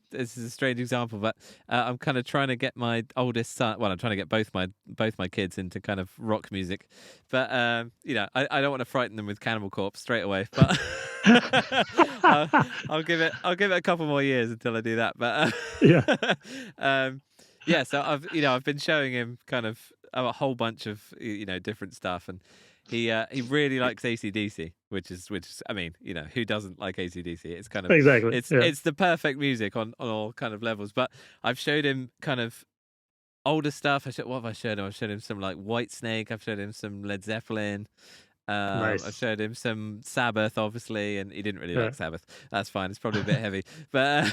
strange example, but I'm kind of trying to get my oldest son. Well, I'm trying to get both my kids into kind of rock music, but I don't want to frighten them with Cannibal Corpse straight away. But I'll give it a couple more years until I do that. But So I've been showing him kind of a whole bunch of different stuff, and he really likes AC/DC, which is I mean, who doesn't like AC/DC? It's kind of exactly it's the perfect music on all kind of levels. But I've showed him kind of older stuff. What have I showed him? I've showed him some like Whitesnake. I've showed him some Led Zeppelin. I Nice. showed him some Sabbath, obviously, and he didn't really Yeah. like Sabbath. That's fine. It's probably a bit heavy, but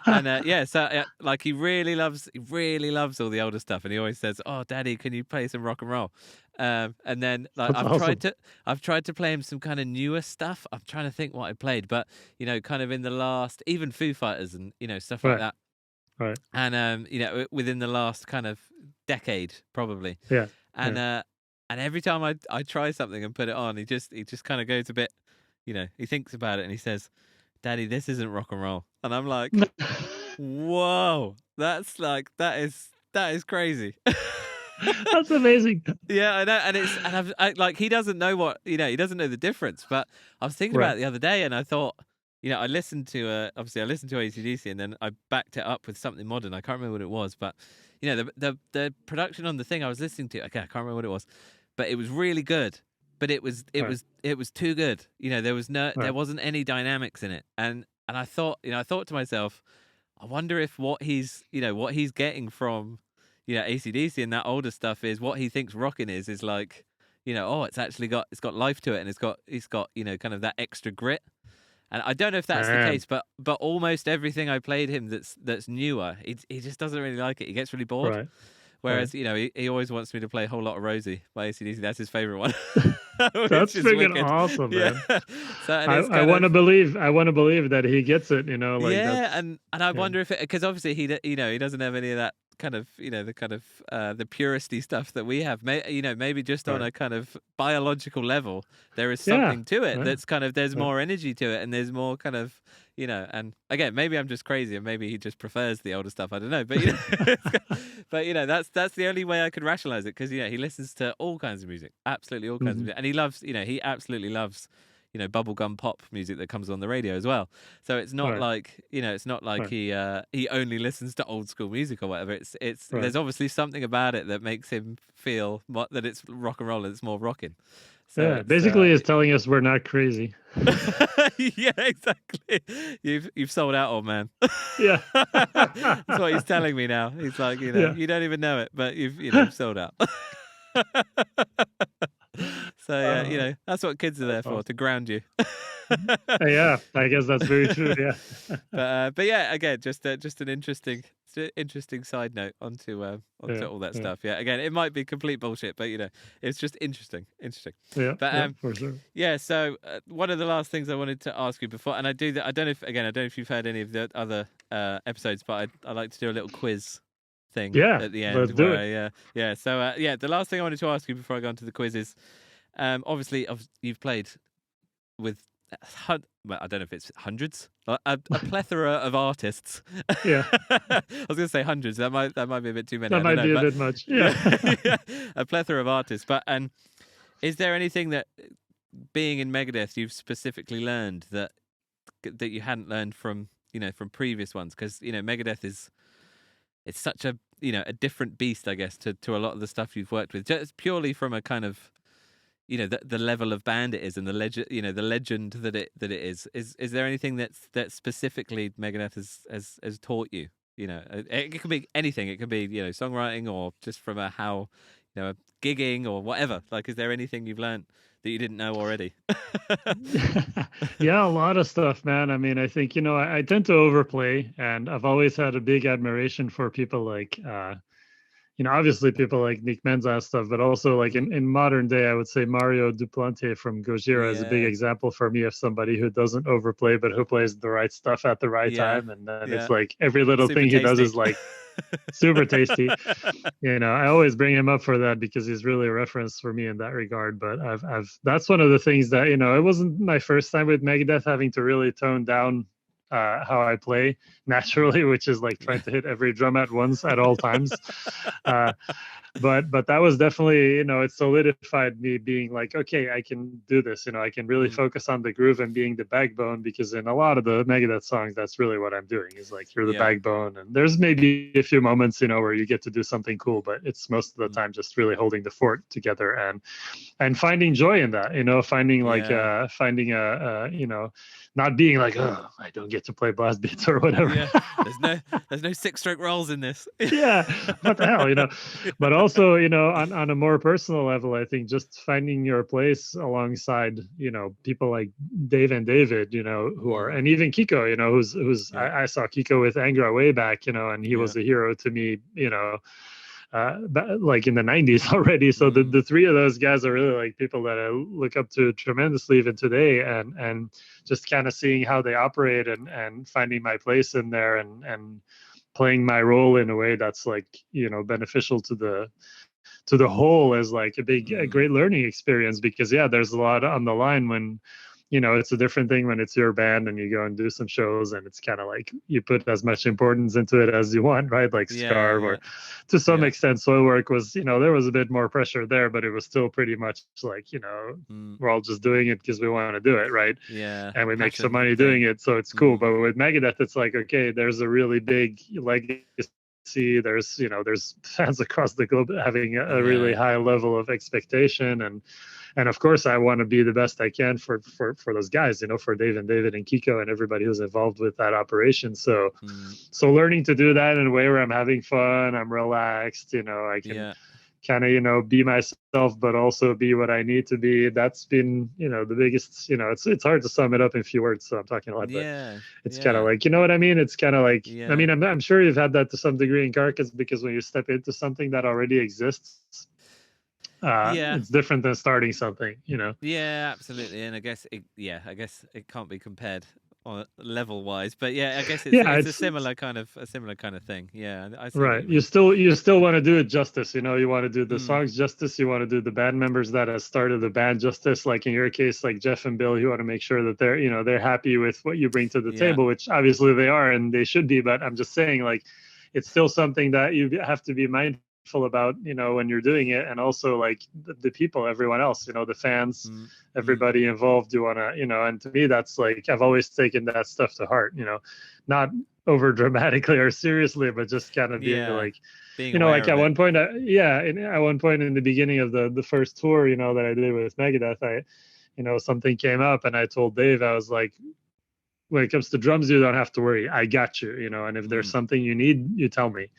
and yeah. So like he really loves all the older stuff, and he always says, "Oh, Daddy, can you play some rock and roll?" And then like That's awesome. I've tried to play him some kind of newer stuff. I'm trying to think what I played, but kind of in the last, even Foo Fighters and stuff like Right. that, Right. and within the last kind of decade probably, Yeah. and Yeah. and every time I try something and put it on, he just kind of goes a bit, he thinks about it and he says, "Daddy, this isn't rock and roll," and I'm like, "Whoa, that's like that is crazy." That's amazing. Yeah, I know, and like he doesn't know what he doesn't know the difference. But I was thinking about Right. it the other day, and I thought, I listened to obviously I listened to AC/DC, and then I backed it up with something modern. I can't remember what it was, but the production on the thing I was listening to, okay, I can't remember what it was, but it was really good. But it was Right. too good. There was there Right. wasn't any dynamics in it, and I thought to myself, I wonder if what he's getting from AC/DC and that older stuff is what he thinks rocking is like, oh, it's got life to it, and it's got kind of that extra grit. And I don't know if that's the Man. case, but almost everything I played him that's newer, he just doesn't really like it. He gets really bored. Right. Whereas he always wants me to play Whole Lot of Rosie by AC/DC. That's his favorite one, That's which is freaking wicked. awesome, Yeah. man. So and it's I kind want to of believe. I want to believe that he gets it. Like yeah, that's. and I Yeah. wonder if because obviously he doesn't have any of that kind of the kind of the puristy stuff that we have. Maybe just on Right. a kind of biological level, there is Yeah. something to it Right. that's kind of there's Right. more energy to it, and there's more kind of and again maybe I'm just crazy, and maybe he just prefers the older stuff. I don't know, but but that's the only way I could rationalize it, because he listens to all kinds of music, absolutely all kinds of Mhm. music, and he loves he absolutely loves bubblegum pop music that comes on the radio as well. So it's not Right. like it's not like Right. he only listens to old school music or whatever. It's Right. there's obviously something about it that makes him feel that it's rock and roll and it's more rocking. So Yeah. it's Basically, is telling us we're not crazy. yeah, exactly. You've sold out, old man. Yeah. That's what he's telling me now. He's like, Yeah. you don't even know it, but you've sold out. So yeah, Uh, that's what kids are there that's for, to awesome. ground you. Yeah. I guess that's very true. Yeah. But yeah, again, just an interesting side note onto Yeah. all that Yeah. stuff. Yeah, again, it might be complete bullshit, but it's just interesting. Yeah. But Yeah. For sure. yeah. So one of the last things I wanted to ask you before, and I do that. I don't know if you've heard any of the other episodes, but I like to do a little quiz thing Yeah. at the end Let's do where it. yeah. So yeah, the last thing I wanted to ask you before I go on to the quiz is, obviously you've played with well, I don't know if it's hundreds, a plethora of artists. Yeah. I was going to say hundreds. That might be a bit too many. That I don't might know, be a but bit much. yeah, Yeah. yeah, a plethora of artists. But is there anything that being in Megadeth you've specifically learned that you hadn't learned from from previous ones? Because Megadeth it's such a a different beast, I guess, to a lot of the stuff you've worked with, just purely from a kind of the level of band it is, and the legend the legend that it is there anything that specifically Megadeth has taught you? It could be anything. It could be songwriting, or just from a how gigging or whatever. Like, is there anything you've learned that you didn't know already? Yeah, a lot of stuff, man. I mean, I think, I tend to overplay, and I've always had a big admiration for people like, obviously people like Nick Menza and stuff, but also like in modern day, I would say Mario Duplante from Gojira is a big Yeah, example for me of somebody who doesn't overplay, but who plays the right stuff at the right yeah, time. And then it's yeah. like every little Super thing he does tasty. is like super tasty. I always bring him up for that because he's really a reference for me in that regard. But that's one of the things that, it wasn't my first time with Megadeth having to really tone down how I play naturally, which is like trying to hit every drum at once at all times. But that was definitely, it solidified me being like, okay, I can do this. I can really focus on the groove and being the backbone, because in a lot of the Megadeth songs, that's really what I'm doing, is like you're the Yeah. backbone. And there's maybe a few moments, where you get to do something cool, but it's most of the time just really holding the fort together and finding joy in that, finding like Yeah. finding not being like, oh, I don't get to play blast beats or whatever. Yeah, there's no 6-stroke rolls in this. Yeah, what the hell, but also, on a more personal level, I think just finding your place alongside, people like Dave and David, who are, and even Kiko, who's Yeah. I saw Kiko with Angra way back, and he was Yeah. a hero to me, like in the 90s already. So the three of those guys are really like people that I look up to tremendously even today, and just kind of seeing how they operate and finding my place in there and playing my role in a way that's like, beneficial to the whole is like a great learning experience, because there's a lot on the line when, it's a different thing when it's your band and you go and do some shows and it's kind of like you put as much importance into it as you want, right? Like Scarve, or to some extent Soilwork was, there was a bit more pressure there, but it was still pretty much like, we're all just doing it because we want to do it, right? Yeah. And we make some money doing it, so it's cool. But with Megadeth, it's like, okay, there's a really big legacy. There's fans across the globe having a really high level of expectation, and of course I want to be the best I can for those guys, for David and Kiko and everybody who's involved with that operation. So learning to do that in a way where I'm having fun, I'm relaxed, I can kind of, be myself, but also be what I need to be. That's been, the biggest, it's hard to sum it up in a few words, so I'm talking a lot, but it's kind of like, you know what I mean? It's kind of like, I mean, I'm sure you've had that to some degree in Carcass, because when you step into something that already exists, it's different than starting something, Yeah, absolutely. And I guess it can't be compared on level wise, but I guess it's a similar kind of thing. Yeah, I see right. You still want to do it justice, you want to do the songs justice, you want to do the band members that have started the band justice. Like in your case, like Jeff and Bill, you want to make sure that they're happy with what you bring to the table, which obviously they are and they should be. But I'm just saying, like, it's still something that you have to be mindful about, when you're doing it. And also like the people, everyone else, the fans, everybody involved, you want to, and to me, that's like, I've always taken that stuff to heart, not over dramatically or seriously, but just kind of being like, like at one point, at one point in the beginning of the first tour, that I did with Megadeth, something came up and I told Dave, I was like, when it comes to drums, you don't have to worry. I got you, and if there's something you need, you tell me.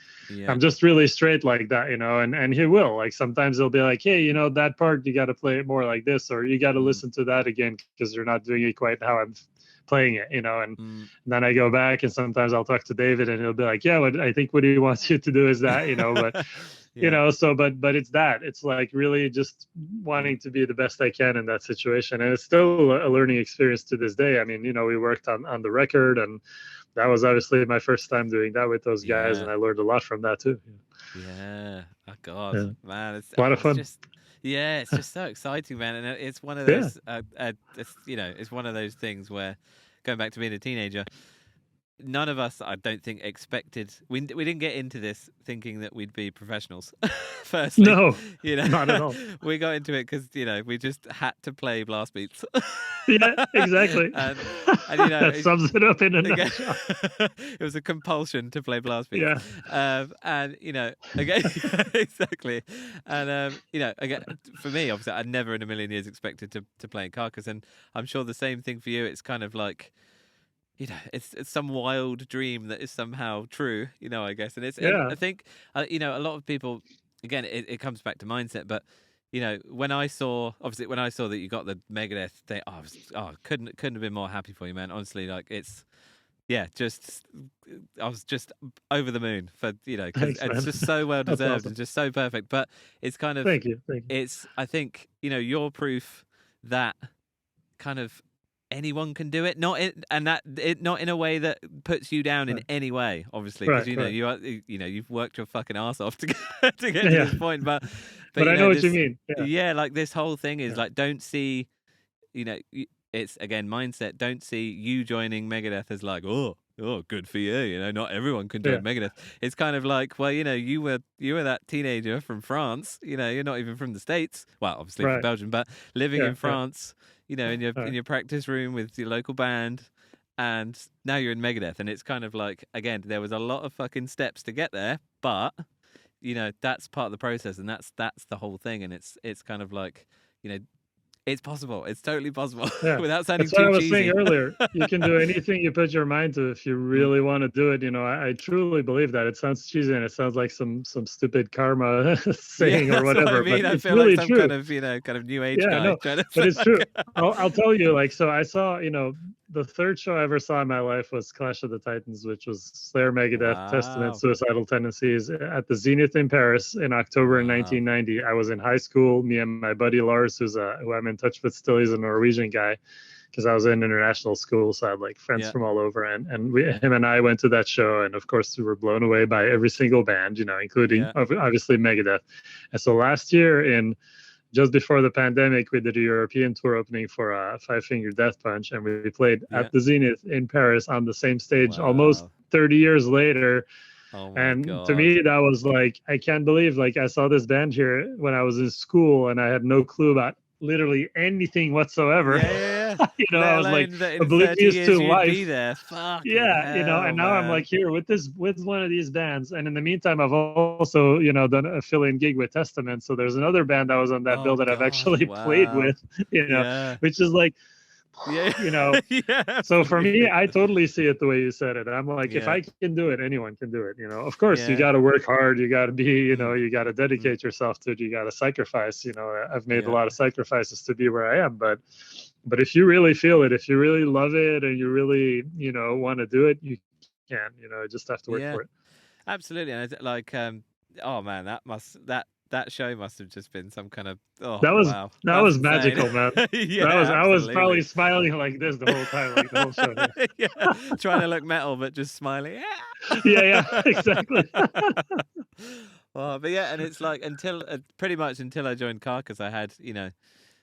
I'm just really straight like that, and he will. Like sometimes he'll be like, hey, that part, you got to play it more like this, or you got to listen to that again because you're not doing it quite how I'm playing it, and then I go back and sometimes I'll talk to David and he'll be like, yeah, I think what he wants you to do is that, but so but it's like really just wanting to be the best I can in that situation. And it's still a learning experience to this day. I mean, we worked on the record, and that was obviously my first time doing that with those guys, and I learned a lot from that too. Oh god, man, it's a lot of fun. It's just so exciting, man. And it's one of those it's one of those things where, going back to being a teenager, none of us, I don't think, expected. We didn't get into this thinking that we'd be professionals. Firstly, no, not at all. We got into it because we just had to play blast beats. Yeah, exactly. and that sums it up in a nutshell. It was a compulsion to play blast beats. And again, exactly. And again, for me, obviously, I never in a million years expected to play in Carcass, and I'm sure the same thing for you. It's kind of like, it's some wild dream that is somehow true, I guess. And and I think, a lot of people, again, it comes back to mindset. But, when I saw that you got the Megadeth thing, couldn't have been more happy for you, man. Honestly, like I was just over the moon for, because it's just so well deserved awesome. And just so perfect. But it's kind of, thank you. It's, I think, you're proof that kind of anyone can do it, not in a way that puts you down in any way, obviously, because you are, you've worked your fucking ass off to get to this point, but I know what you mean. Like this whole thing is like, don't see, it's again mindset. Don't see you joining Megadeth as like, oh, good for you. Not everyone can join Megadeth. It's kind of like, well, you were that teenager from France. You're not even from the States. Well, obviously from Belgium, but living in France. In your practice room with your local band, and now you're in Megadeth, and it's kind of like, again, there was a lot of fucking steps to get there, but that's part of the process, and that's the whole thing, and it's kind of like, It's possible. It's totally possible. Yeah, Without sounding that's what too I was saying cheesy. earlier. You can do anything you put your mind to if you Mm. really want to do it. You know, I truly believe that. It sounds cheesy and it sounds like some stupid karma Yeah, saying or that's what I whatever, but mean. I it's feel like really some true. kind of, kind of new age Yeah, guy no, trying to but say it's true. like, I'll tell you, like, so I saw, the third show I ever saw in my life was Clash of the Titans, which was Slayer, Megadeth, Testament, wow, Suicidal Tendencies at the Zenith in Paris in October in wow, 1990. I was in high school. Me and my buddy Lars, who I'm in touch with still, he's a Norwegian guy because I was in international school, so I had like friends yeah, from all over, and him and I went to that show, and of course we were blown away by every single band, including yeah, obviously Megadeth. And so last year in just before the pandemic, we did a European tour opening for Five Finger Death Punch, and we played yeah, at the Zenith in Paris on the same stage almost wow. 30 years later. Oh my And to God. me, that was like, I can't believe, like, I saw this band here when I was in school, and I had no clue about literally anything whatsoever. Yeah, yeah, yeah. I Let was like alone that in 30 oblivious years to you'd be life. there. Fucking Yeah, and hell, now I'm like man. here with one of these bands, and in the meantime I've also done a fill-in gig with Testament. So there's another band that was on that bill Oh that I've God, actually played wow. with, Yeah. which is like, Yeah, you know yeah, so for me, absolutely. I totally see it the way you said it. I'm like, if Yeah, I can do it, anyone can do it. Of course, you yeah. got to work hard. You got to be, Mm, you got to mm, dedicate yourself to it. You got to sacrifice. I've made a yeah, lot of sacrifices to be where I am, but if you really feel it, if you really love it, and you really, want to do it, you can. You just have to work yeah. for it. Absolutely. And like, oh man, that show must have just been some kind of, oh That was wow, that that's was insane. magical, man. Yeah, I was probably absolutely. smiling like this the whole time, like the whole show. Yeah, trying to look metal but just smiling. Yeah, yeah, exactly. Oh, but yeah, and it's like until pretty much until I joined Carcass, I had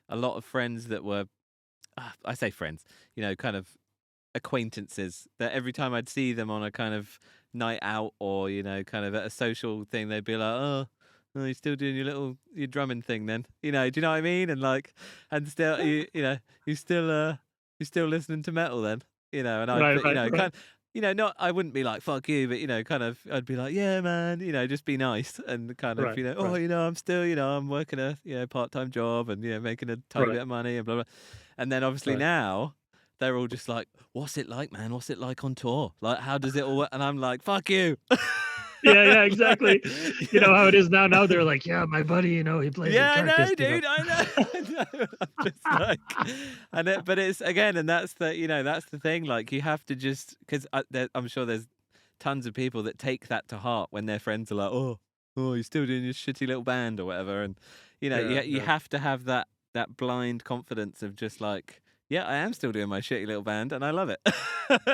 a lot of friends that were I say friends, kind of acquaintances that every time I'd see them on a kind of night out or kind of at a social thing, they'd be like, "Oh, you're still doing your drumming thing then?" Do you know what I mean? And like, and still you still you're still listening to metal then, and I'd Right, but right, right, kind of. Not I wouldn't be like fuck you, but kind of I'd be like yeah man, just be nice and kind of right, right, I'm still I'm working a part-time job and making a tiny right, bit of money and blah blah, and then obviously right. now they're all just like, "What's it like, man? What's it like on tour? Like, how does it all work?" And I'm like, "Fuck you." Yeah, yeah, exactly. You Yeah, know how it is now. Now they're like, yeah, my buddy, he plays in yeah, I know, Carcass. dude. I know. I know. I'm just like, but it's again, and that's that's the thing. Like, you have to just because I'm sure there's tons of people that take that to heart when their friends are like, "Oh, you're still doing your shitty little band or whatever," and Yeah, you yeah. have to have that blind confidence of just like, yeah, I am still doing my shitty little band and I love it.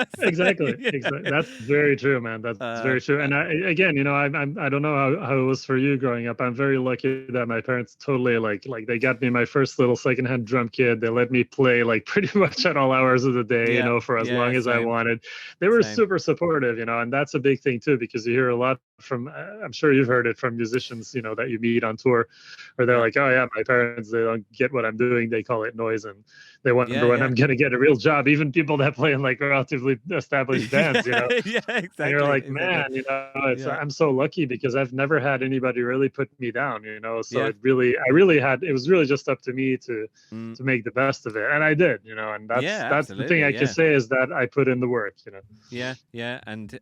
So, Exactly, yeah. exactly. That's very true, man. That's Uh, very true. uh, And again, I don't know how it was for you growing up. I'm very lucky that my parents totally like they got me my first little secondhand drum kit. They let me play like pretty much at all hours of the day, yeah, for as yeah, long as I same, wanted. They were same. super supportive, and that's a big thing too, because you hear a lot from. I'm sure you've heard it from musicians, that you meet on tour, where they're Yeah, like, "Oh yeah, my parents, they don't get what I'm doing. They call it noise, and they yeah, wonder when yeah. I'm going to get a real job." Even people that play in like relatively established bands, Yeah, yeah, and you're exactly, like, exactly. man, it's Yeah, I'm so lucky because I've never had anybody really put me down, so yeah. it was really just up to me Mm, to make the best of it, and I did, and yeah, that's the thing absolutely. I can Yeah, say is that I put in the work. yeah, yeah. And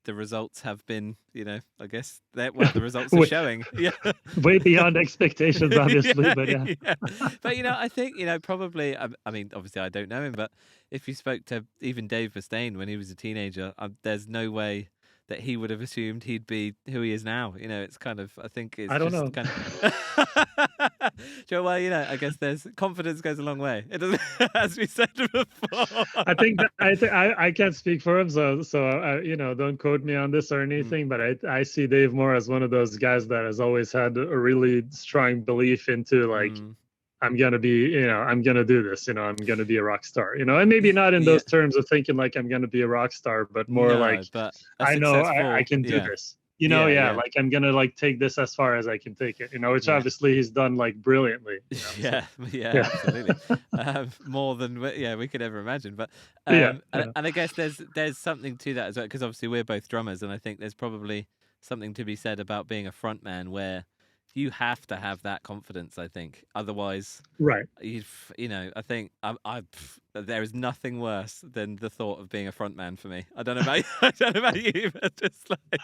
the results have been, I guess that well, the results are showing. Yeah. Way beyond expectations, obviously, Yeah, but yeah. yeah. But I think probably. I mean, obviously, I don't know him, but if you spoke to even Dave Mustaine when he was a teenager, there's no way that he would have assumed he'd be who he is now. It's kind of. I think it's I don't just know. kind of. Sure, well, I guess there's confidence goes a long way. It doesn't, as we said before. I think that I can't speak for him, so don't quote me on this or Mm, anything. But I see Dave more as one of those guys that has always had a really strong belief into like mm. I'm gonna do this. I'm gonna be a rock star. And maybe not in Yeah. those terms of thinking like I'm gonna be a rock star, but more like No, but a I know I successful. can do Yeah. this. Yeah. Yeah, Yeah. like I'm gonna like take this as far as I can take it. Which Yeah. obviously he's done like brilliantly. So Yeah, yeah, yeah, absolutely. More than we could ever imagine. But yeah, and, yeah. and I guess there's something to that as well because obviously we're both drummers, and I think there's probably something to be said about being a front man where you have to have that confidence, I think. Otherwise, Right. I think there is nothing worse than the thought of being a frontman for me. I don't know about I don't know about you, but just like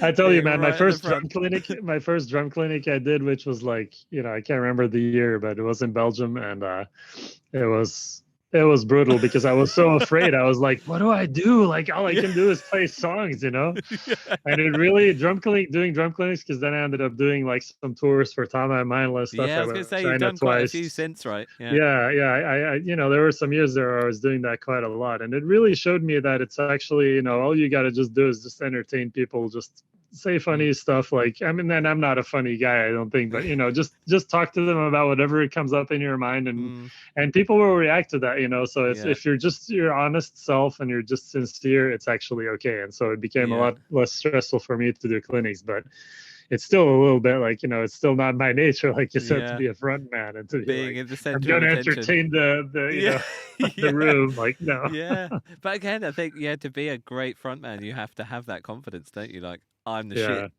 I tell you, being man, right at the front. my first drum clinic I did, which was like, I can't remember the year, but it was in Belgium, and it was it was brutal because I was so afraid. I was like, what do I do? Like all I Yeah. can do is play songs, Yeah. And it really doing drum clinics, because then I ended up doing like some tours for Tama and Mindless stuff. Yeah, I I was went gonna to say you've China done quite a few twice. since, right? Yeah. Yeah. There were some years there where I was doing that quite a lot, and it really showed me that it's actually, all you got to just do is just entertain people, just say funny stuff. Like, I mean, then I'm not a funny guy, I don't think, but just talk to them about whatever comes up in your mind, and people will react to that. So it's Yeah. if you're just your honest self and you're just sincere, it's actually okay. And so it became a Yeah. lot less stressful for me to do clinics, but it's still a little bit like, it's still not my nature, like you said, to Yeah. be a front man and to be Being like, in the I'm center of gonna attention. entertain the Yeah. the Yeah. room. Like, no. Yeah. But again, I think to be a great frontman, you have to have that confidence, don't you? Like, I'm the shit.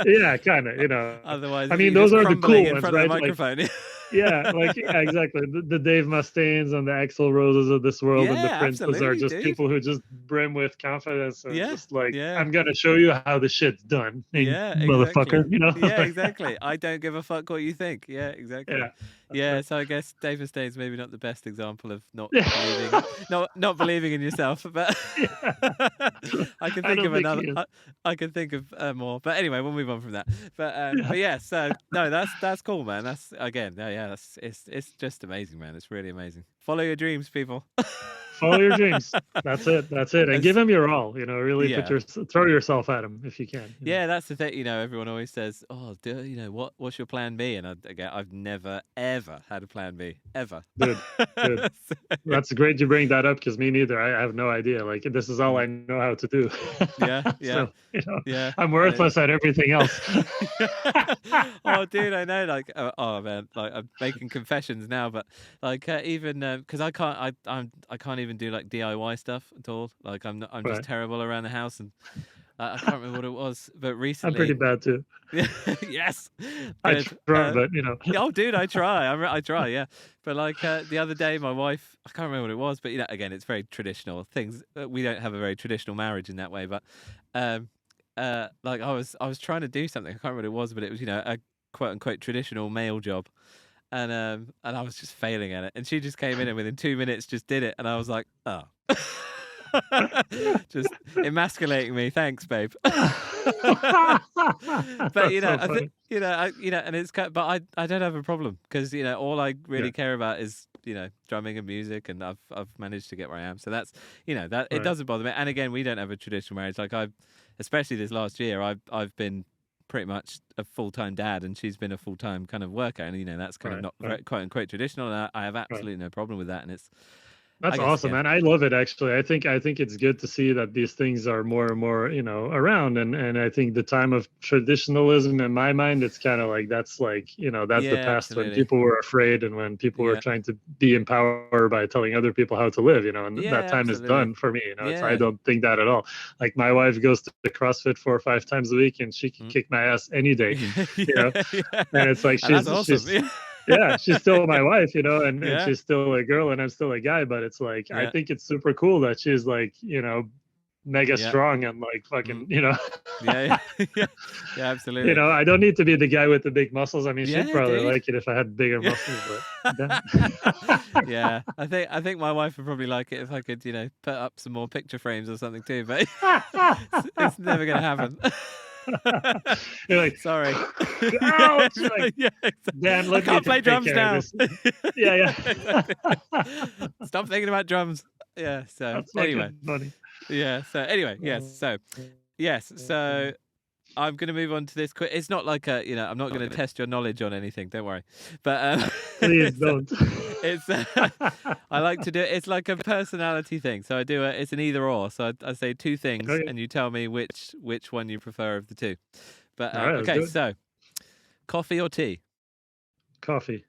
Yeah, kind of. Otherwise, I mean, you're those just are the crumbling cool in ones, front of the right? Like, microphone. exactly. The Dave Mustaines and the Axl Roses of this world and the Yeah, Princes are absolutely, just dude. people who just brim with confidence and Yeah, just like, yeah. I'm gonna show you how the shit's done, Yeah, exactly. motherfucker. Yeah, exactly. I don't give a fuck what you think. Yeah, exactly. Yeah, that's Yeah, right. so I guess Dave Mustaine's maybe not the best example of not Yeah. believing, not believing in yourself, but Yeah. I can I think don't of think another. he is. I can think of more. But anyway, we'll move on from that. Yeah. But yeah. So no, that's cool, man. That's again, yeah. It's just amazing, man. It's really amazing. Follow your dreams, people. Follow your dreams. That's it. That's it. And give them your all. Really Yeah. throw yourself at them if you can. Yeah, that's the thing. Everyone always says, "Oh, what's your plan B?" And I've never ever had a plan B ever. Dude. That's great you bring that up, because me neither. I have no idea. Like, this is all Mm. I know how to do. Yeah, yeah, So, yeah. I'm worthless at everything else. Oh, dude, I know. Like, oh man, like I'm making confessions now, but like even because I can't even do like DIY stuff at all. Like I'm just Right. terrible around the house, and I can't remember what it was, but I'm pretty recently. bad too. Yes, I good. try, but Oh, dude, I try. I try, yeah. But like the other day, my wife, I can't remember what it was, but again, it's very traditional things. We don't have a very traditional marriage in that way, but like I was trying to do something. I can't remember what it was, but it was a quote unquote traditional male job, and I was just failing at it. And she just came in and within 2 minutes just did it, and I was like, oh. Just emasculating me, thanks, babe. But so I think funny. and it's but I don't have a problem, because all I really care about is drumming and music, and I've managed to get where I am. So that's that it Right. doesn't bother me. And again, we don't have a traditional marriage. Like especially this last year, I've been pretty much a full-time dad, and she's been a full-time kind of worker, and that's kind of not very, quote unquote traditional. And I have absolutely no problem with that, and it's. That's I guess, awesome, man. I love it, actually. I think it's good to see that these things are more and more, around. And I think the time of traditionalism, in my mind, it's kind of like that's the yeah, past, when absolutely. people were afraid and when people were Yeah. trying to be empowered by telling other people how to live, and that Yeah, time is absolutely. done for me. I Yeah. don't think that at all. Like, my wife goes to CrossFit 4 or 5 times a week, and she can Mm. kick my ass any day, Yeah, yeah. and it's like And that's awesome. she's still my wife, and Yeah. she's still a girl and I'm still a guy. But it's like, I Yeah. think it's super cool that she's like, mega Yeah. strong and like fucking, Mm. Yeah. Yeah. Yeah, absolutely. I don't need to be the guy with the big muscles. I mean, she'd Yeah, probably dude. like it if I had bigger Yeah. muscles, but yeah. Yeah. I think my wife would probably like it if I could, put up some more picture frames or something too, but it's never gonna happen. You're like, Sorry. ouch! Like, Yeah, exactly. Dan, I let me can't play take drums care of now. this. Yeah. Exactly. Stop thinking about drums. Yeah. So That's anyway. fucking funny. Yeah. So anyway. Yes. So I'm going to move on to this. It's not like I'm not going to test your knowledge on anything. Don't worry. But Please don't. It's I like to do it. It's like a personality thing. So I do it. It's an either or. So I say two things, Okay. and you tell me which one you prefer of the two. But All right, let's okay. do it. So coffee or tea? Coffee.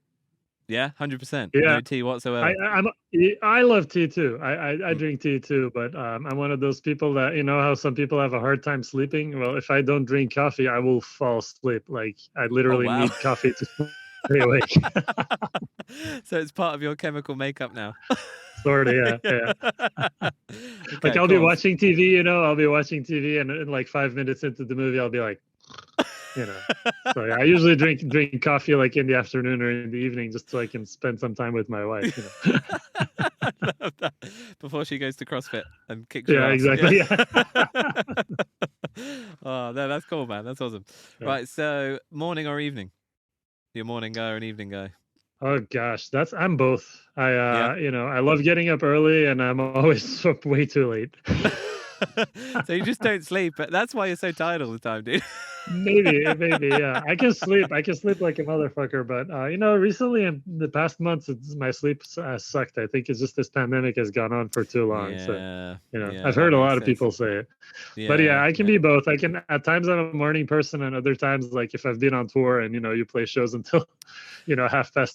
Yeah, 100%. Yeah. No tea whatsoever. I love tea too. I drink tea too, but I'm one of those people that, you know how some people have a hard time sleeping. Well, if I don't drink coffee, I will fall asleep. Like I Oh literally wow. need coffee to stay awake. So it's part of your chemical makeup now. Sort of, yeah, yeah. Like Okay, I'll be cool. watching TV, you know, I'll be watching TV, and in like 5 minutes into the movie, I'll be like, you know. So yeah, I usually drink coffee like in the afternoon or in the evening, just so I can spend some time with my wife. You know. I love that. Before she goes to CrossFit and kicks your Yeah, ass. exactly. Yeah. Yeah. Oh, no, that's cool, man. That's awesome. Yeah. Right, so morning or evening? You're a morning guy or an evening guy? Oh gosh, I'm both. Yeah. You know, I love getting up early, and I'm always up way too late. So you just don't sleep. But that's why you're so tired all the time, dude. Maybe, yeah. I can sleep. I can sleep like a motherfucker. But you know, recently in the past months, my sleep sucked. I think it's just this pandemic has gone on for too long. So, Yeah. you know, Yeah, I've that heard a makes lot of sense. people say it. But yeah, Yeah. I can be both. I can at times I'm a morning person, and other times, like if I've been on tour and you know you play shows until you know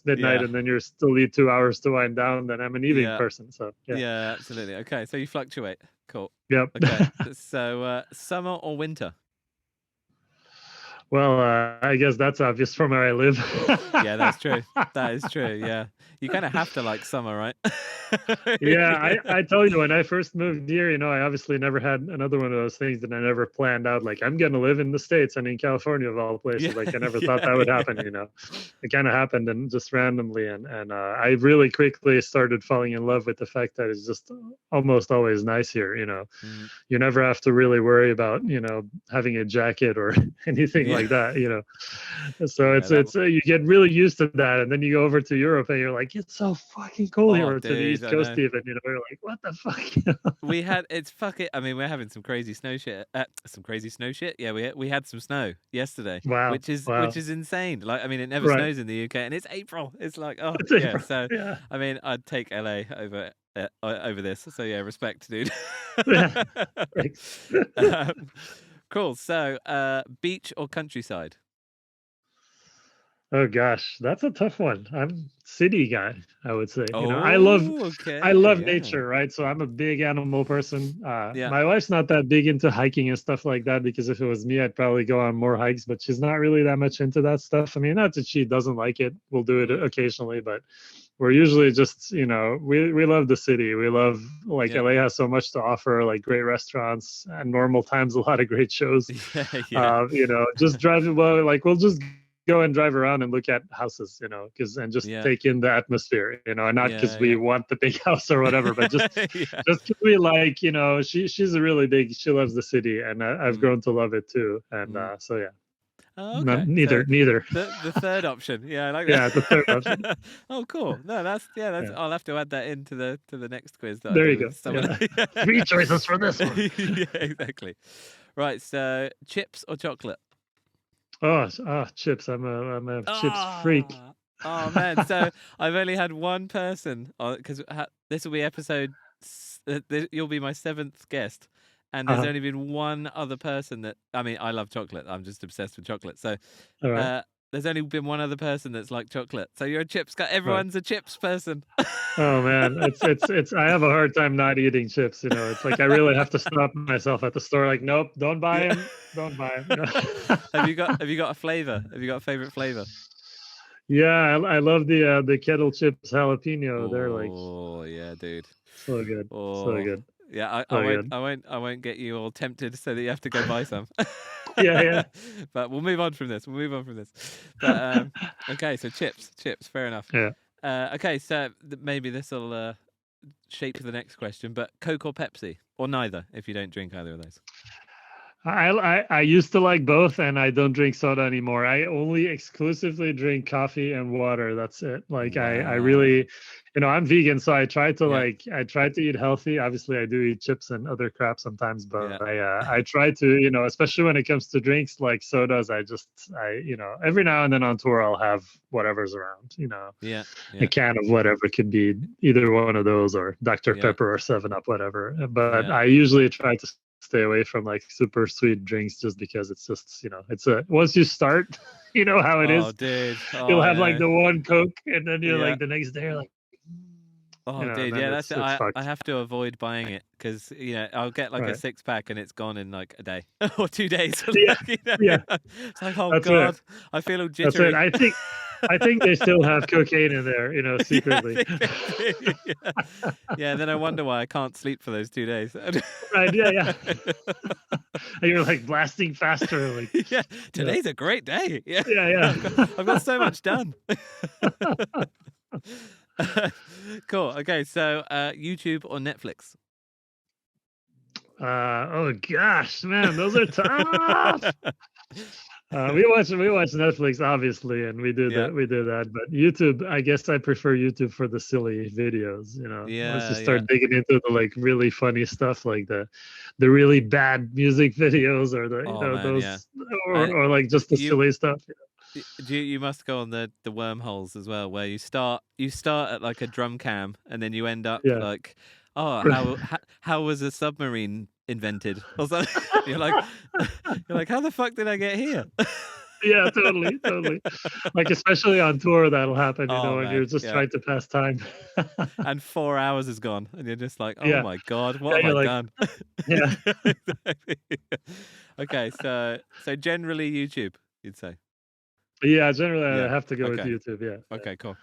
midnight, Yeah. and then you're still need 2 hours to wind down, then I'm an evening Yeah. person. So yeah, Yeah, absolutely. Okay, so you fluctuate. Cool. yep. Okay. So summer or winter? Well, I guess that's obvious from where I live. Yeah, that's true. That is true. Yeah. You kind of have to like summer, right? Yeah, I tell you, when I first moved here, you know, I obviously never had another one of those things that I never planned out. Like, I'm going to live in the States and in California, of all Yeah. places. Like, I never thought Yeah. that would Yeah. happen, you know. It kind of happened and just randomly. And I really quickly started falling in love with the fact that it's just almost always nice here, you know. Mm, You never have to really worry about, you know, having a jacket or anything yeah. like that, you know. So Yeah. That. you get really used to that, and then you go over to Europe and you're like, it's so fucking cold here, Oh, or to the dude, East I Coast know. even. You know, you're like, what the fuck? We had it's fuck it. I mean, we're having some crazy snow shit. Some crazy snow shit. Yeah, we had some snow yesterday, Wow, which is insane. Like, I mean, it never right? snows in the UK, and it's April. It's like, oh It's yeah. April. So, Yeah, I mean, I'd take LA over this. So yeah, respect, dude. yeah. Thanks. um, cool. So, beach or countryside? Oh gosh, that's a tough one. I'm city guy, I would say. You know, Oh, I okay. love Yeah. nature, right? So I'm a big animal person. Yeah. My wife's not that big into hiking and stuff like that, because if it was me, I'd probably go on more hikes, but she's not really that much into that stuff. I mean, not that she doesn't like it. We'll do it Mm, occasionally, but we're usually just, you know, we love the city. We love, like, yeah. LA has so much to offer, like great restaurants and normal times, a lot of great shows. Yeah. Yeah. You know, just driving, well, like we'll just go and drive around and look at houses, you know, because and just Yeah. take in the atmosphere, you know, and not because Yeah. we Yeah. want the big house or whatever, but Yeah. just 'cause we like, you know, she's a really big, she loves the city, and I've Mm, grown to love it too, and mm. so yeah, Oh, not, okay. So neither. the third option, yeah, I like Yeah, the third option. that. Oh, cool. No, that's. Yeah, I'll have to add that into the next quiz that I there you do go. with someone. Yeah, 3 choices for this one. Yeah, exactly. Right. So chips or chocolate? Chips. I'm a chips freak. Ah, oh man. So I've only had one person because this will be episode. You'll be my seventh guest, and there's Uh-huh. only been one other person that. I mean, I love chocolate. I'm just obsessed with chocolate. So, All right. there's only been one other person that's like chocolate. So you're a chips guy. Right. Everyone's a chips person. Oh man, it's. I have a hard time not eating chips. You know, it's like I really have to stop myself at the store. Like, nope, don't buy Yeah. them. Don't buy them. You know? Have you got a flavor? Have you got a favorite flavor? Yeah, I love the kettle chips jalapeno. They're like Oh yeah, dude. so good, so Oh good, yeah. so good. I won't get you all tempted so that you have to go buy some. Yeah, But we'll move on from this. We'll move on from this. But yeah, okay, so chips. Fair enough. yeah. Okay, so maybe this will shape the next question. But Coke or Pepsi, or neither, if you don't drink either of those. I used to like both, and I don't drink soda anymore. I only exclusively drink coffee and water. That's it. Like I Wow. really, you know, I'm vegan, so Yeah. I try to eat healthy. Obviously, I do eat chips and other crap sometimes, Yeah. but I try to, you know, especially when it comes to drinks like sodas. You know, every now and then on tour I'll have whatever's around. You know, Yeah. a Yeah. can of whatever, could be either one of those or Dr. Yeah. Pepper or 7 Up, whatever. But Yeah. I usually try to stay away from like super sweet drinks just because it's just, it's a once you start, you know how it Oh, is. dude. Oh, You'll I have like know. the one Coke, and then you're Yeah. like the next day you're like, Oh, and dude. then Yeah, that's it. it's I fucked. have to avoid buying it because I'll get like a Right. 6-pack and it's gone in like a day or 2 days. Yeah. Yeah. It's like, oh That's it. god, I feel all That's it. jittery. I think they still have cocaine in there, Yeah, I secretly. think they do. Yeah. Yeah, and then I wonder why I can't sleep for those 2 days. Right. Yeah. Yeah. And you're like blasting faster. Like, Yeah, today's a great day. Yeah, yeah. Yeah. I've got so much done. Cool. Okay, so YouTube or Netflix? Oh gosh, man, those are tough. We watch Netflix obviously, and we do Yeah, that. But YouTube, I guess I prefer YouTube for the silly videos. Once you yeah, yeah. start digging into the like really funny stuff, like the really bad music videos, or the Oh man, yeah. those, And or like just the you silly stuff. you must go on the wormholes as well, where you start at like a drum cam, and then you end up Yeah. like, oh, how was a submarine invented or something? You're like, how the fuck did I get here? Yeah, totally. Like especially on tour, that'll happen. Oh When you're man, just yeah. trying to pass time. And 4 hours is gone, and you're just like, oh Yeah. my god, what Yeah, have you're I like, done? yeah. Exactly. Okay, so generally YouTube, you'd say. Yeah, generally I Yeah. have to go with Okay. YouTube. Yeah. Okay, cool.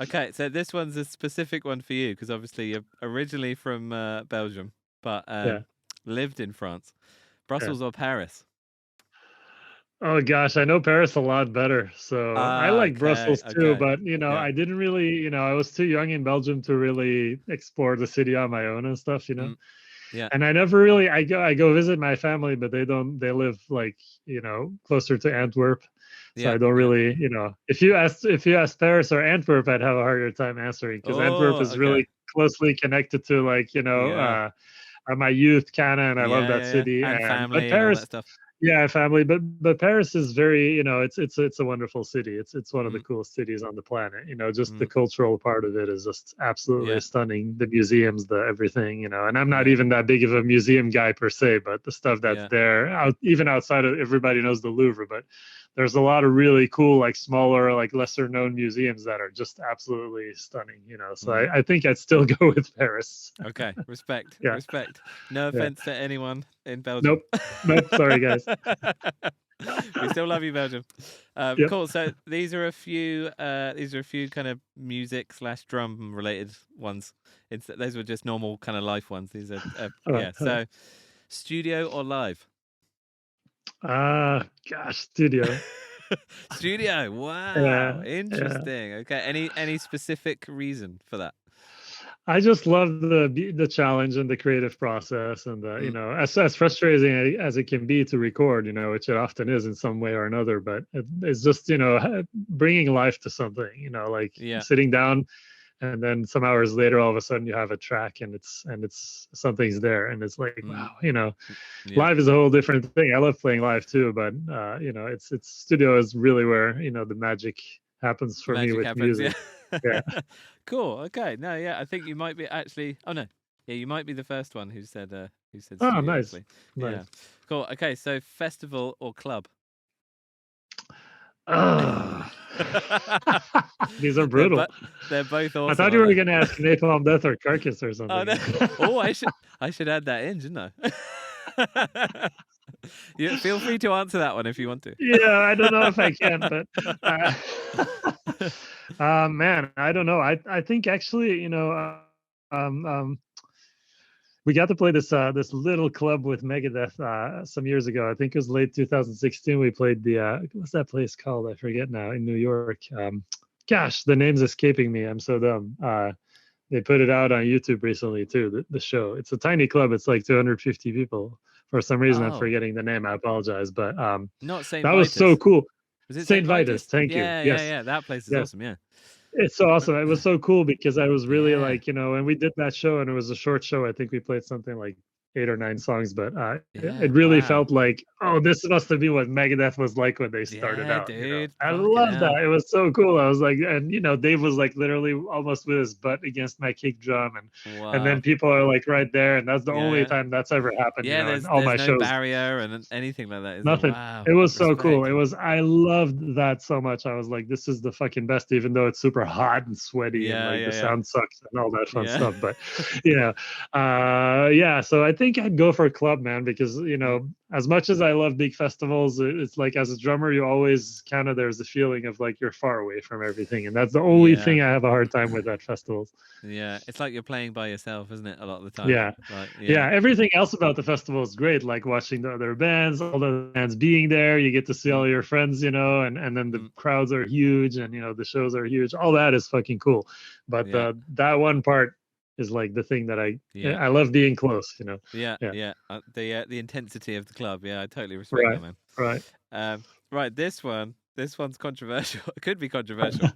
Okay, so this one's a specific one for you because obviously you're originally from Belgium, but Yeah. lived in France. Yeah. Brussels or Paris? Oh gosh, I know Paris a lot better. So I Ah, like okay, Brussels too, okay. but Yeah. I didn't really, I was too young in Belgium to really explore the city on my own and stuff. Mm, yeah. And I never really I go visit my family, but they live like, closer to Antwerp. So Yeah. I don't Yeah. really, if you ask Paris or Antwerp, I'd have a harder time answering because Antwerp Oh, is okay. really closely connected to like, Yeah. my youth, Cana, and I love Yeah, that yeah, yeah. city. And But family and all that Paris, stuff. yeah, family, but Paris is very, it's a wonderful city. It's one of the Mm, coolest cities on the planet. Just the mm, cultural part of it is just absolutely yeah. stunning. The museums, the everything. And I'm not Yeah. even that big of a museum guy per se, but the stuff that's Yeah. there, even outside of everybody knows the Louvre, but there's a lot of really cool, like smaller, like lesser known museums that are just absolutely stunning. So Mm. I think I'd still go with Paris. Okay. Respect. Yeah, Respect. No yeah. offense to anyone in Belgium. Nope, nope. Sorry, guys. We still love you, Belgium. Yep. Cool. So these are a few kind of music / drum related ones. Those were just normal kind of life ones. These are All yeah. right. So studio or live? Gosh, studio. Studio. Wow. Yeah, yeah. Interesting. Okay. Any specific reason for that? I just love the challenge and the creative process, and Mm, as frustrating as it can be to record, which it often is in some way or another. But it's just bringing life to something, like yeah. sitting down, and then some hours later, all of a sudden you have a track, and it's something's there, and it's like Mm, wow, yeah. live is a whole different thing. I love playing live too, but it's studio is really where the magic happens for me Magic with happens. music. Yeah. Yeah. Cool. Okay. No. Yeah. I think you might be actually. Oh no. Yeah. You might be the first one who said Oh, studio. nice, Actually. Yeah. nice. Cool. Okay. So festival or club? Ugh. These are they're brutal. they're both I awesome, thought you aren't were they? going to ask Napalm Death or Carcass or Oh no. something. Oh, I should add that in, shouldn't I? You feel free to answer that one if you want to. Yeah, I don't know if I can, but man, I don't know. I think actually, we got to play this little club with Megadeth some years ago. I think it was late 2016. We played the what's that place called? I forget now, in New York. Gosh, the name's escaping me. I'm so dumb. They put it out on YouTube recently too. The show. It's a tiny club. It's like 250 people. For some reason, I'm Oh, forgetting the name. I apologize, but not Saint that was so Vitus. cool. Was it Saint Saint Vitus. Vitus? Thank you. Yeah, yeah, Yes, yeah. That place is yes. awesome. Yeah. It's so awesome. It was so cool because I was really Yeah. like, and we did that show, and it was a short show. I think we played something like 8 or 9 songs, but Yeah. it really Wow. felt like, oh, this must have been what Megadeth was like when they started Yeah, out. dude. I Fucking love hell. that. It was so cool. I was like, and Dave was like literally almost with his butt against my kick drum, and then Wow. people are like right there, and that's the Yeah, only yeah. time that's ever happened. Yeah, In all there's my no shows. barrier and anything like that, is there? Nothing. Wow. It was so cool. Respect. It was. I loved that so much. I was like, this is the fucking best, even though it's super hot and sweaty and Yeah, like the yeah, yeah. sound sucks and all that fun Yeah. stuff. But yeah. So I think I'd go for a club, man, because Mm. as much as I love big festivals, it's like as a drummer, you always kind of there's a feeling of like you're far away from everything, and that's the only Yeah. thing I have a hard time with at festivals. Yeah. It's like you're playing by yourself, isn't it? A lot of the time. Yeah. Like, Yeah, yeah. everything else about the festival is great, like watching the other bands, all the bands being there. You get to see all Mm, your friends, and then the mm, crowds are huge, and the shows are huge. All that is fucking cool. But yeah. that one part is like the thing that Yeah. I love being close. Yeah. Yeah, Yeah. The intensity of the club. Yeah, I totally respect that, right, man. right. Right, this one's controversial. It could be controversial.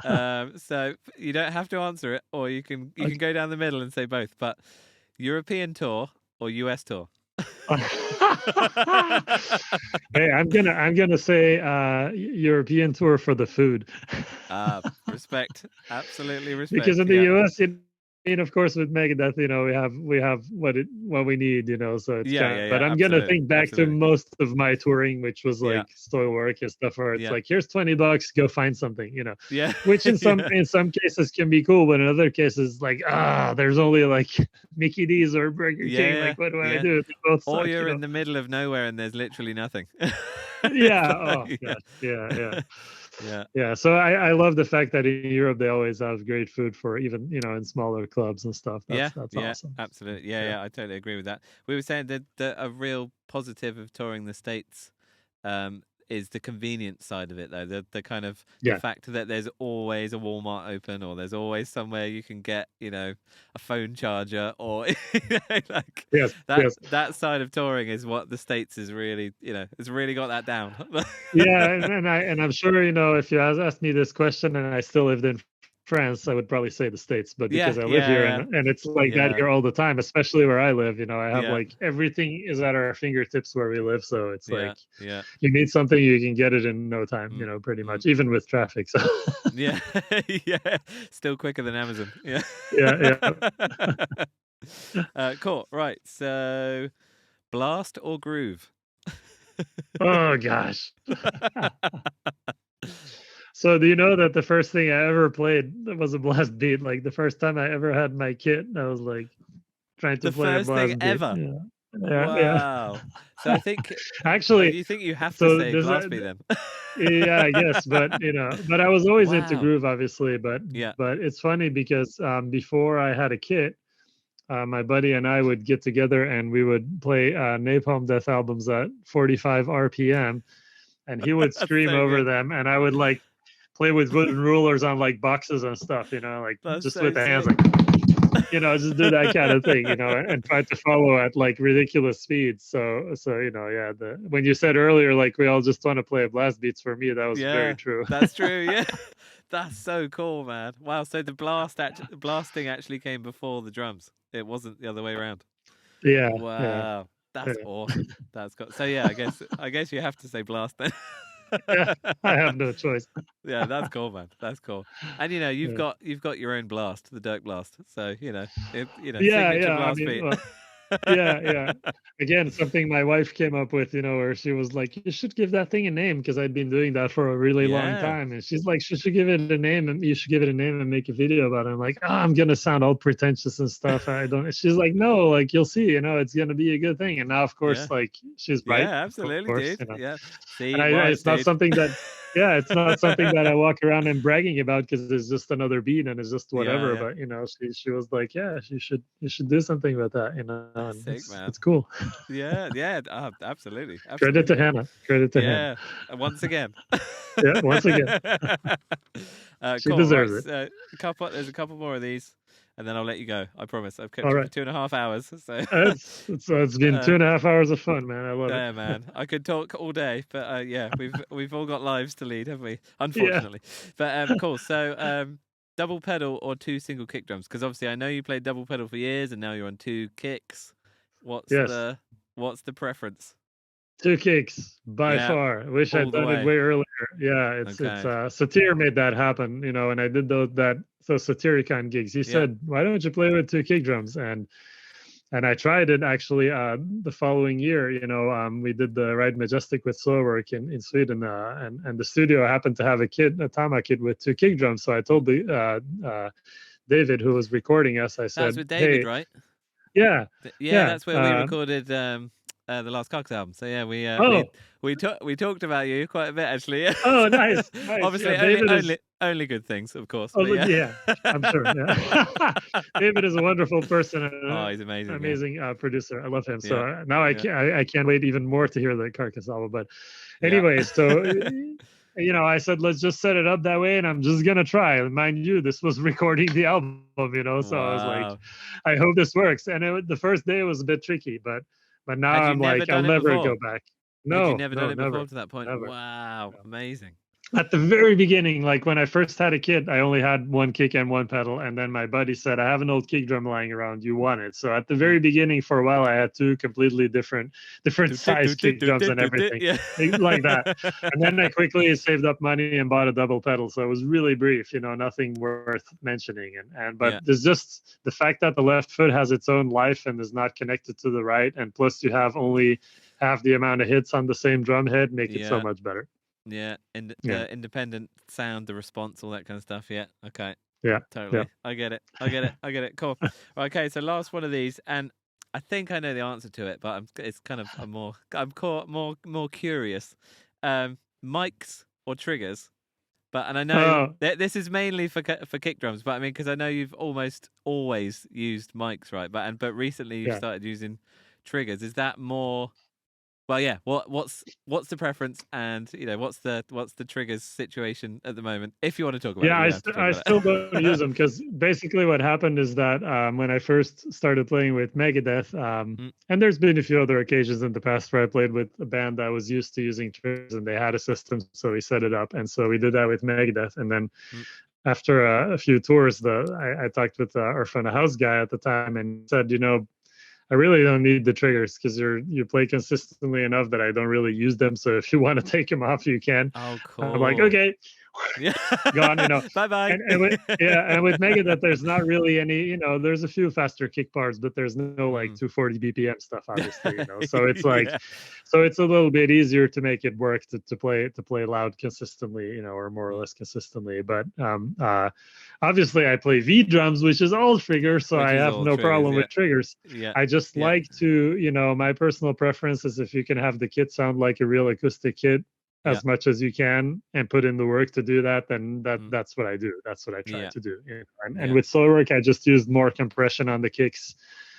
So you don't have to answer it, or you can go down the middle and say both. But European tour or US tour? Hey, I'm gonna say European tour for the food. Respect. Absolutely Because respect. in the Yeah. US, of course, with Megadeth, we have what we need, so it's Yeah, kind yeah, of. yeah. But I'm gonna Absolutely. think back to Absolutely. most of my touring, which was Yeah. like Soilwork and stuff, where it's Yeah. like, here's $20, go find something. Yeah. Which in some Yeah. in some cases can be cool, but in other cases, like there's only like Mickey D's or Burger King. Yeah. Like, what do I Yeah. do? They both Or suck. you're in the middle of nowhere and there's literally nothing. It's Yeah. Oh like, gosh. Yeah. Yeah. yeah. Yeah, so I love the fact that in Europe they always have great food for even in smaller clubs and stuff. Yeah, That's yeah, awesome. absolutely. Yeah, Yeah, yeah, I totally agree with that. We were saying that a real positive of touring the States is the convenience side of it, though. The kind of the yeah, fact that there's always a Walmart open, or there's always somewhere you can get, a phone charger, or like yes, that yes, that side of touring is what the States is really, it's really got that down. yeah, and I'm sure if you asked me this question and I still lived in France, I would probably say the States, but Yeah, because I live here yeah, and it's like that yeah, here all the time, especially where I live, I have yeah, like everything is at our fingertips where we live, so it's yeah, like yeah. you need something, you can get it in no time, Mm, pretty mm. much, even with traffic. So Yeah, yeah, still quicker than Amazon. Yeah. yeah, yeah. Cool. Right. So, blast or groove? Oh gosh. So do you know that the first thing I ever played was a blast beat? Like the first time I ever had my kit, I was like trying to The play a first thing blast beat. ever. Yeah, yeah, Wow. So I think Actually, you think you have to so say there's blast beat then. yeah, I guess, but I was always into Wow. groove, obviously. But Yeah. but it's funny because before I had a kit, my buddy and I would get together and we would play Napalm Death albums at 45 RPM, and he would That's scream so over good. them, and I would like play with wooden rulers on like boxes and stuff, like That's just so with the hands, sick. like just do that kind of thing, and try to follow at like ridiculous speeds. So yeah. When you said earlier, like we all just want to play blast beats, for me, that was very Yeah, true. that's true. Yeah. That's so cool, man. Wow. So the blasting actually came before the drums. It wasn't the other way around. Yeah, yeah, Wow. That's yeah, awesome. That's got so yeah, I guess you have to say blast then. yeah. I have no choice. Yeah, that's cool, man. That's cool. And you've Yeah, got your own blast, the Dirk blast. So, yeah, signature yeah. I blast mean, beat. well, yeah, yeah. Again, something my wife came up with, where she was like, "You should give that thing a name," because I'd been doing that for a really long Yeah. time, and she's like, "You should give it a name, and you should give it a name and make a video about it." I'm like, "Oh, I'm gonna sound all pretentious and stuff. I don't." She's like, "No, like you'll see, it's gonna be a good thing." And now, of Yeah. course, like she's right, Yeah, of absolutely, course, dude. Yeah. and See, it works, it's not dude. something that yeah, it's not something that I walk around and bragging about because it's just another beat and it's just Yeah, whatever. yeah. But she was like, yeah, you should do something about that, That's and sick, man. it's cool. Yeah, yeah. Absolutely. Credit to Absolutely, man. Hannah. Credit to Hannah. Yeah. Once again. Yeah, once again, she Cool. Right. deserves it. So there's a couple more of these, and then I'll let you go. I promise. I've kept All you for right, 2.5 hours. So, it's been uh, 2.5 hours of fun, man. I love it. yeah, man. I could talk all day, but yeah, we've all got lives to lead, haven't we? Yeah. Unfortunately. But cool. So double pedal or two single kick drums? Because obviously I know you played double pedal for years, and now you're on two kicks. What's Yes. what's the preference? 2 kicks by Yeah, far. I wish all I'd the done it way. way earlier. Yeah, it's Okay. Satyr made that happen, and I did those Satyricon gigs. He Yeah. said, "Why don't you play with 2 kick drums?" And I tried it actually the following year. We did the Ride Majestic with Soilwork in Sweden, and the studio happened to have a Tama kit with 2 kick drums. So I told David, who was recording us, I That was said, with David, "Hey, right? yeah, Yeah, yeah, that's where we recorded the last Cox album. So yeah, oh, we talked about you quite a bit actually. oh, nice, nice. Yeah, Obviously, David is. only good things, of course. Oh, But yeah. yeah, I'm sure. Yeah, David is a wonderful person and Oh, an he's amazing. Yeah. amazing producer. I love him. So Yeah. now Yeah. I can't wait even more to hear the Carcass album. But Yeah. anyways, so I said let's just set it up that way, and I'm just gonna try. And mind you, this was recording the album. So I was like, Wow. I hope this works. And the first day was a bit tricky, but now Had you I'm never like, I'll done it never before? go back. Had you No, never done no, it never, before to that point? never. Wow. No. Amazing. At the very beginning, like when I first had a kid, I only had 1 kick and 1 pedal. And then my buddy said, I have an old kick drum lying around. You want it? So at the very beginning, for a while, I had 2 completely different size kick drums and everything Yeah. like that. And then I quickly saved up money and bought a double pedal. So it was really brief, nothing worth mentioning. But Yeah. there's just the fact that the left foot has its own life and is not connected to the right. And plus you have only half the amount of hits on the same drum head, make it so much better. Yeah, the independent sound, the response, all that kind of stuff. Yeah, okay. Yeah, totally. yeah. I get it. Cool. Okay, so last one of these, and I think I know the answer to it, but it's kind of more curious. Mics or triggers? And I know this is mainly for kick drums, but I mean because I know you've almost always used mics, right? But recently you've started using triggers. Is that more? Well, yeah. What's the preference, and what's the triggers situation at the moment? If you want to talk about it, I still don't use them because basically what happened is that when I first started playing with Megadeth, and there's been a few other occasions in the past where I played with a band that was used to using triggers and they had a system, so we set it up, and so we did that with Megadeth, and then. After a few tours, I talked with our front of house guy at the time and said, I really don't need the triggers because you play consistently enough that I don't really use them. So if you want to take them off, you can. Oh, cool. I'm like, okay, gone. Bye bye. And with Megadeth, there's not really any. There's a few faster kick bars, but there's no like 240 BPM stuff, obviously. So it's like, so it's a little bit easier to make it work to play loud consistently, or more or less consistently. But obviously, I play V drums, which is all triggers, so I have no problem with triggers. Yeah. I just like to, my personal preference is if you can have the kit sound like a real acoustic kit as much as you can and put in the work to do that, then that's what I do. That's what I try to do. And with Soilwork, I just used more compression on the kicks.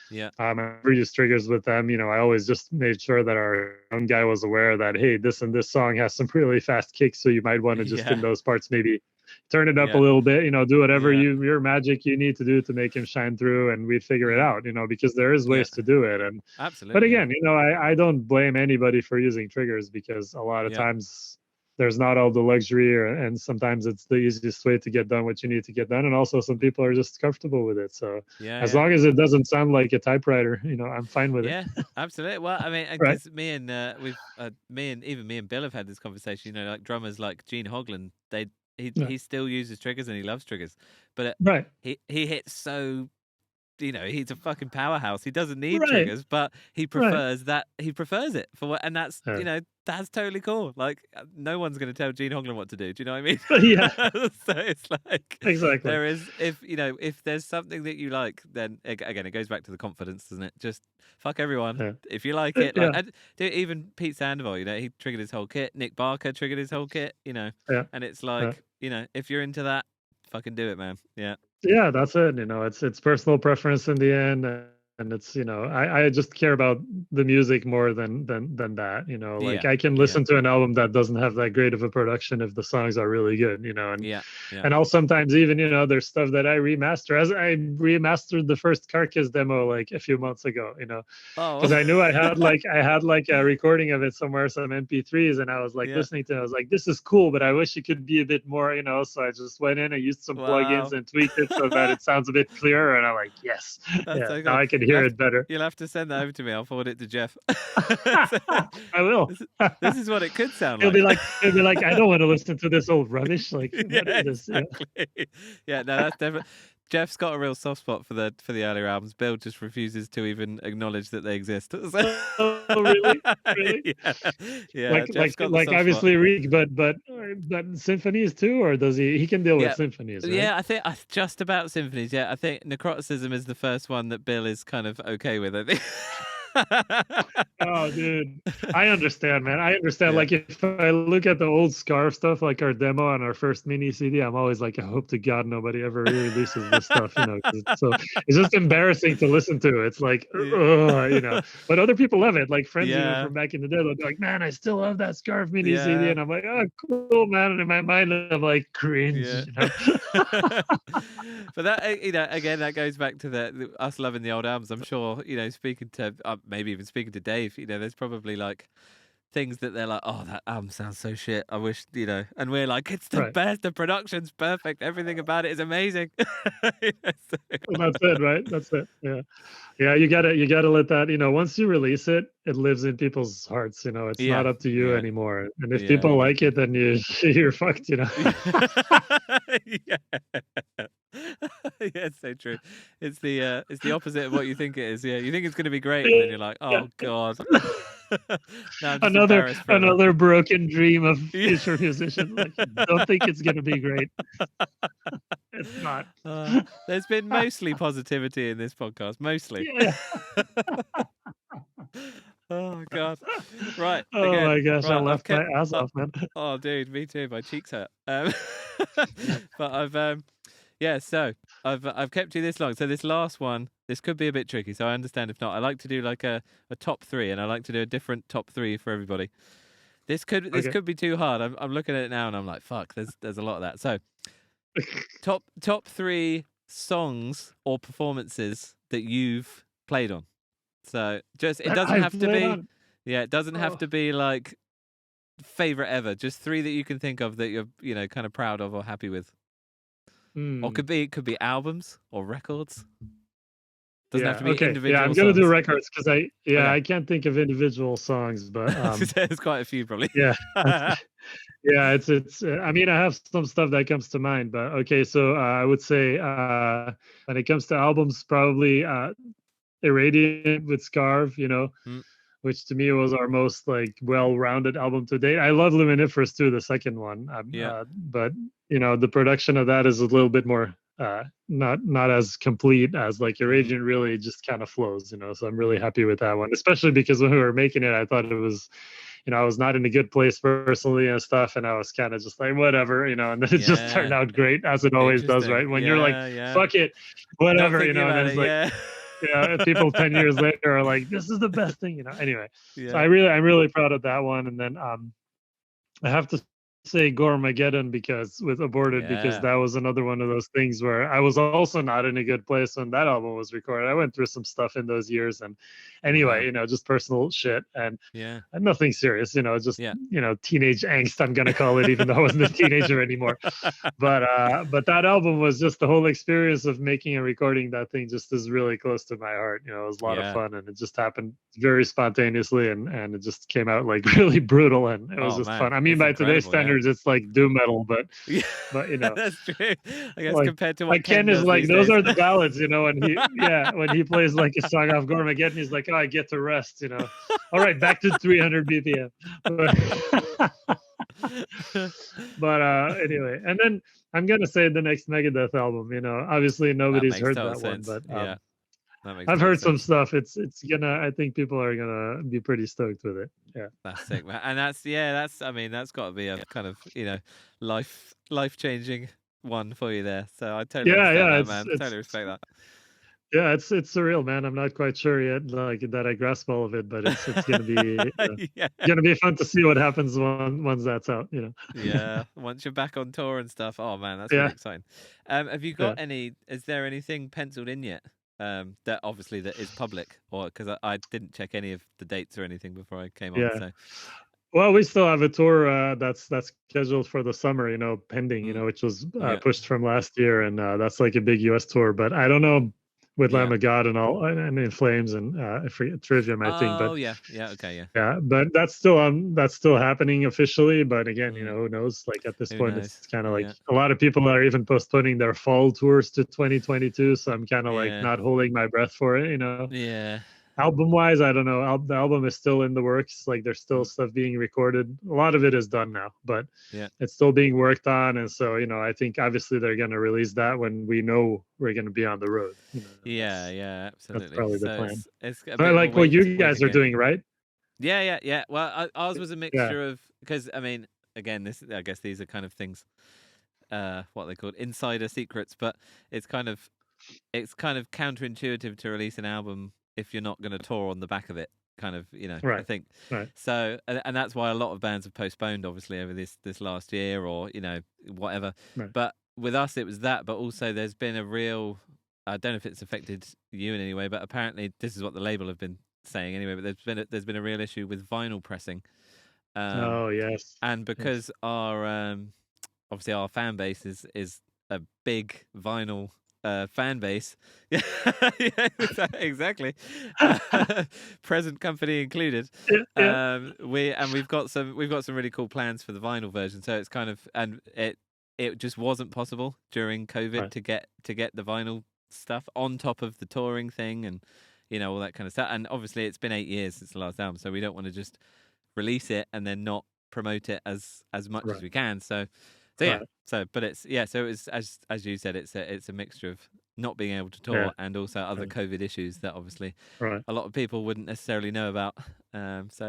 Yeah. I never used triggers with them. I always just made sure that our own guy was aware that, hey, this and this song has some really fast kicks, so you might want to just in those parts maybe turn it up a little bit, do whatever your magic you need to do to make him shine through, and we'd figure it out, because there is ways to do it. And absolutely. But again, I don't blame anybody for using triggers because a lot of times there's not all the luxury, and sometimes it's the easiest way to get done what you need to get done. And also some people are just comfortable with it. So as long as it doesn't sound like a typewriter, I'm fine with it. Yeah, absolutely. Well, I mean, because me and Bill have had this conversation, like drummers like Gene Hoglan, he still uses triggers and he loves triggers, but he hits so, he's a fucking powerhouse. He doesn't need triggers, but he prefers that. He prefers it for what, and that's that's totally cool. Like no one's going to tell Gene Hoglan what to do. Do you know what I mean? Yeah. So it's like exactly. There is if there's something that you like, then again it goes back to the confidence, doesn't it? Just fuck everyone. Yeah. If you like it, like even Pete Sandoval, he triggered his whole kit. Nick Barker triggered his whole kit. And it's like if you're into that, fucking do it, man. Yeah, that's it. It's personal preference in the end, and it's I just care about the music more than that. Like I can listen to an album that doesn't have that great of a production if the songs are really good. And I'll sometimes even there's stuff that I remaster, as I remastered the first Carcass demo like a few months ago. Because I knew I had like a recording of it somewhere, some MP3s, and I was like listening to it. I was like, this is cool, but I wish it could be a bit more. So I just went in, I used some plugins and tweaked it so that it sounds a bit clearer, and I'm like, yes, so now I can hear it better. You'll have to send that over to me. I'll forward it to Jeff. I will. This is what it could sound He'll like. He'll be like, I don't want to listen to this old rubbish. Like, Yeah, what is this? exactly. Yeah, no, that's definitely. Jeff's got a real soft spot for the earlier albums. Bill just refuses to even acknowledge that they exist. Oh, really? Really? Yeah. Like obviously Reek, but symphonies too, or does he can deal with symphonies? Right? Yeah, I think just about symphonies. Yeah, I think necroticism is the first one that Bill is kind of okay with. I think. Oh, dude, I understand, man. I understand. Yeah. Like, if I look at the old Scarve stuff, like our demo on our first mini CD, I'm always like, I hope to God nobody ever releases this stuff, you know. So it's just embarrassing to listen to. It's like, you know. But other people love it. Like friends even from back in the day, they'll be like, man, I still love that Scarve mini CD, and I'm like, oh, cool, man. And in my mind, I'm like, cringe. You know? But that, you know, again, that goes back to us loving the old albums. I'm sure, you know, speaking to maybe even speaking to Dave, you know, there's probably like things that they're like, oh, that album sounds so shit. I wish, you know, and we're like, it's the best. The production's perfect. Everything about it is amazing. Well, that's it, right? That's it. Yeah. Yeah, you gotta let that, you know, once you release it, it lives in people's hearts, you know. It's not up to you anymore. And if people like it, then you're fucked, you know. Yeah, it's so true. It's the opposite of what you think it is. Yeah, you think it's gonna be great, and then you're like, oh god. Another broken dream of future musicians. Like, don't think it's gonna be great. It's not. There's been mostly positivity in this podcast. Mostly. Yeah. Oh god. Right. Oh again, my gosh, I left my ass off, man. Oh dude, me too. My cheeks hurt. But I've so I've kept you this long. So this last one, this could be a bit tricky. So I understand if not. I like to do like a top 3, and I like to do a different top 3 for everybody. This could be too hard. I'm looking at it now and I'm like, fuck, there's a lot of that. So top 3 songs or performances that you've played on. So just it doesn't have to be it doesn't have to be like favorite ever. Just 3 that you can think of that you're, you know, kind of proud of or happy with. Or could be albums or records. Doesn't have to be individual. Yeah, I'm gonna do records because I can't think of individual songs, but there's quite a few probably. Yeah. Yeah, it's I mean, I have some stuff that comes to mind, but okay, so I would say when it comes to albums, probably Irradiant with Scarve, you know, which to me was our most like well-rounded album to date. I love Luminiferous too, the second one. But you know, the production of that is a little bit more not as complete as like Irradiant. Really just kind of flows, you know. So I'm really happy with that one, especially because when we were making it, I thought it was, you know, I was not in a good place personally and stuff, and I was kind of just like, whatever, you know, and then it just turned out great, as it always does, right? When you're like, fuck it, whatever, you know, and then it's like, yeah, people 10 years later are like, this is the best thing, you know. Anyway, so I'm really proud of that one. And then I have to say Gormageddon because that was another one of those things where I was also not in a good place when that album was recorded. I went through some stuff in those years, and anyway, you know, just personal shit and nothing serious, you know, just you know, teenage angst, I'm gonna call it, even though I wasn't a teenager anymore. But that album was just the whole experience of making and recording that thing just is really close to my heart. You know, it was a lot of fun, and it just happened very spontaneously, and it just came out like really brutal, and it was just fun. I mean, by today's standards, it's like doom metal, but you know, that's true. I guess like, compared to what like Ken is like, those are the ballads, you know, when he plays like a song off Gormageddon, he's like, oh, I get to rest, you know. All right, back to 300 BPM. But anyway, and then I'm gonna say the next Megadeth album. You know, obviously nobody's heard that one, but I've heard some stuff. It's gonna. I think people are gonna be pretty stoked with it. Yeah, that's sick, man. And that's. I mean, that's got to be a kind of, you know, life changing one for you there. So I totally respect that, man. Totally respect that. Yeah, it's surreal, man. I'm not quite sure yet, like that I grasp all of it, but it's gonna be gonna be fun to see what happens once that's out, you know. Yeah, once you're back on tour and stuff. Oh man, that's really exciting. Have you got any? Is there anything penciled in yet? That obviously that is public, or because I didn't check any of the dates or anything before I came on. So. Well, we still have a tour that's scheduled for the summer, you know, pending, you know, which was pushed from last year, and that's like a big US tour. But I don't know with Lamb of God and all, and In Flames, and I forget Trivium, I think, but Oh yeah, okay, yeah. yeah, but that's still happening officially. But again, who knows? Like at this Who point, knows? it's kind of like a lot of people are even postponing their fall tours to 2022. So I'm kind of like not holding my breath for it, Yeah. Album wise, I don't know. The album is still in the works. Like there's still stuff being recorded. A lot of it is done now, but it's still being worked on. And so, I think obviously they're going to release that when we know we're going to be on the road. Yeah, absolutely. That's probably the So plan. it's a I bit like of a what you guys are game. doing, right? Yeah. Well, ours was a mixture of, because I mean, again, I guess these are kind of things, what they called insider secrets, but it's kind of counterintuitive to release an album if you're not going to tour on the back of it, kind of, I think. Right. So, and that's why a lot of bands have postponed, obviously, over this last year, or whatever. Right. But with us, it was that. But also, there's been a real, I don't know if it's affected you in any way, but apparently, this is what the label have been saying anyway. But there's been a real issue with vinyl pressing. Oh yes. And because our obviously our fan base is a big vinyl fan base. Yeah, exactly. Present company included. We've got some really cool plans for the vinyl version. So it's kind of, and it just wasn't possible during COVID to get the vinyl stuff on top of the touring thing and all that kind of stuff. And obviously it's been 8 years since the last album, so we don't want to just release it and then not promote it as much as we can. So yeah. But it's so it was, as you said, it's a mixture of not being able to tour and also other COVID issues that obviously a lot of people wouldn't necessarily know about.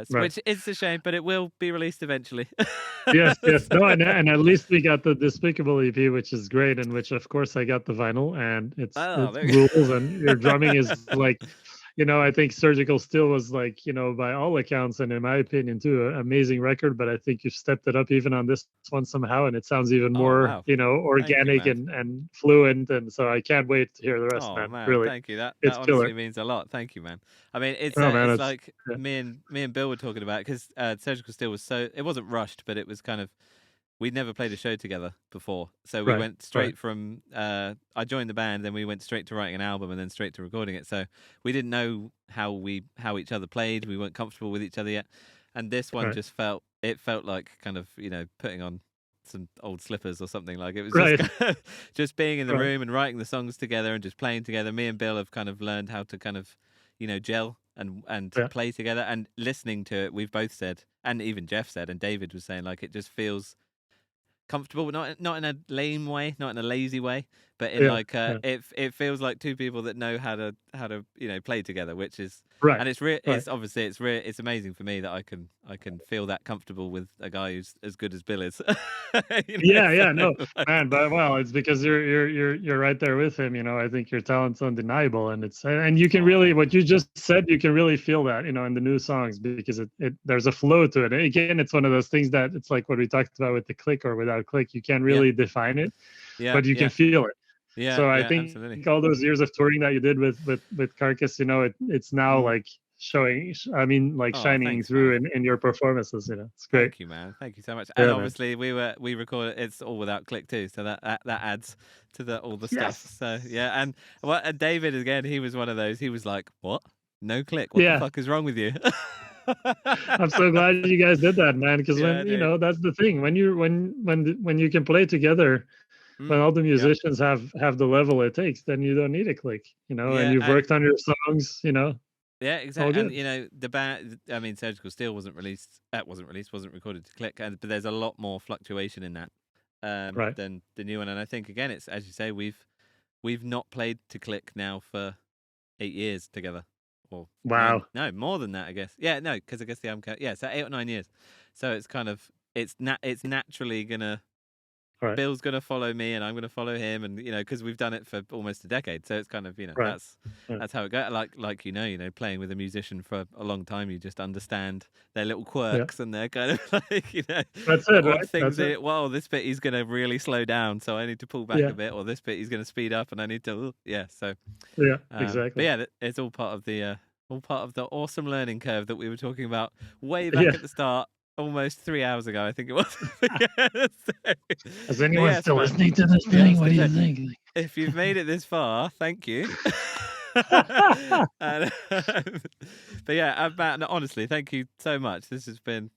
Which is a shame, but it will be released eventually. yes. No, and at least we got the Despicable EP, which is great, and which of course I got the vinyl, and it rules, and your drumming is like. I think Surgical Steel was like, by all accounts, and in my opinion too, an amazing record. But I think you've stepped it up even on this one somehow, and it sounds even more, organic and fluent. And so I can't wait to hear the rest, man. Really, thank you. That it's honestly killer. means a lot. Thank you, man. I mean, it's like me and Bill were talking about, because Surgical Steel was it wasn't rushed, but it was kind of. We'd never played a show together before. So we went straight from, I joined the band, then we went straight to writing an album and then straight to recording it. So we didn't know how each other played. We weren't comfortable with each other yet. And this one just felt like kind of, putting on some old slippers or something. Like it was just, just being in the room and writing the songs together and just playing together. Me and Bill have kind of learned how to kind of, gel and play together, and listening to it. We've both said, and even Jeff said, and David was saying, like, it just feels comfortable, but not in a lame way, not in a lazy way, but in it feels like two people that know how to play together, which is and it's it's obviously it's amazing for me that I can feel that comfortable with a guy who's as good as Bill is. No, man, but it's because you're right there with him. I think your talent's undeniable, and you can really, what you just said, you can really feel that in the new songs, because it there's a flow to it. And again, it's one of those things that it's like what we talked about with the click or without click. You can't really define it, but you can feel it. So I think all those years of touring that you did with Carcass, it's now like showing, shining through in your performances. It's great. Thank you, man. Thank you so much. And obviously we recorded, it's all without click too, so that adds to all the stuff. So and David, again, he was one of those. He was like, "What? No click? What the fuck is wrong with you?" I'm so glad you guys did that, man, because when that's the thing, when you can play together, when all the musicians have the level it takes, then you don't need a click, and you've worked on your songs, Yeah, exactly. And the band, I mean, Surgical Steel wasn't recorded to click, but there's a lot more fluctuation in that than the new one. And I think, again, it's, as you say, we've not played to click now for 8 years together. Or wow, no, more than that, I guess. Yeah, no, because I guess the album, so 8 or 9 years. So it's kind of it's naturally gonna. Bill's gonna follow me, and I'm gonna follow him, and because we've done it for almost a decade, so it's kind of that's how it goes. Like playing with a musician for a long time, you just understand their little quirks and their kind of like that's it, right? Things. Well, this bit he's gonna really slow down, so I need to pull back a bit, or this bit he's gonna speed up, and I need to exactly. But yeah, it's all part of the awesome learning curve that we were talking about way back at the start. Almost 3 hours ago, I think it was. Is anyone still listening to this thing? What do you think? If you've made it this far, thank you. And, but yeah, Matt, no, honestly, thank you so much. This has been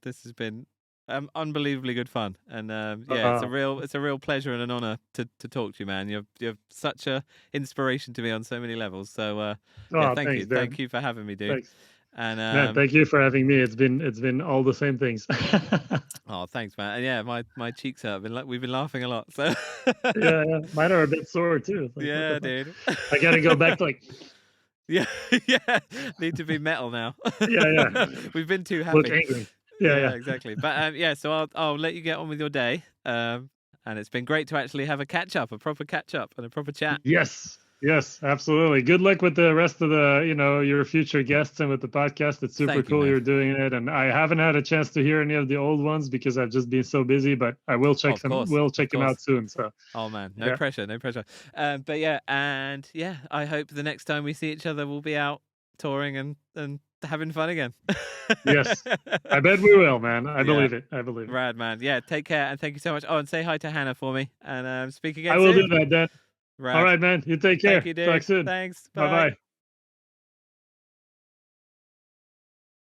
unbelievably good fun, and yeah, it's a real pleasure and an honor to talk to you, man. You're such a inspiration to me on so many levels. So yeah, Thanks, Dan. thank you for having me, dude. Thanks. And Man, thank you for having me. It's been all the same things. oh, thanks, man. And yeah, my cheeks hurt. We've been laughing a lot. So Yeah, mine are a bit sore too. Like, yeah, dude. I gotta go back to like. Yeah, yeah. Need to be metal now. Yeah. We've been too happy. Look angry. Yeah. Exactly. But yeah, so I'll let you get on with your day. And it's been great to actually have a proper catch up, and a proper chat. Yes, absolutely. Good luck with the rest of the, your future guests and with the podcast. It's super cool you're doing it. And I haven't had a chance to hear any of the old ones because I've just been so busy, but I will check them. We'll check them out soon. So. Oh man, no pressure. But yeah, and yeah, I hope the next time we see each other, we'll be out touring and having fun again. Yes, I bet we will, man. I believe it. Rad, man. Yeah, take care and thank you so much. Oh, and say hi to Hannah for me, and speak again. I will do that, Dan. Rad. All right, man. You take care. Thank you, dude. Talk soon. Thanks. Bye.